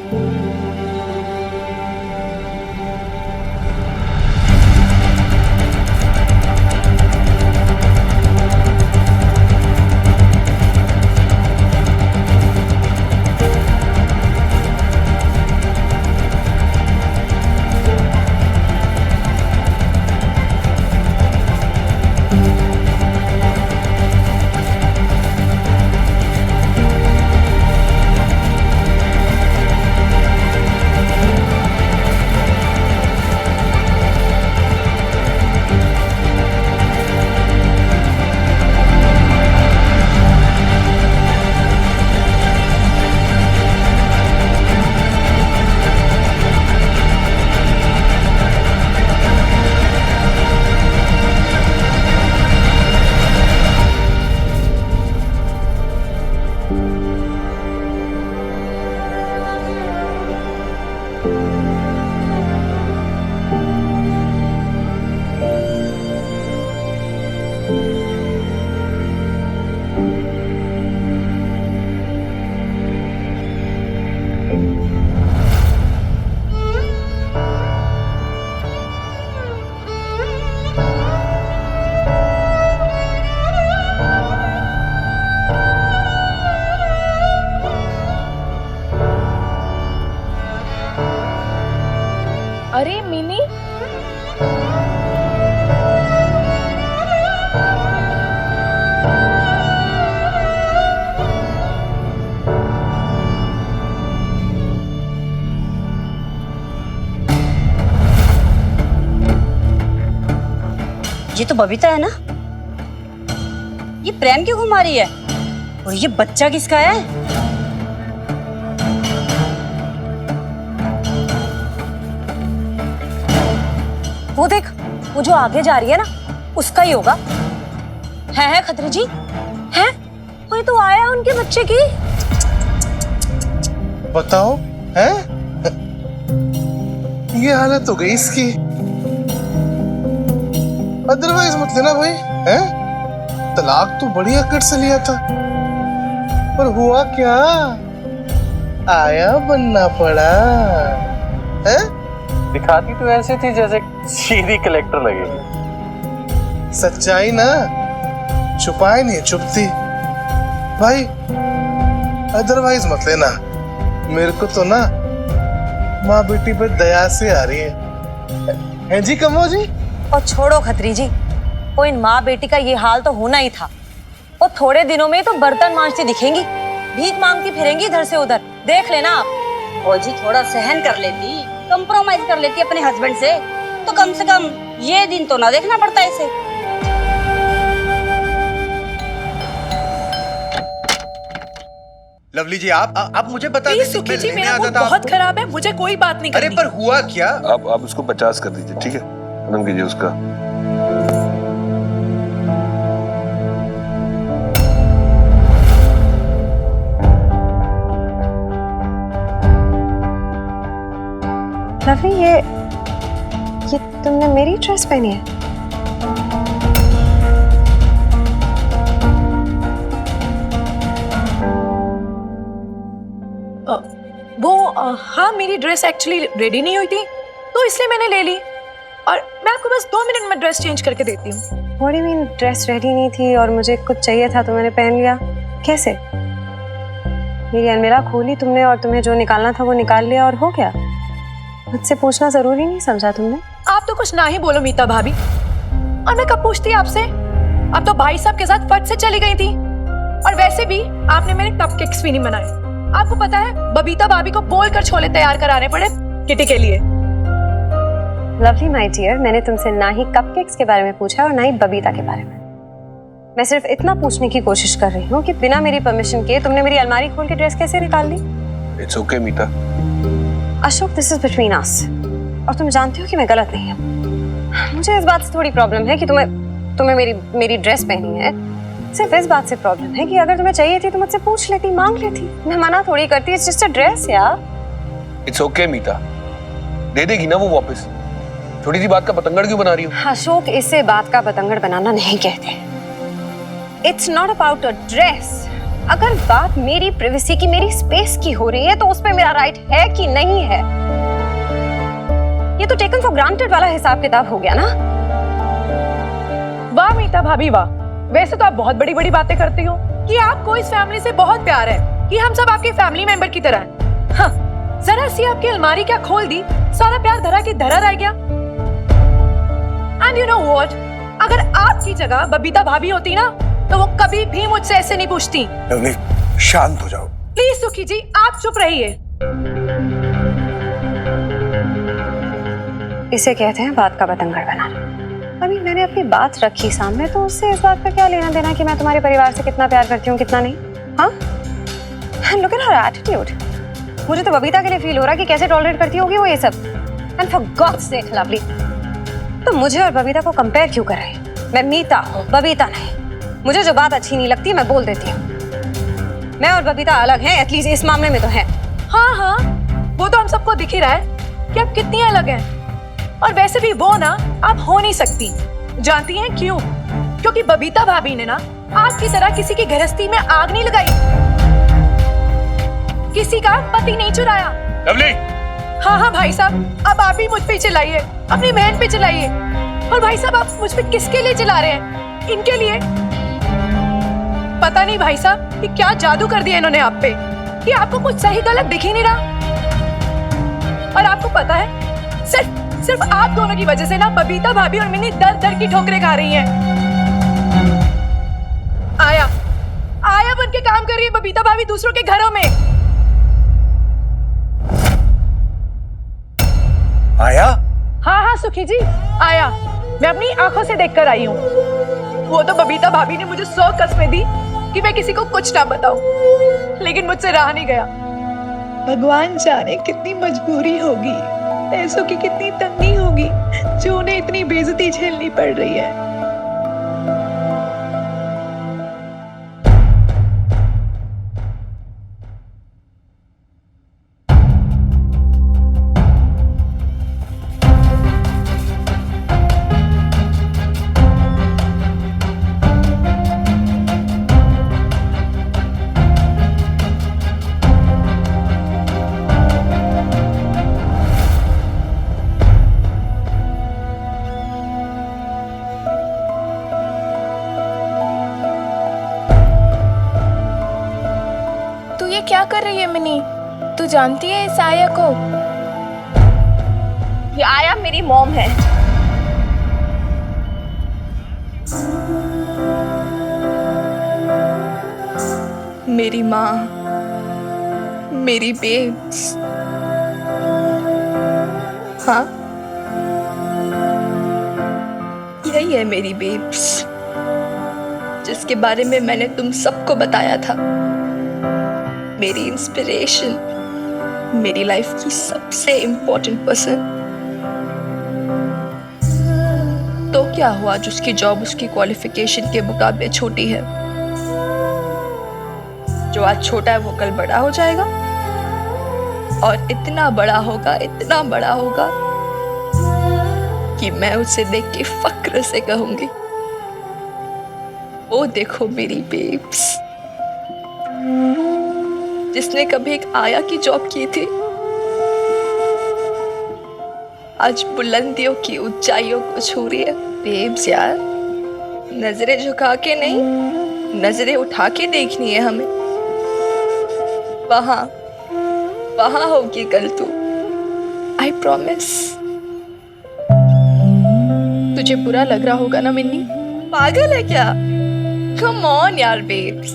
अरे मिनी, ये तो बबीता है ना? ये प्रेम क्यों घुमा रही है? और ये बच्चा किसका है? वो देख, वो जो आगे जा रही है ना, उसका ही होगा। है खत्री जी, है कोई तो आया उनके बच्चे की। बताओ, है ये हालत हो गई इसकी। अदरवाइज मत लेना भाई, है तलाक तो बड़ी अकड़ से लिया था, पर हुआ क्या, आया बनना पड़ा है। दिखाती तो ऐसे थी जैसे सीधी कलेक्टर लगेगी। सच्चाई ना छुपाए नहीं चुपती भाई, अदरवाइज मत लेना। मेरे को तो ना माँ बेटी पे दया से आ रही है जी कमो जी। और छोड़ो खत्री जी, वो इन माँ बेटी का ये हाल तो होना ही था। और थोड़े दिनों में तो बर्तन मांजती दिखेंगी, भीख मांगती फिरेंगी इधर से उधर, देख लेना आप। ओ जी थोड़ा सहन कर लेती, कंप्रोमाइज कर लेती अपने हस्बैंड से, तो कम से कम ये दिन तो ना देखना पड़ता इसे। लवली जी, आप मुझे बता प्लीज सुखी जी, मेरा मूड बहुत खराब है, मुझे कोई बात नहीं करनी। अरे पर हुआ क्या? आप उसको 50 कर दीजिए, ठीक है? खत्म कीजिए उसका। लवली, ये तुमने मेरी ड्रेस पहनी है? हाँ, मेरी ड्रेस एक्चुअली रेडी नहीं हुई थी तो इसलिए मैंने ले ली, और मैं आपको बस 2 मिनट में ड्रेस चेंज करके देती हूँ। What do you mean, dress ready नहीं थी और मुझे कुछ चाहिए था तो मैंने पहन लिया? कैसे? मेरी अलमीरा खोली तुमने और तुम्हें जो निकालना था वो निकाल लिया और हो गया। मुझसे पूछना जरूरी नहीं समझा तुमने? आप तो कुछ ना ही बोलो मीता भाभी, और मैं कब पूछती आपसे? आप तो भाई साहब के साथ फट से चली गई थी, और वैसे भी आपने मेरे कपकेक्स भी नहीं बनाए। आपको पता है बबीता भाभी को बोलकर छोले तैयार कराने पड़े किटी के लिए। लवली माय डियर, मैंने तुमसे ना ही कपकेक्स के बारे में पूछा और ना ही बबीता के बारे में। मैं सिर्फ इतना पूछने की कोशिश कर रही हूँ कि बिना मेरी परमिशन के तुमने मेरी अलमारी खोल के ड्रेस कैसे निकाल ली? It's okay Meeta. Ashok, this is between us, और तुम जानते हो कि मैं गलत नहीं हूँ। मुझे इस बात से थोड़ी प्रॉब्लम है कि तुम्हें मेरी ड्रेस पहनी है। सिर्फ इस बात से प्रॉब्लम है कि अगर तुम्हें चाहिए थी तो मुझसे पूछ लेती, मांग लेती। मैं मना थोड़ी करती, इट्स जस्ट अ ड्रेस यार। इट्स ओके मीता, दे देगी ना वो वापस। छोटी सी बात का पतंगड़ क्यों बना रही हो? अशोक, इसे बात का पतंगड़ बनाना नहीं कहते। It's not about a dress. अगर बात मेरी प्राइवेसी की, मेरी स्पेस की हो रही है तो उस पे मेरा राइट है कि नहीं है? ये तो टेकन फॉर ग्रांटेड वाला हिसाब किताब हो गया ना। वाह मीता भाभी वाह, वैसे तो आप बहुत बड़ी बड़ी बातें करती हो कि आपको इस फैमिली से बहुत प्यार है, कि हम सब आपके फैमिली मेंबर की तरह हैं। हाँ, जरा सी आपकी अलमारी क्या खोल दी, सारा प्यार धरा की धरा रह गया। एंड यू नो व्हाट, अगर आपकी जगह बबीता भाभी होती ना तो वो कभी भी मुझसे ऐसे नहीं पूछती। लवली, शांत हो जाओ प्लीज सुखी जी, आप चुप रहिए। इसे कहते हैं बात का पतंगड़ बनाना। अभी मैंने अपनी बात रखी सामने तो उससे इस बात का क्या लेना देना कि मैं तुम्हारे परिवार से कितना प्यार करती हूँ कितना नहीं? हाँ, लुक एट हर एटीट्यूड। मुझे तो बबीता के लिए फील हो रहा है कि कैसे टॉलरेट करती होगी वो ये सब। And for God's sake lovely, तो मुझे और बबीता को कंपेयर क्यों कर रहे हैं? मैं मीता हूँ, बबीता नहीं। मुझे जो बात अच्छी नहीं लगती मैं बोल देती हूँ। मैं और बबीता अलग हैं, एटलीस्ट इस मामले में तो है। हाँ हाँ, वो तो हम सबको दिख ही रहा है कि आप कितनी अलग हैं। और वैसे भी वो ना आप हो नहीं सकती। जानती हैं क्यों? क्योंकि बबीता भाभी ने ना आपकी तरह किसी की गृहस्थी में आग नहीं लगाई, किसी का पति नहीं चुराया। लवली, हाँ हाँ भाई साहब, अब आप ही मुझ पे चलाइए, अपनी बहन पे चलाइए। और भाई साहब, आप मुझ पे किसके लिए चला रहे हैं? इनके लिए। पता नहीं भाई साहब कि क्या जादू कर दिया इन्होंने आप पे कि आपको कुछ सही गलत दिख ही नहीं रहा। और आपको पता है, सिर्फ आप दोनों की वजह से ना बबीता भाभी और मिन्नी दर दर की ठोकरें खा रही हैं। आया बन के काम कर रही है बबीता भाभी दूसरों के घरों में। आया? हाँ हाँ सुखी जी, आया। मैं अपनी आंखों से देखकर आई हूँ। वो तो बबीता भाभी ने मुझे 100 कस्में दी कि मैं किसी को कुछ ना बताऊं, लेकिन मुझसे रहा नहीं गया। भगवान जाने कितनी मजबूरी होगी, पैसों की कितनी तंगी होगी जो उन्हें इतनी बेइज्जती झेलनी पड़ रही है। क्या कर रही है मिनी? तू जानती है इस आया को? ये आया मेरी मॉम है। मेरी माँ, मेरी बेब्स। हाँ, यही है मेरी बेब्स जिसके बारे में मैंने तुम सबको बताया था। मेरी इंस्पिरेशन, मेरी लाइफ की सबसे इम्पोर्टेंट पर्सन। तो क्या हुआ जिसकी जॉब उसकी क्वालिफिकेशन के मुकाबले छोटी है? जो आज छोटा है वो कल बड़ा हो जाएगा। और इतना बड़ा होगा कि मैं उसे देख के फक्र से कहूंगी, वो देखो मेरी बेब्स, जिसने कभी एक आया की जॉब की थी, आज बुलंदियों की ऊंचाइयों को छू रही है। बेब्स यार, नजरें झुका के नहीं, नजरें उठा के देखनी है हमें। वहां होगी कल तू, आई प्रॉमिस। तुझे बुरा लग रहा होगा ना मिन्नी? पागल है क्या? कम ऑन यार बेब्स,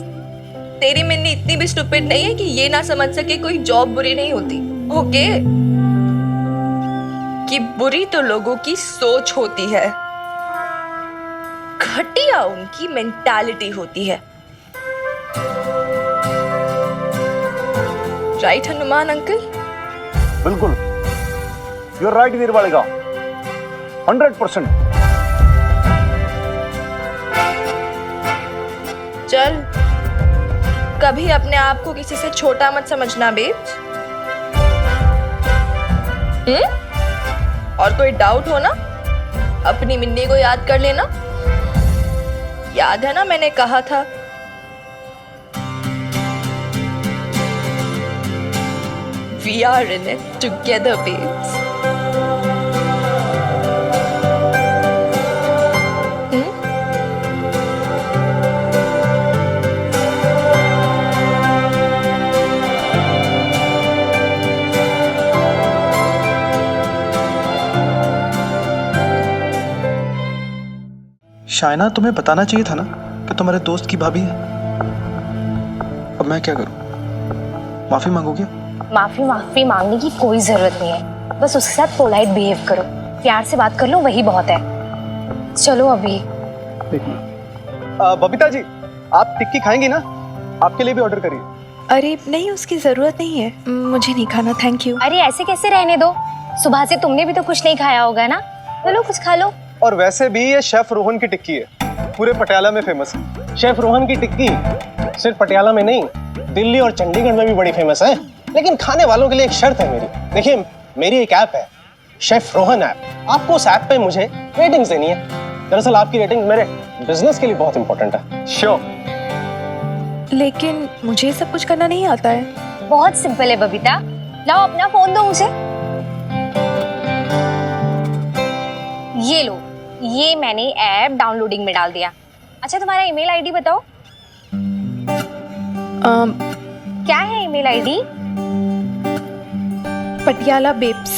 तेरी मिन्नी इतनी भी स्टूपिड नहीं है कि ये ना समझ सके कोई जॉब बुरी नहीं होती। ओके, कि बुरी तो लोगों की सोच होती है, घटिया उनकी मेंटालिटी होती है। Right Hanuman uncle? बिल्कुल, यू आर राइट वीरवालिका, 100%। चल, कभी अपने आप को किसी से छोटा मत समझना बेब्स। और कोई डाउट हो ना, अपनी मिन्नी को याद कर लेना। याद है ना मैंने कहा था, we are in it together babes। Shaina, तुम्हें बताना चाहिए था ना कि तुम्हारे दोस्त की भाभी है। अब मैं क्या करूं? माफी मांगो क्या? माफी मांगने की कोई जरूरत नहीं है, बस उसके साथ पोलाइट बिहेव करो, प्यार से बात कर लो, वही बहुत है। चलो अभी। बबीता जी, आप टिक्की खाएंगी ना? आपके लिए भी ऑर्डर करिए। अरे नहीं, उसकी जरूरत नहीं है, मुझे नहीं खाना, थैंक यू। अरे ऐसे कैसे रहने दो, सुबह से तुमने भी तो कुछ नहीं खाया होगा ना, चलो कुछ खा लो। और वैसे भी ये शेफ रोहन की टिक्की है, पूरे पटियाला में फेमस है। शेफ रोहन की टिक्की सिर्फ पटियाला में नहीं, दिल्ली और चंडीगढ़ में भी बड़ी फेमस है। लेकिन खाने वालों के लिए एक शर्त है मेरी। देखिए, मेरी एक ऐप है, शेफ रोहन ऐप। आपको उस ऐप पे मुझे रेटिंग्स देनी है। दरअसल आपकी रेटिंग मेरे बिजनेस के लिए बहुत इंपॉर्टेंट है। श्योर। लेकिन मुझे सब कुछ करना नहीं आता है। बहुत सिंपल है बबीता, लाओ अपना फोन दो मुझे। ये लो, ये मैंने ऐप डाउनलोडिंग में डाल दिया। अच्छा, तुम्हारा ईमेल आईडी बताओ। क्या है ईमेल आईडी? पटियाला बेब्स।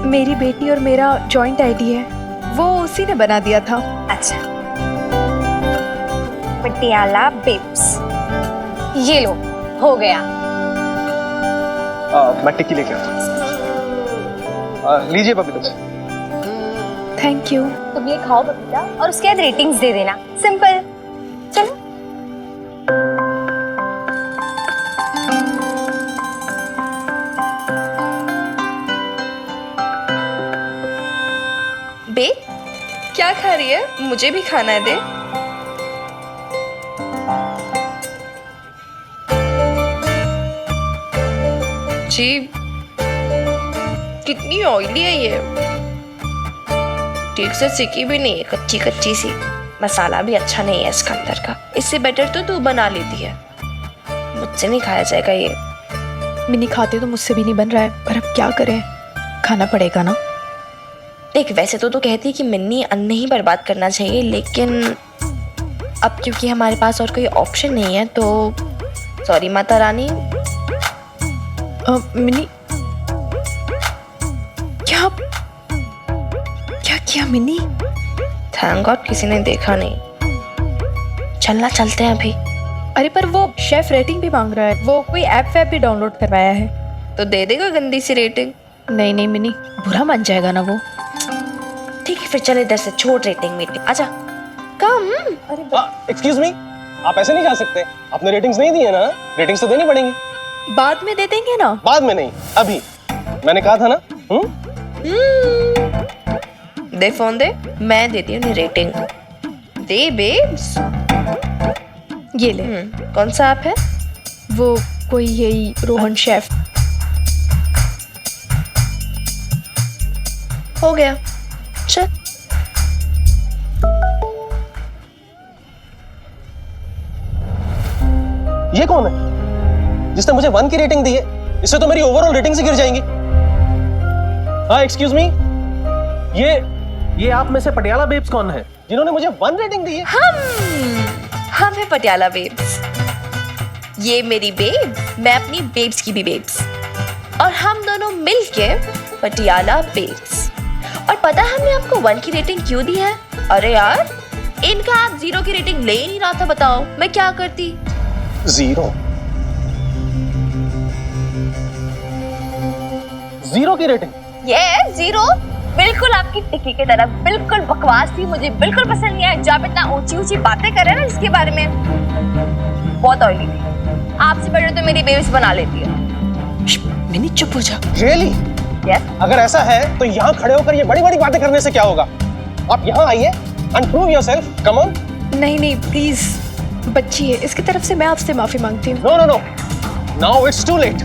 मेरी बेटी और मेरा जॉइंट आईडी है, वो उसी ने बना दिया था। अच्छा, पटियाला बेब्स, ये लो, हो गया। मैं टिक्की लेके आता हूँ। लीजिए बबीता जी। Thank you. तुम ये खाओ बबीता, और उसके बाद रेटिंग्स दे देना, सिंपल। चलो। बे, क्या खा रही है? मुझे भी खाना है, दे। जी, कितनी ऑयली है ये, ठीक से सिकी भी नहीं है, कच्ची कच्ची सी। मसाला भी अच्छा नहीं है इसका अंदर का। इससे बेटर तो तू बना लेती है, मुझसे नहीं खाया जाएगा ये। मिनी खाते तो मुझसे भी नहीं बन रहा है, पर अब क्या करें, खाना पड़ेगा ना। देख, वैसे तो कहती है कि मिन्नी अन्न ही बर्बाद करना चाहिए, लेकिन अब क्योंकि हमारे पास और कोई ऑप्शन नहीं है, तो सॉरी माता रानी। मिनी, क्या किया मिनी? थैंक गॉड किसी ने देखा नहीं। चलना, चलते हैं अभी। अरे पर वो शेफ रेटिंग भी मांग रहा है, वो कोई ऐप वैप भी डाउनलोड करवाया है। तो दे देगा गंदी सी रेटिंग? नहीं मिनी, बुरा मान जाएगा ना वो। ठीक है, फिर चल इधर से, छोड़ रेटिंग मीटिंग, आजा कम। एक्सक्यूज मी, आप ऐसे नहीं जा सकते, आपने रेटिंग्स नहीं दी है ना, रेटिंग्स तो देनी पड़ेंगी। बाद में दे देंगे ना। बाद में नहीं, अभी। मैंने कहा था ना। दे फोन दे, मैं देती हूँ रेटिंग। दे बेब्स। ये ले। कौन सा ऐप है? वो कोई यही रोहन शेफ। हो गया, चल। ये कौन है जिसने मुझे 1 की रेटिंग दी है? इससे तो मेरी ओवरऑल रेटिंग से गिर जाएंगी। हाँ एक्सक्यूज मी, ये आप में से पटियाला बेब्स कौन है जिन्होंने मुझे 1 रेटिंग दी है? हम है पटियाला बेब्स। ये मेरी बेब, मैं अपनी बेब्स की भी बेब्स, और हम दोनों मिलके पटियाला बेब्स। और पता है हमने आपको 1 की रेटिंग क्यों दी है? अरे यार, इनका आप 0 की रेटिंग ले ही नहीं रहा था, बताओ मैं क्या करती? 0 की रेटिंग? ये 0 बिल्कुल आपकी टिक्की की तरह, बिल्कुल बकवास थी, मुझे बिल्कुल पसंद नहीं आया। जब इतना ऊंची ऊंची बातें कर रहे हैं ना इसके बारे में, बहुत ऑयली थी। आपसे बड़े तो मेरी बेब्स बना लेती है। मिनी चुप हो जा। रियली? यस। अगर ऐसा है तो यहाँ खड़े होकर ये बड़ी बड़ी बातें करने से क्या होगा? आप यहाँ आइए and prove yourself, come on. नहीं नहीं प्लीज, बच्ची है, इसकी तरफ से मैं आपसे माफी मांगती हूँ। No no no, now it's too late.